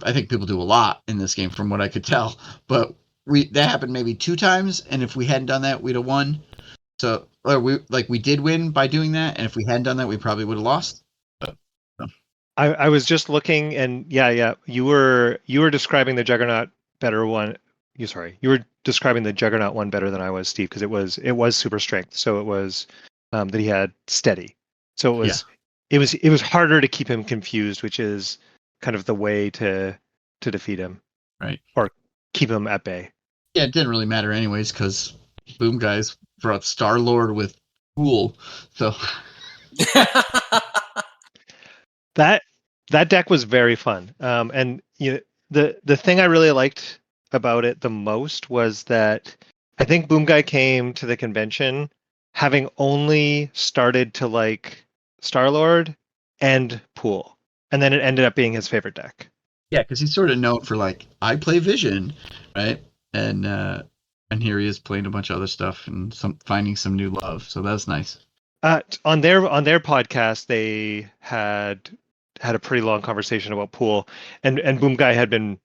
I think people do a lot in this game from what I could tell. But that happened maybe 2 times, and if we hadn't done that, we'd have won. So, or we did win by doing that, and if we hadn't done that, we probably would have lost. I was just looking, and yeah, you were describing the Juggernaut better one. You were describing the Juggernaut one better than I was, Steve, because it was super strength. So it was that he had steady. So it was harder to keep him confused, which is kind of the way to defeat him, right? Or keep him at bay. Yeah, it didn't really matter anyways, because Boom Guys brought Star-Lord with Pool, so. That deck was very fun, and the thing I really liked about it the most was that I think Boom Guy came to the convention having only started to like Star-Lord and Pool, and then it ended up being his favorite deck. Yeah, because he's sort of known for like, I play Vision, right? And here he is playing a bunch of other stuff and finding some new love. So that's nice. On their podcast, they had a pretty long conversation about Pool, and Boom Guy had been,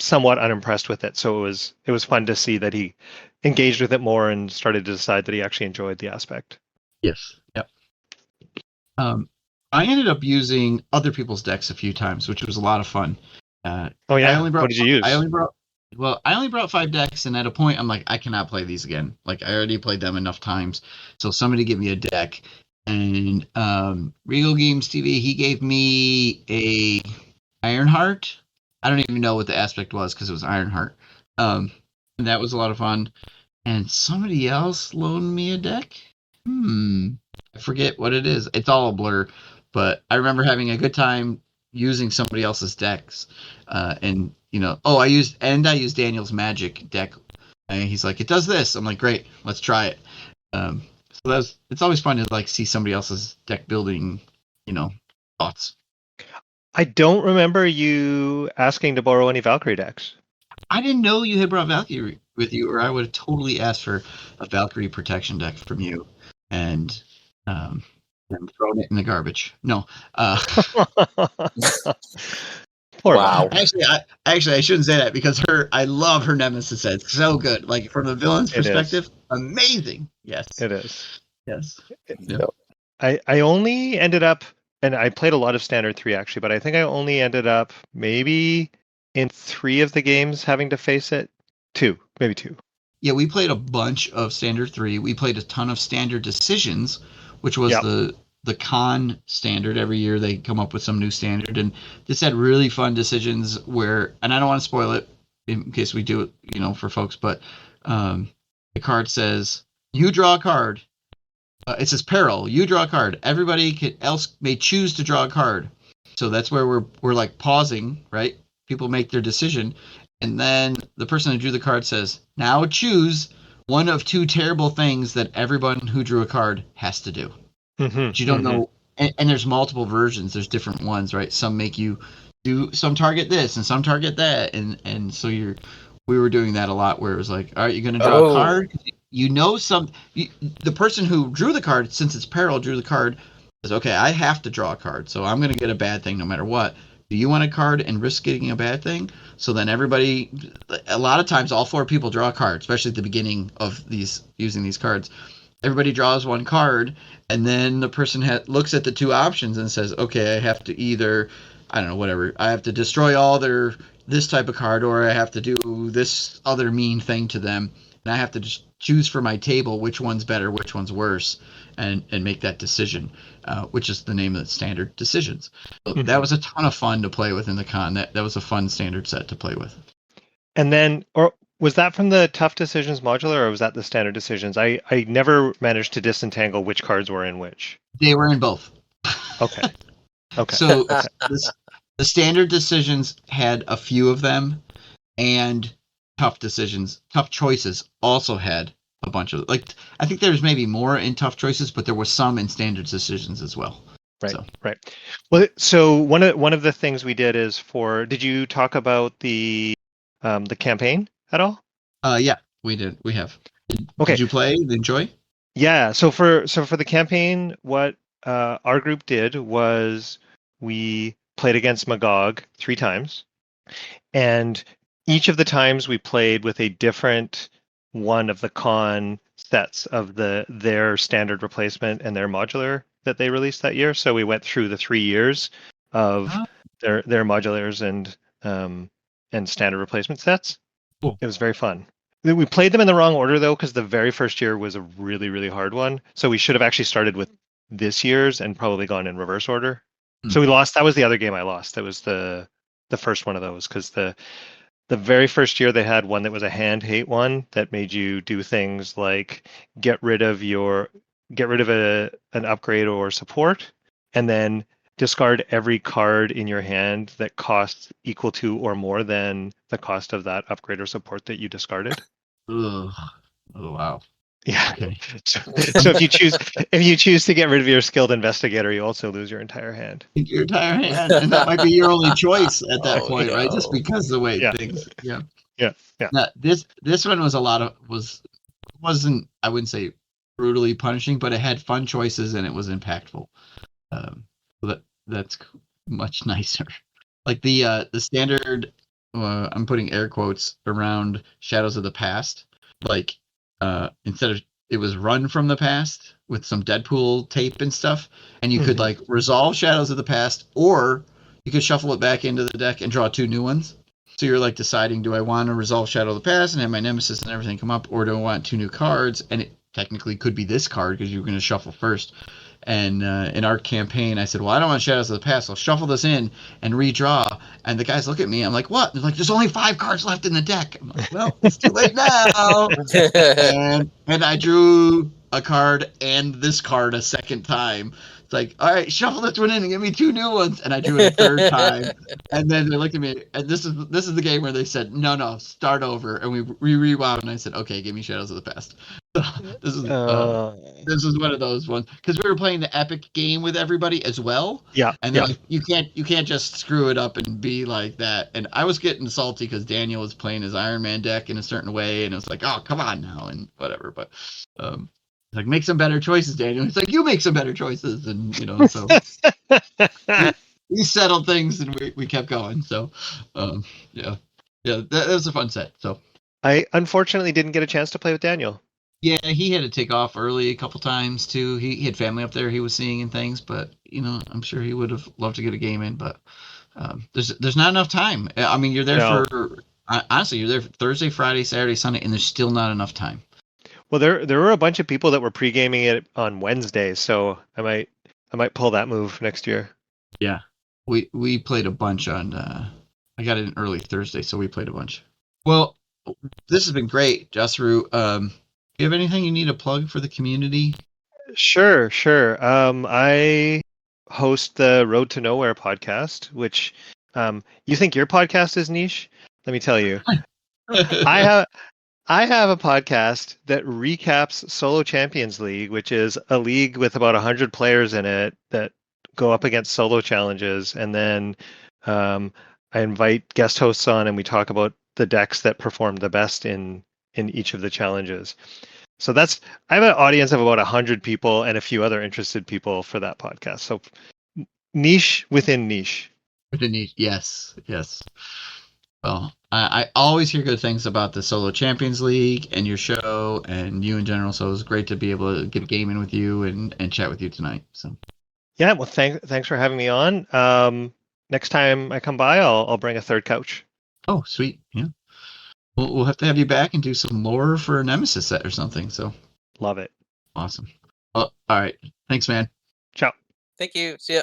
somewhat unimpressed with it. So it was fun to see that he engaged with it more and started to decide that he actually enjoyed the aspect. Yes. Yep. I ended up using other people's decks a few times, which was a lot of fun. Oh yeah. What did you use? I only brought 5 decks, and at a point I'm like, I cannot play these again. Like, I already played them enough times. So somebody give me a deck. And Regal Games TV, he gave me a Ironheart. I don't even know what the aspect was because it was Ironheart. And that was a lot of fun. And somebody else loaned me a deck. I forget what it is. It's all a blur. But I remember having a good time using somebody else's decks. And I used Daniel's Magic deck. And he's like, it does this. I'm like, great, let's try it. So it's always fun to like see somebody else's deck building, thoughts. I don't remember you asking to borrow any Valkyrie decks. I didn't know you had brought Valkyrie with you, or I would have totally asked for a Valkyrie protection deck from you, and thrown it in the garbage. No. Wow. Actually, I shouldn't say that, because I love her Nemesis set. It's so good. Like, from the villain's perspective, amazing. Yes. It is. Yes. I only ended up, and I played a lot of Standard 3 actually, but I think I only ended up maybe in 3 of the games having to face it. 2, maybe 2. Yeah, we played a bunch of Standard 3. We played a ton of Standard Decisions, which was the con standard. Every year they come up with some new standard, and this had really fun decisions where, and I don't want to spoil it in case we do it, for folks, but the card says, you draw a card. It says peril, you draw a card. Everybody else may choose to draw a card. So that's where we're like pausing, right? People make their decision, and then the person who drew the card says, now choose one of 2 terrible things that everyone who drew a card has to do. But you don't know, and there's multiple versions. There's different ones, right? Some make you do some target this and some target that, and so we were doing that a lot, where it was like, all right, you're going to draw a card. The person who drew the card, since it's peril, drew the card, says, okay, I have to draw a card, so I'm going to get a bad thing no matter what. Do you want a card and risk getting a bad thing? So then everybody, a lot of times, all 4 people draw a card, especially at the beginning of using these cards. Everybody draws one card, and then the person looks at the 2 options and says, okay, I have to either, I don't know, whatever, I have to destroy all this type of card, or I have to do this other mean thing to them, and I have to just choose for my table which one's better, which one's worse, and make that decision, which is the name of the standard decisions. So that was a ton of fun to play with in the con. That was a fun standard set to play with. And then, or was that from the Tough Decisions modular, or was that the standard decisions? I never managed to disentangle which cards were in which. They were in both. Okay. Okay. So the standard decisions had a few of them, and tough choices also had a bunch of, like, I think there's maybe more in tough choices, but there was some in standard decisions as well. Right. So. Right. Well, so one of the things we did is did you talk about the campaign at all? Yeah, we did. We have. Okay. Did you play? Enjoy? Yeah. So for the campaign, what our group did was we played against Magog 3 times, and each of the times we played with a different one of the con sets of their standard replacement and their modular that they released that year. So we went through the 3 years of their modulars and standard replacement sets. Cool. It was very fun. We played them in the wrong order though, because the very first year was a really, really hard one. So we should have actually started with this year's and probably gone in reverse order. So we lost. That was the other game I lost. That was the first one of those, because the very first year they had one that was a hand hate one that made you do things like get rid of an upgrade or support, and then discard every card in your hand that costs equal to or more than the cost of that upgrade or support that you discarded. Ugh. Oh wow. Yeah. Okay. So if you choose to get rid of your skilled investigator, you also lose your entire hand. Your entire hand, and that might be your only choice at that point, right? Just because of the way things. Yeah. Yeah. Now, this one was wasn't, I wouldn't say brutally punishing, but it had fun choices and it was impactful. So that's much nicer. Like the standard, I'm putting air quotes around Shadows of the Past. Like instead of, it was Run from the Past with some Deadpool tape and stuff, and you could like resolve Shadows of the Past, or you could shuffle it back into the deck and draw 2 new ones. So you're like deciding, do I want to resolve Shadow of the Past and have my Nemesis and everything come up, or do I want 2 new cards? And it technically could be this card because you're going to shuffle first. And in our campaign, I said, well, I don't want Shadows of the Past. I'll shuffle this in and redraw. And the guys look at me. I'm like, what? They're like, there's only 5 cards left in the deck. I'm like, well, it's too late now. and I drew a card and this card a second time. It's like, all right, shuffle this one in and give me 2 new ones. And I drew it a third time. And then they looked at me, and this is the game where they said, no, start over. And we rewound, and I said, okay, give me Shadows of the Past. This is one of those ones, because we were playing the epic game with everybody as well. Yeah. And then you can't just screw it up and be like that. And I was getting salty because Daniel was playing his Iron Man deck in a certain way, and it was like, oh, come on now, and whatever. But like, make some better choices, Daniel. It's like, you make some better choices, and so we settled things and we kept going. So that was a fun set. So I unfortunately didn't get a chance to play with Daniel. Yeah, he had to take off early a couple times too. He had family up there he was seeing and things, but I'm sure he would have loved to get a game in, but there's not enough time. I mean, you're there honestly, you're there Thursday, Friday, Saturday, Sunday, and there's still not enough time. Well, there were a bunch of people that were pre-gaming it on Wednesday, so I might pull that move next year. Yeah, we played a bunch on. I got in early Thursday, so we played a bunch. Well, this has been great, Jasru. Do you have anything you need to plug for the community? Sure. I host the Road to Nowhere podcast, which you think your podcast is niche? Let me tell you. I have a podcast that recaps Solo Champions League, which is a league with about 100 players in it that go up against solo challenges, and then I invite guest hosts on and we talk about the decks that performed the best in each of the challenges. So I have an audience of about 100 people and a few other interested people for that podcast. So niche within niche. Within niche, yes. Well, I always hear good things about the Solo Champions League and your show and you in general. So it was great to be able to get a game in with you and chat with you tonight. So yeah, well, thanks for having me on. Next time I come by, I'll bring a third couch. Oh, sweet. Yeah. we'll have to have you back and do some lore for a Nemesis set or something. So Love it. awesome. Oh, all right. Thanks, man. Ciao. Thank you. See ya.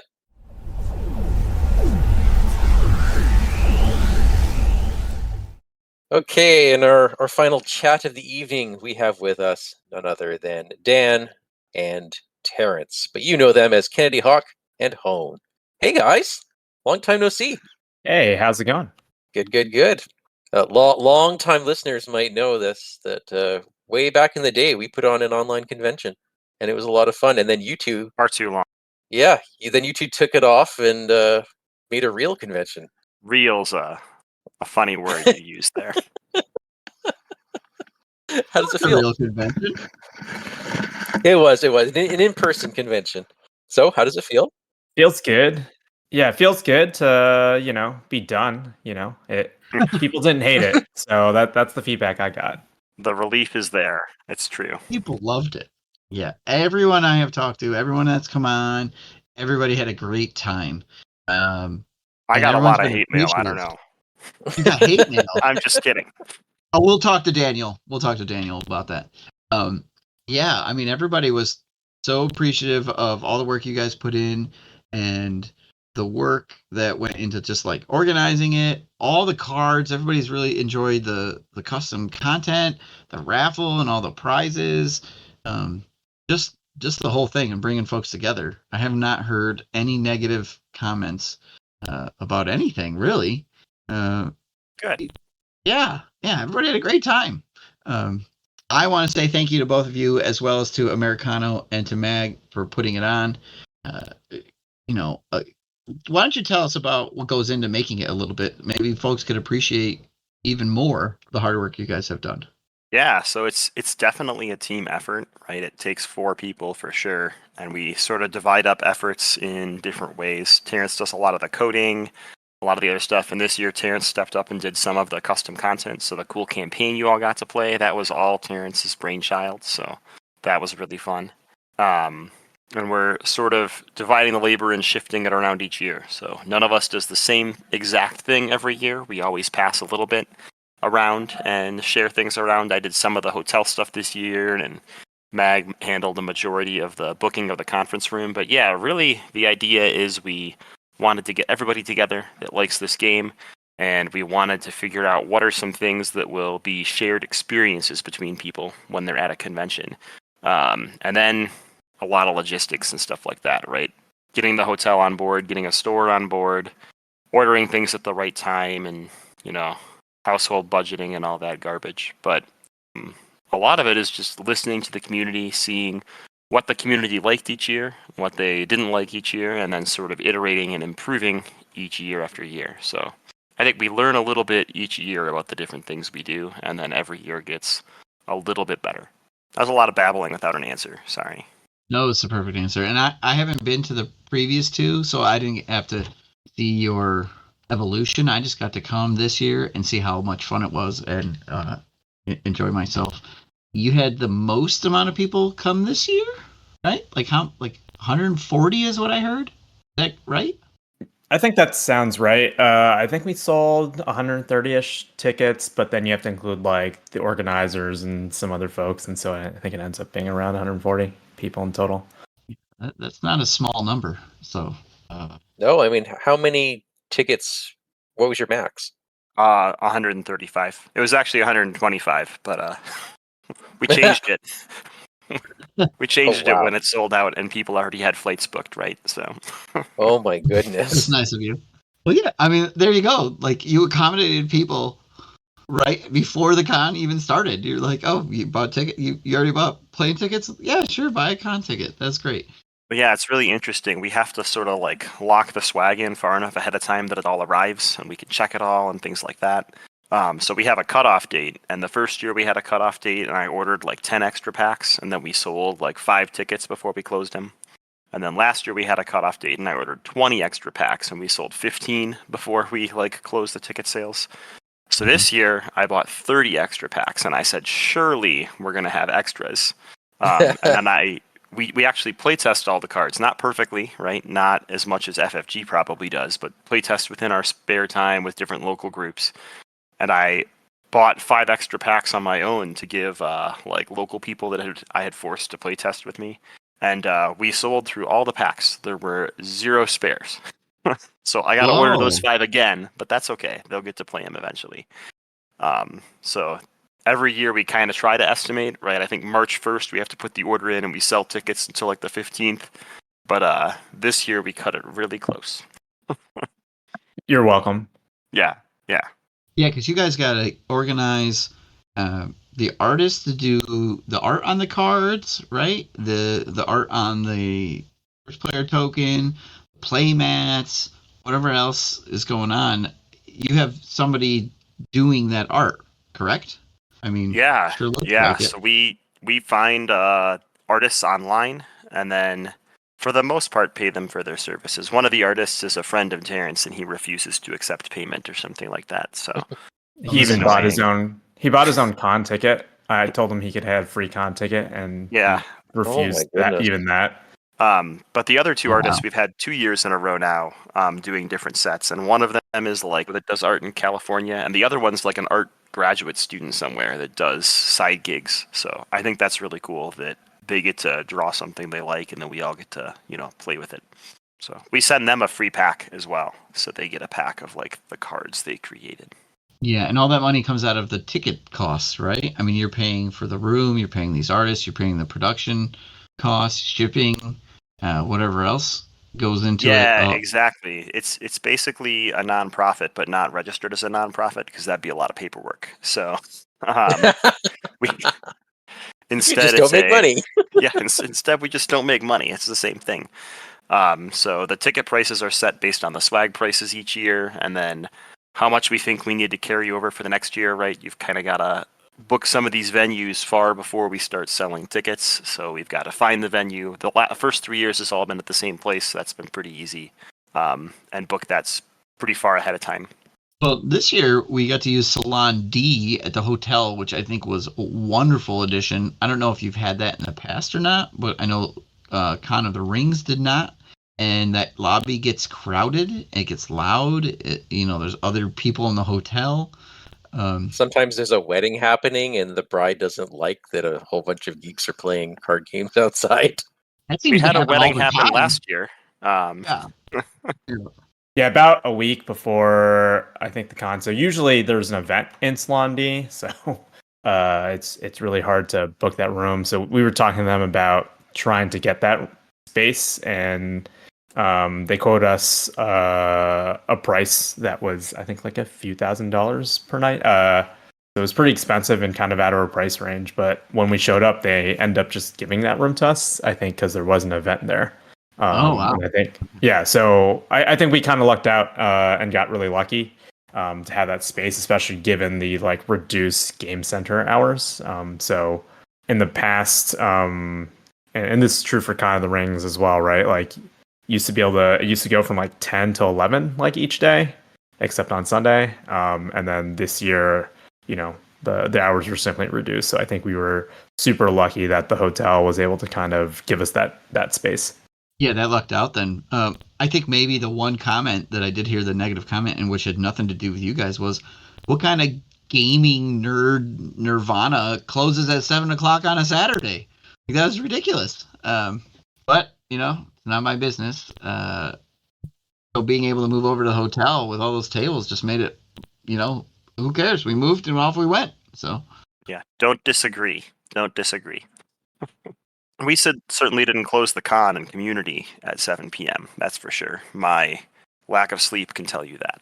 Okay, in our final chat of the evening, we have with us none other than Dan and Terrence. But you know them as Kennedy Hawk and Hone. Hey, guys. Long time no see. Hey, how's it going? Good. Long-time listeners might know this, that way back in the day, we put on an online convention, and it was a lot of fun. And then you two... Far too long. Yeah, then you two took it off and made a real convention. Real's a funny word you used there. How does it A feel? real convention. It was an in-person convention. So, how does it feel? Feels good. Yeah, it feels good to, be done, People didn't hate it. So that's the feedback I got. The relief is there. It's true. People loved it. Yeah, everyone I have talked to, everyone that's come on, everybody had a great time. I got a lot of hate mail. I don't appreciative. know. You got hate mail. I'm just kidding. Oh, we'll talk to Daniel. We'll talk to Daniel about that. Yeah, I mean, everybody was so appreciative of all the work you guys put in and the work that went into just like organizing it, all the cards. Everybody's really enjoyed the custom content, the raffle, and all the prizes. Just the whole thing and bringing folks together. I have not heard any negative comments about anything really. Good. Yeah, everybody had a great time. I want to say thank you to both of you, as well as to Americano and to Mag for putting it on. Why don't you tell us about what goes into making it a little bit? Maybe folks could appreciate even more the hard work you guys have done. Yeah, so it's definitely a team effort, right? It takes 4 people for sure, and we sort of divide up efforts in different ways. Terrence does a lot of the coding, a lot of the other stuff, and this year Terrence stepped up and did some of the custom content. So the cool campaign you all got to play, that was all Terrence's brainchild, so that was really fun. And we're sort of dividing the labor and shifting it around each year. So none of us does the same exact thing every year. We always pass a little bit around and share things around. I did some of the hotel stuff this year, and Mag handled the majority of the booking of the conference room. But yeah, really the idea is we wanted to get everybody together that likes this game, and we wanted to figure out what are some things that will be shared experiences between people when they're at a convention. And then a lot of logistics and stuff like that, right? Getting the hotel on board, getting a store on board, ordering things at the right time, and, household budgeting and all that garbage. But a lot of it is just listening to the community, seeing what the community liked each year, what they didn't like each year, and then sort of iterating and improving each year after year. So I think we learn a little bit each year about the different things we do, and then every year gets a little bit better. That was a lot of babbling without an answer. Sorry. No, it's the perfect answer. And I haven't been to the previous 2, so I didn't have to see your evolution. I just got to come this year and see how much fun it was and enjoy myself. You had the most amount of people come this year, right? Like 140 is what I heard. Is that right? I think that sounds right. I think we sold 130-ish tickets, but then you have to include like the organizers and some other folks, and so I think it ends up being around 140 people in total. That's not a small number. So No, I mean, how many tickets? What was your max? 135. It was actually 125, but we changed it. We changed it when it sold out and people already had flights booked, right? So. Oh my goodness. That's nice of you. Well, yeah, I mean, there you go. Like, you accommodated people right before the con even started. You're like, oh, you bought ticket. You already bought plane tickets? Yeah, sure, buy a con ticket. That's great. But yeah, it's really interesting. We have to sort of like lock the swag in far enough ahead of time that it all arrives and we can check it all and things like that. So we have a cutoff date, and the first year we had a cutoff date, and I ordered like 10 extra packs, and then we sold like 5 tickets before we closed them. And then last year we had a cutoff date, and I ordered 20 extra packs, and we sold 15 before we like closed the ticket sales. So this year I bought 30 extra packs, and I said, surely we're going to have extras. And then we actually playtest all the cards, not perfectly, right? Not as much as FFG probably does, but playtest within our spare time with different local groups. And I bought 5 extra packs on my own to give like local people that I had forced to play test with me, and we sold through all the packs. There were 0 spares, so I got to order those 5 again, but that's okay. They'll get to play them eventually. So every year we kind of try to estimate, right? I think March 1st we have to put the order in, and we sell tickets until like the 15th. But this year we cut it really close. You're welcome. Yeah. Yeah, because you guys got to organize the artists to do the art on the cards, right? The art on the first player token, play mats, whatever else is going on. You have somebody doing that art, correct? I mean, Yeah. sure looks like it. So we find artists online, and then for the most part pay them for their services. One of the artists is a friend of Terrence, and he refuses to accept payment or something like that. So He even bought his own. He bought his own con ticket. I told him he could have free con ticket, and he refused that. But the other 2 artists, we've had 2 years in a row now doing different sets, and one of them is like that does art in California, and the other one's like an art graduate student somewhere that does side gigs. So I think that's really cool that they get to draw something they like, and then we all get to play with it. So we send them a free pack as well, so they get a pack of like the cards they created. Yeah, and all that money comes out of the ticket costs, right? I mean, you're paying for the room, you're paying these artists, you're paying the production costs, shipping, whatever else goes into it. Yeah, exactly. It's basically a nonprofit, but not registered as a nonprofit, because that'd be a lot of paperwork. So we instead just don't make money. Instead we just don't make money. It's the same thing. So the ticket prices are set based on the swag prices each year, and then how much we think we need to carry over for the next year, right? You've kind of got to book some of these venues far before we start selling tickets. So we've got to find the venue. The first 3 years has all been at the same place. So that's been pretty easy. And book that's pretty far ahead of time. Well, this year we got to use Salon D at the hotel, which I think was a wonderful addition. I don't know if you've had that in the past or not, but I know Con of the Rings did not. And that lobby gets crowded. It gets loud. There's other people in the hotel. Sometimes there's a wedding happening, and the bride doesn't like that a whole bunch of geeks are playing card games outside. We had a wedding happen last year. Yeah, about a week before I think the con. So usually there's an event in Salon D, so it's really hard to book that room. So we were talking to them about trying to get that space, and they quoted us a price that was, I think, like a few $1,000s per night. So it was pretty expensive and kind of out of our price range. But when we showed up, they ended up just giving that room to us, I think, because there was an event there. Oh, wow. I think, so I think we kind of lucked out and got really lucky to have that space, especially given the like reduced game center hours. So in the past, and this is true for Con of the Rings as well, right? Like it used to go from like 10 to 11 like each day, except on Sunday. And then this year, the hours were simply reduced. So I think we were super lucky that the hotel was able to kind of give us that space. Yeah, that lucked out then. I think maybe the one comment that I did hear, the negative comment, and which had nothing to do with you guys, was what kind of gaming nerd nirvana closes at 7 o'clock on a Saturday? Like, that was ridiculous. But, it's not my business. So being able to move over to the hotel with all those tables just made it, who cares? We moved and off we went. So yeah, don't disagree. We certainly didn't close the con and community at 7 p.m. That's for sure. My lack of sleep can tell you that.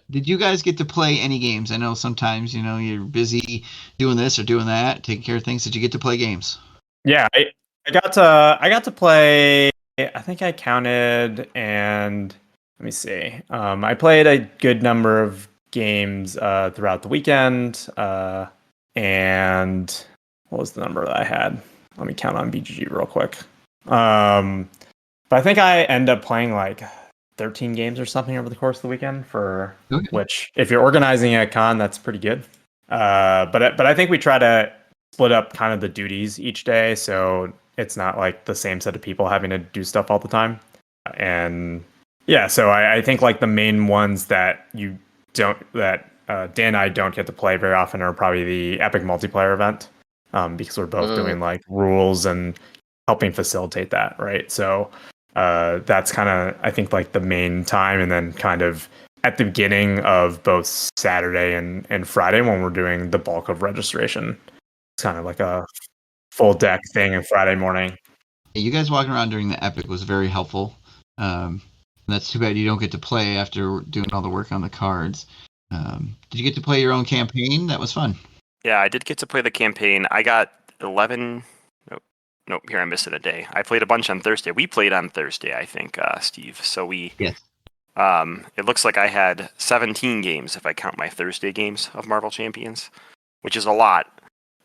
Did you guys get to play any games? I know sometimes, you're busy doing this or doing that, taking care of things. Did you get to play games? Yeah, I got to play. I think I counted, and let me see. I played a good number of games throughout the weekend. And what was the number that I had? Let me count on BGG real quick. But I think I end up playing like 13 games or something over the course of the weekend, which if you're organizing a con, that's pretty good. But I think we try to split up kind of the duties each day, so it's not like the same set of people having to do stuff all the time. And Yeah, so I think like the main ones that Dan and I don't get to play very often are probably the Epic multiplayer event, because we're both doing like rules and helping facilitate that, right? So that's kind of, I think, like the main time, and then kind of at the beginning of both Saturday and Friday when we're doing the bulk of registration. It's kind of like a full deck thing on Friday morning. You guys walking around during the Epic was very helpful. That's too bad you don't get to play after doing all the work on the cards. Did you get to play your own campaign? That was fun. Yeah, I did get to play the campaign. I got 11. Nope, here I missed it a day. I played a bunch on Thursday. We played on Thursday, I think, Steve. So Yes. It looks like I had 17 games if I count my Thursday games of Marvel Champions, which is a lot.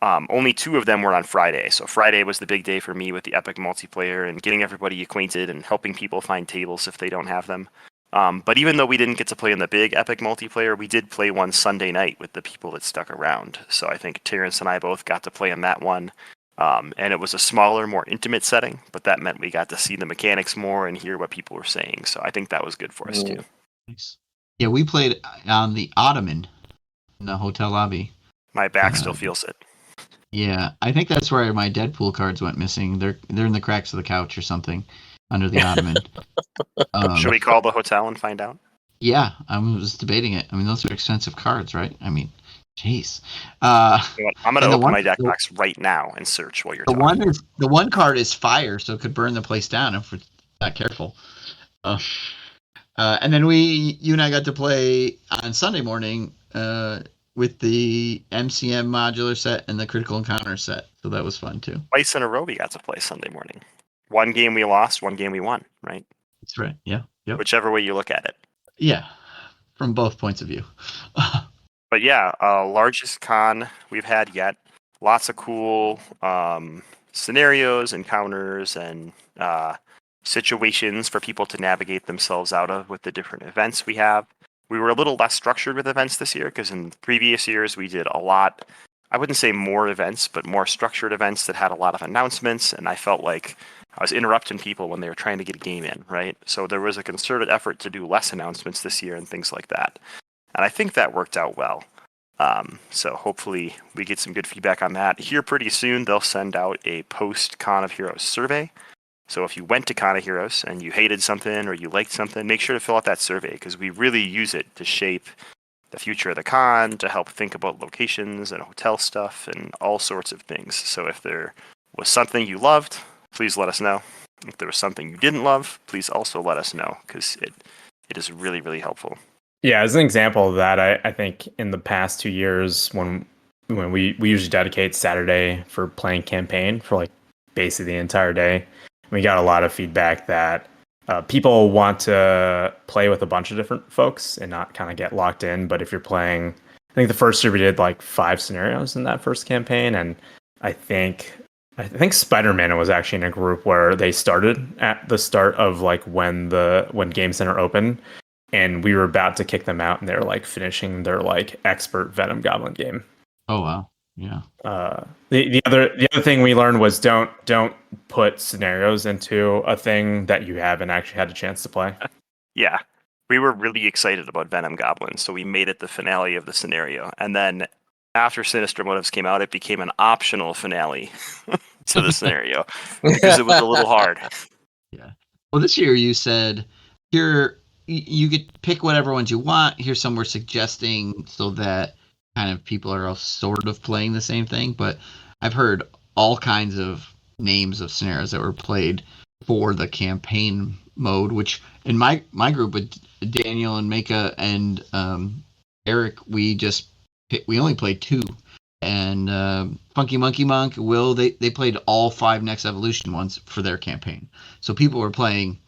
Only 2 of them were on Friday. So Friday was the big day for me with the Epic multiplayer and getting everybody acquainted and helping people find tables if they don't have them. But even though we didn't get to play in the big Epic multiplayer, we did play one Sunday night with the people that stuck around. So I think Terrence and I both got to play in that one. And it was a smaller, more intimate setting, but that meant we got to see the mechanics more and hear what people were saying. So I think that was good for us too. Nice. Yeah, we played on the Ottoman in the hotel lobby. My back still feels it. Yeah, I think that's where my Deadpool cards went missing. They're in the cracks of the couch or something under the Ottoman. Should we call the hotel and find out? Yeah, I was debating it. I mean, those are expensive cards, right? I mean, jeez. You know what, I'm going to open my deck box right now and search while you're talking. The one card is fire, so it could burn the place down if we're not careful. And then you and I got to play on Sunday morning with the MCM modular set and the Critical Encounter set, so that was fun too. Twice in a row we got to play Sunday morning. One game we lost, one game we won, right? That's right, yeah. Yep. Whichever way you look at it. Yeah, from both points of view. But yeah, largest con we've had yet. Lots of cool scenarios, encounters, and situations for people to navigate themselves out of with the different events we have. We were a little less structured with events this year because in previous years we did a lot, I wouldn't say more events, but more structured events that had a lot of announcements, and I felt like I was interrupting people when they were trying to get a game in, right? So there was a concerted effort to do less announcements this year and things like that. And I think that worked out well. So hopefully we get some good feedback on that. Here pretty soon, they'll send out a post-Con of Heroes survey. So if you went to Con of Heroes and you hated something or you liked something, make sure to fill out that survey because we really use it to shape the future of the con, to help think about locations and hotel stuff and all sorts of things. So if there was something you loved, please let us know. If there was something you didn't love, please also let us know because it is really, really helpful. Yeah, as an example of that, I think in the past 2 years when we usually dedicate Saturday for playing campaign for like basically the entire day, we got a lot of feedback that people want to play with a bunch of different folks and not kind of get locked in. But if you're playing, I think the first year we did like 5 scenarios in that first campaign, and I think Spider-Man was actually in a group where they started at the start of like when Game Center opened, and we were about to kick them out, and they were like finishing their like expert Venom Goblin game. Oh wow. Yeah. The other thing we learned was don't put scenarios into a thing that you haven't actually had a chance to play. Yeah. We were really excited about Venom Goblin, so we made it the finale of the scenario. And then after Sinister Motives came out, it became an optional finale to the scenario because it was a little hard. Yeah. Well, this year you said here you get pick whatever ones you want. Here's some we're suggesting so that kind of people are all sort of playing the same thing, but I've heard all kinds of names of scenarios that were played for the campaign mode, which in my group with Daniel and Mika and Eric, we only played 2. And Funky Monkey Monk, Will, they played all 5 Next Evolution ones for their campaign. So people were playing,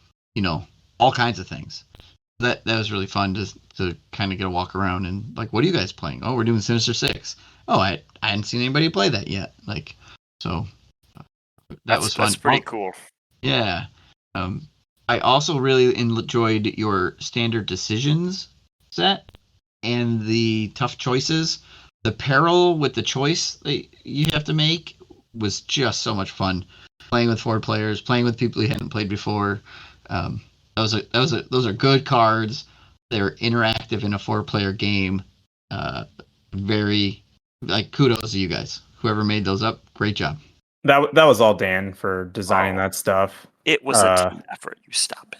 all kinds of things. That was really fun to kind of get a walk around and like, what are you guys playing? Oh, we're doing Sinister 6. Oh, I hadn't seen anybody play that yet. Like, so that was fun. That's pretty cool. Yeah. I also really enjoyed your standard decisions set and the tough choices. The peril with the choice that you have to make was just so much fun. Playing with 4 players, playing with people you hadn't played before. Those are good cards. They're interactive in a 4-player game. Very kudos to you guys. Whoever made those up, great job. That was all Dan for designing that stuff. It was a team effort. You stop it.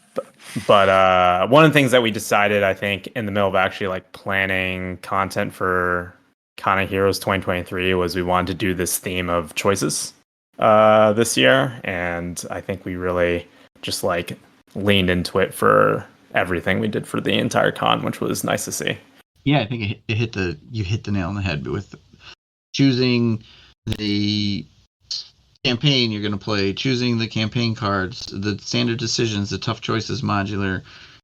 But one of the things that we decided, I think, in the middle of actually like planning content for Con of Heroes 2023 was we wanted to do this theme of choices this year, and I think we really just like leaned into it for everything we did for the entire con, which was nice to see. Yeah, I think you hit the nail on the head with choosing the campaign you're going to play, choosing the campaign cards, the standard decisions, the tough choices modular,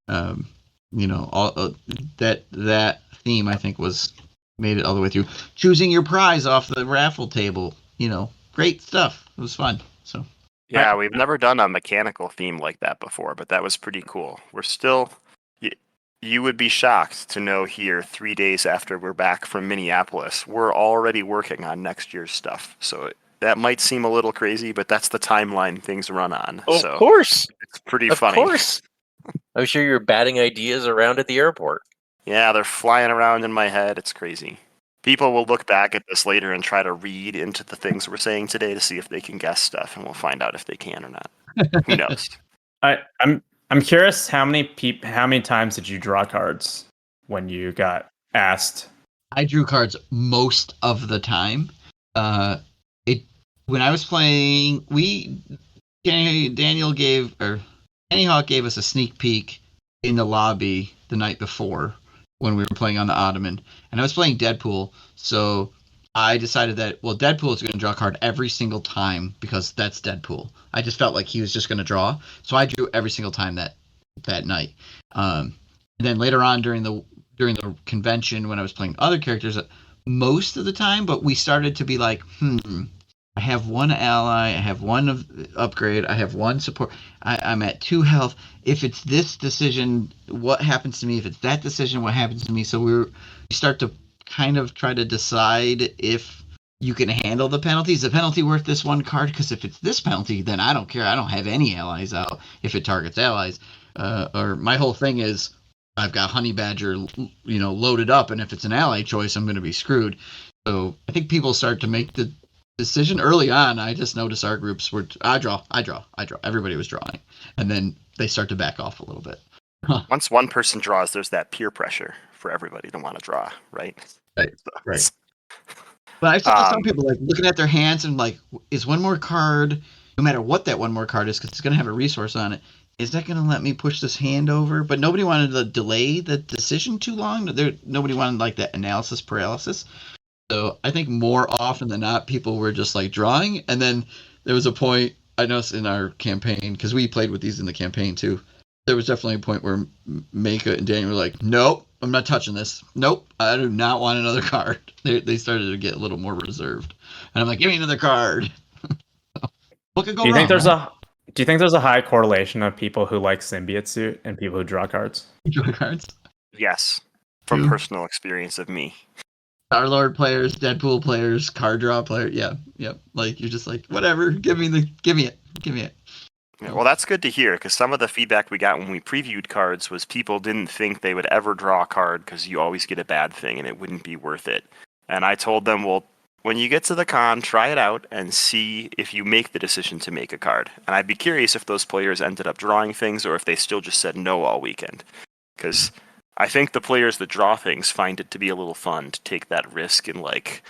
all that theme I think made it all the way through. Choosing your prize off the raffle table, great stuff. It was fun. So yeah, we've never done a mechanical theme like that before, but that was pretty cool. We're still. You would be shocked to know here 3 days after we're back from Minneapolis, we're already working on next year's stuff. So that might seem a little crazy, but that's the timeline things run on. Of course. It's pretty funny. Of course. I'm sure you're batting ideas around at the airport. Yeah, they're flying around in my head. It's crazy. People will look back at this later and try to read into the things we're saying today to see if they can guess stuff, and we'll find out if they can or not. Who knows? I'm curious how many times did you draw cards when you got asked? I drew cards most of the time. When I was playing, Danny Hawk gave us a sneak peek in the lobby the night before when we were playing on the Ottoman, and I was playing Deadpool, so I decided that Deadpool is going to draw a card every single time because that's Deadpool. I just felt like he was just going to draw, so I drew every single time that night. And then later on during the convention when I was playing other characters, most of the time, but we started to be like, I have one ally, I have one upgrade, I have one support, I'm at 2 health. If it's this decision, what happens to me? If it's that decision, what happens to me? So we start to kind of try to decide if you can handle the penalty. Is the penalty worth this one card? Because if it's this penalty, then I don't care. I don't have any allies out if it targets allies. Or my whole thing is I've got Honey Badger, loaded up, and if it's an ally choice, I'm going to be screwed. So I think people start to make the decision early on. I just noticed our groups were I draw. Everybody was drawing, and then they start to back off a little bit. Once one person draws, there's that peer pressure for everybody to want to draw, right? Right. But I saw some people like looking at their hands and like, is one more card, no matter what that one more card is, because it's going to have a resource on it, is that going to let me push this hand over? But nobody wanted to delay the decision too long. Nobody wanted like that analysis paralysis. So I think more often than not, people were just like drawing. And then there was a point I noticed in our campaign, because we played with these in the campaign too. There was definitely a point where Maka and Daniel were like, nope, I'm not touching this. Nope, I do not want another card. They started to get a little more reserved. And I'm like, give me another card. What could go wrong? Do you think there's a high correlation of people who like Symbiote Suit and people who draw cards? Draw cards? Yes, from personal experience of me. Star-Lord players, Deadpool players, card draw players. Yeah, yep. Like you're just like, whatever. Give me it. Yeah, well, that's good to hear, because some of the feedback we got when we previewed cards was people didn't think they would ever draw a card because you always get a bad thing and it wouldn't be worth it. And I told them, well, when you get to the con, try it out and see if you make the decision to make a card. And I'd be curious if those players ended up drawing things or if they still just said no all weekend. Because I think the players that draw things find it to be a little fun to take that risk in like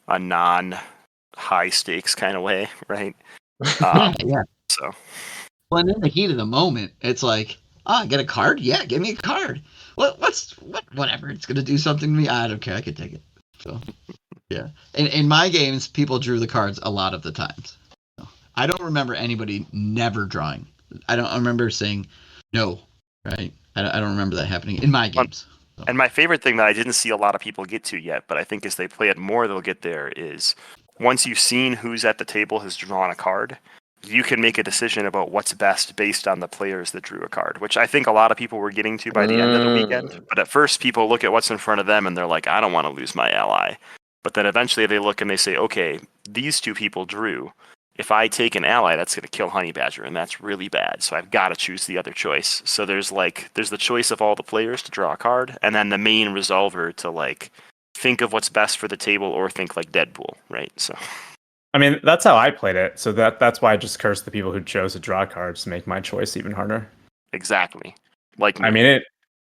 a non-high stakes kind of way, right? Yeah. So. Well, and in the heat of the moment, it's like, get a card? Yeah, give me a card. Whatever, it's gonna do something to me. I don't care. I can take it. So, yeah. In my games, people drew the cards a lot of the times. So, I don't remember anybody never drawing. I don't remember saying no. Right? I don't remember that happening in my games. So. And my favorite thing that I didn't see a lot of people get to yet, but I think as they play it more, they'll get there, is once you've seen who's at the table has drawn a card, you can make a decision about what's best based on the players that drew a card, which I think a lot of people were getting to by the end of the weekend. But at first, people look at what's in front of them and they're like, I don't want to lose my ally. But then eventually they look and they say, okay, these two people drew. if I take an ally, that's going to kill Honey Badger, and that's really bad. So I've got to choose the other choice. So there's the choice of all the players to draw a card, and then the main resolver to like think of what's best for the table, or think like Deadpool, right? So, I mean, that's how I played it. So that's why I just cursed the people who chose to draw cards to make my choice even harder. Exactly. Like I mean,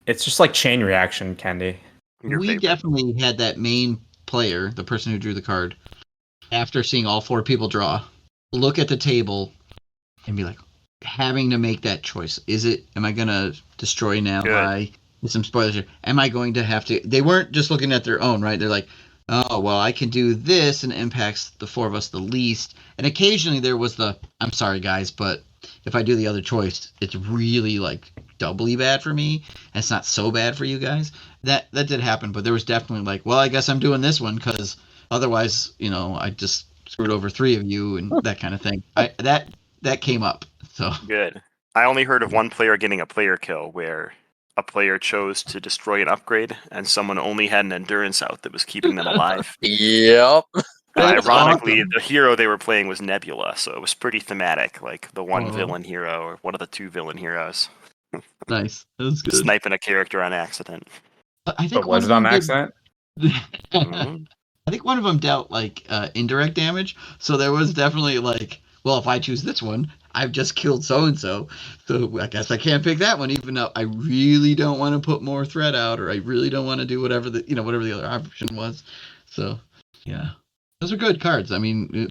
it's just like chain reaction, Candy. We definitely had that main player, the person who drew the card, after seeing all 4 people draw, look at the table and be like, having to make that choice. Am I going to destroy an ally? With some spoilers here. Am I going to have to? They weren't just looking at their own, right? They're like, oh, well, I can do this and it impacts the 4 of us the least. And occasionally there was I'm sorry, guys, but if I do the other choice, it's really like doubly bad for me. And it's not so bad for you guys. That did happen, but there was definitely like, well, I guess I'm doing this one because otherwise, I just screwed over 3 of you and that kind of thing. That came up. So good. I only heard of one player getting a player kill where a player chose to destroy an upgrade and someone only had an endurance out that was keeping them alive. Yep. Ironically, awesome. the hero they were playing was Nebula, so it was pretty thematic, like the one villain hero or one of the 2 villain heroes. Nice. That was good. Sniping a character on accident. I think But was it on accident? I think one of them dealt like indirect damage, so there was definitely like, well, if I choose this one, I've just killed so and so I guess I can't pick that one, even though I really don't want to put more threat out, or I really don't want to do whatever whatever the other option was. So yeah, those are good cards. I mean,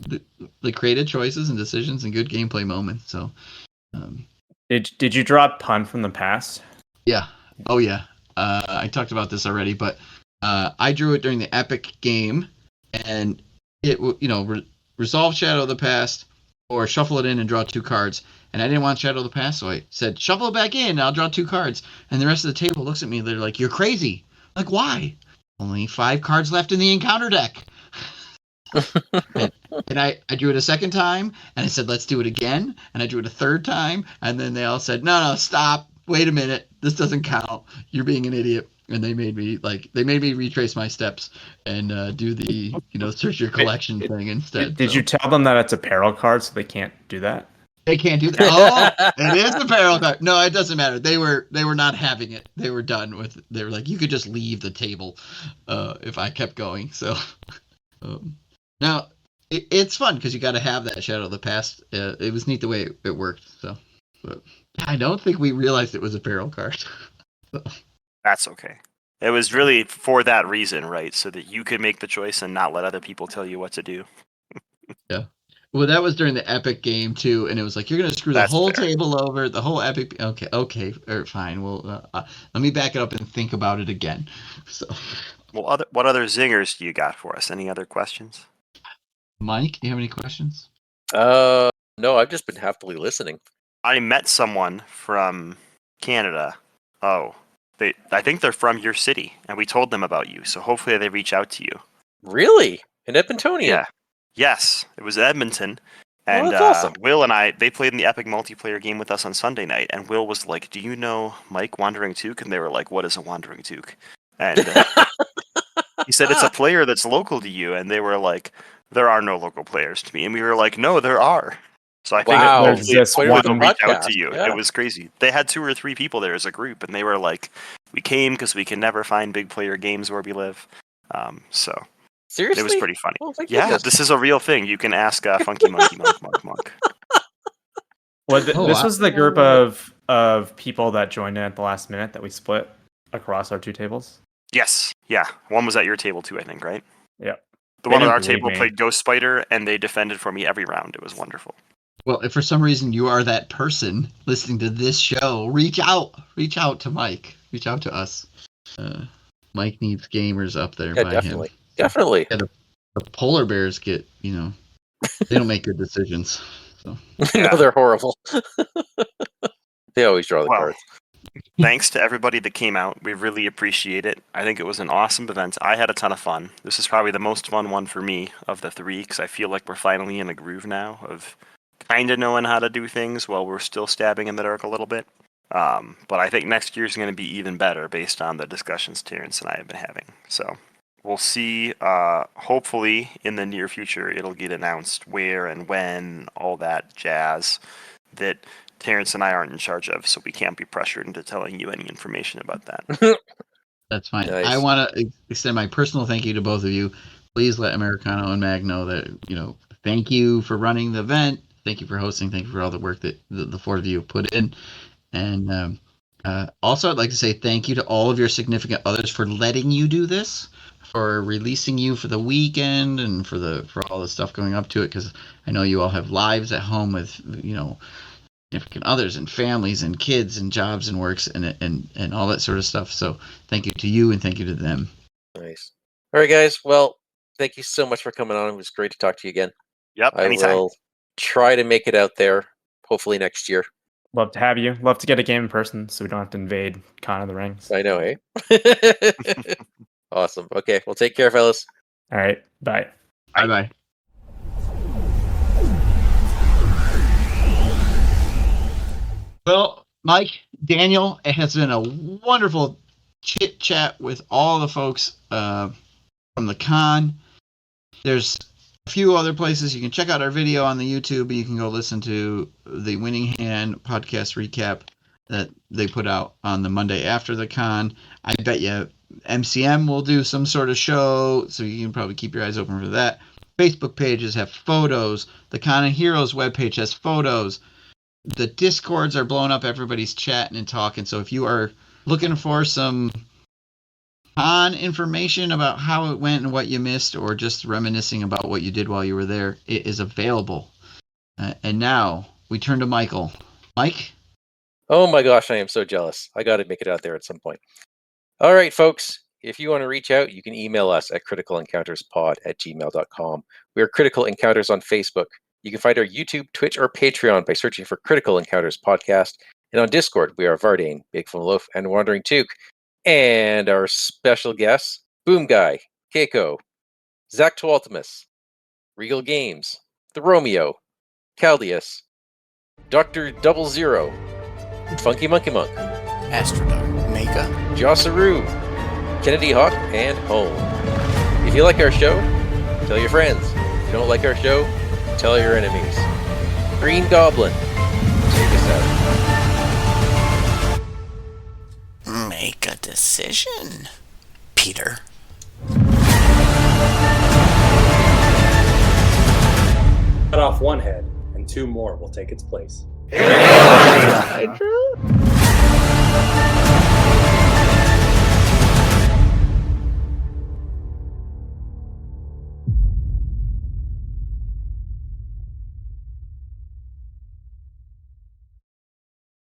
they created choices and decisions and good gameplay moments. So Did you draw Pun from the past? yeah, oh yeah. I talked about this already, but I drew it during the Epic game, and it resolve Shadow of the Past or shuffle it in and draw 2 cards. And I didn't want Shadow of the Past, so I said shuffle it back in. And I'll draw 2 cards. And the rest of the table looks at me. They're like, "You're crazy." I'm like, why? Only 5 cards left in the encounter deck. and I drew it a second time, and I said, let's do it again. And I drew it a third time, and then they all said, no, stop. Wait a minute. This doesn't count. You're being an idiot. And they made me retrace my steps and do the search your collection thing instead. Did you tell them that it's a peril card, so they can't do that? They can't do that. Oh, it is the peril card. No, it doesn't matter. They were not having it. They were done with. They were like, you could just leave the table if I kept going. So now it's fun because you got to have that Shadow of the Past. It was neat the way it worked. So, but I don't think we realized it was a peril card. So. That's okay. It was really for that reason, right? So that you could make the choice and not let other people tell you what to do. Yeah. Well, that was during the Epic game too, and it was like you're gonna screw the whole table over, the whole Epic. Okay, fine. Well, let me back it up and think about it again. So, well, what other zingers do you got for us? Any other questions? Mike, do you have any questions? No, I've just been happily listening. I met someone from Canada. Oh, I think they're from your city, and we told them about you. So hopefully they reach out to you. Really? An Edmontonian? Yeah. Yes, it was Edmonton. And that's awesome. Will and I, they played in the Epic multiplayer game with us on Sunday night. And Will was like, "Do you know Mike Wandering Took?" And they were like, "What is a Wandering Took?" And he said, "It's a player that's local to you." And they were like, "There are no local players to me." And we were like, "No, there are." So I think they'll reach out to you. Yeah. It was crazy. They had 2 or 3 people there as a group, and they were like, "We came because we can never find big player games where we live." So seriously, it was pretty funny. Oh, yeah, this is a real thing. You can ask Funky Monkey Monk. Well, this was the group of people that joined in at the last minute that we split across our 2 tables. Yes, yeah. One was at your table too, I think, right? Yeah. The one at our table played Ghost Spider, and they defended for me every round. It was wonderful. Well, if for some reason you are that person listening to this show, reach out to Mike. Reach out to us. Mike needs gamers up there by definitely. him. Definitely. Yeah, the polar bears get, they don't make good decisions. So. No, they're horrible. They always draw the cards. Thanks to everybody that came out. We really appreciate it. I think it was an awesome event. I had a ton of fun. This is probably the most fun one for me of the 3, because I feel like we're finally in a groove now of kind of knowing how to do things while we're still stabbing in the dark a little bit. But I think next year is going to be even better based on the discussions Terrence and I have been having. So we'll see. Hopefully, in the near future, it'll get announced where and when, all that jazz that Terrence and I aren't in charge of, so we can't be pressured into telling you any information about that. That's fine. Nice. I want to extend my personal thank you to both of you. Please let Americano and Mag know that, thank you for running the event. Thank you for hosting. Thank you for all the work that the four of you have put in. And also, I'd like to say thank you to all of your significant others for letting you do this, for releasing you for the weekend, and for all the stuff going up to it, because I know you all have lives at home with, significant others and families and kids and jobs and works and all that sort of stuff. So thank you to you and thank you to them. Nice. All right, guys. Well, thank you so much for coming on. It was great to talk to you again. Yep, I anytime. will try to make it out there, hopefully next year. Love to have you. Love to get a game in person so we don't have to invade Con of the Rings. I know, eh? Awesome. Okay, well, take care, fellas. All right, bye. Bye-bye. Well, Mike, Daniel, it has been a wonderful chit chat with all the folks from the con. There's a few other places you can check out our video on the YouTube. You can go listen to the Winning Hand podcast recap that they put out on the Monday after the con. I bet you MCM will do some sort of show, so you can probably keep your eyes open for that. Facebook pages have photos. The Con of Heroes webpage has photos. The Discords are blowing up. Everybody's chatting and talking. So if you are looking for some con information about how it went and what you missed, or just reminiscing about what you did while you were there, it is available. And now we turn to Michael. Mike? Oh my gosh, I am so jealous. I got to make it out there at some point. All right, folks. If you want to reach out, you can email us at criticalencounterspod@gmail.com. We are Critical Encounters on Facebook. You can find our YouTube, Twitch, or Patreon by searching for Critical Encounters Podcast. And on Discord, we are Vardane, Big From Loaf, and Wandering Took. And our special guests, Boom Guy, Keiko, Zach Tualtimus, Regal Games, The Romeo, Caldius, Dr. 00, Funky Monkey Monk, Astrodog, Mega, Jossaru, Kennedy Hawk, and Home. If you like our show, tell your friends. If you don't like our show, tell your enemies. Green Goblin, take us out. Make a decision, Peter. Cut off one head, and two more will take its place. Hydra?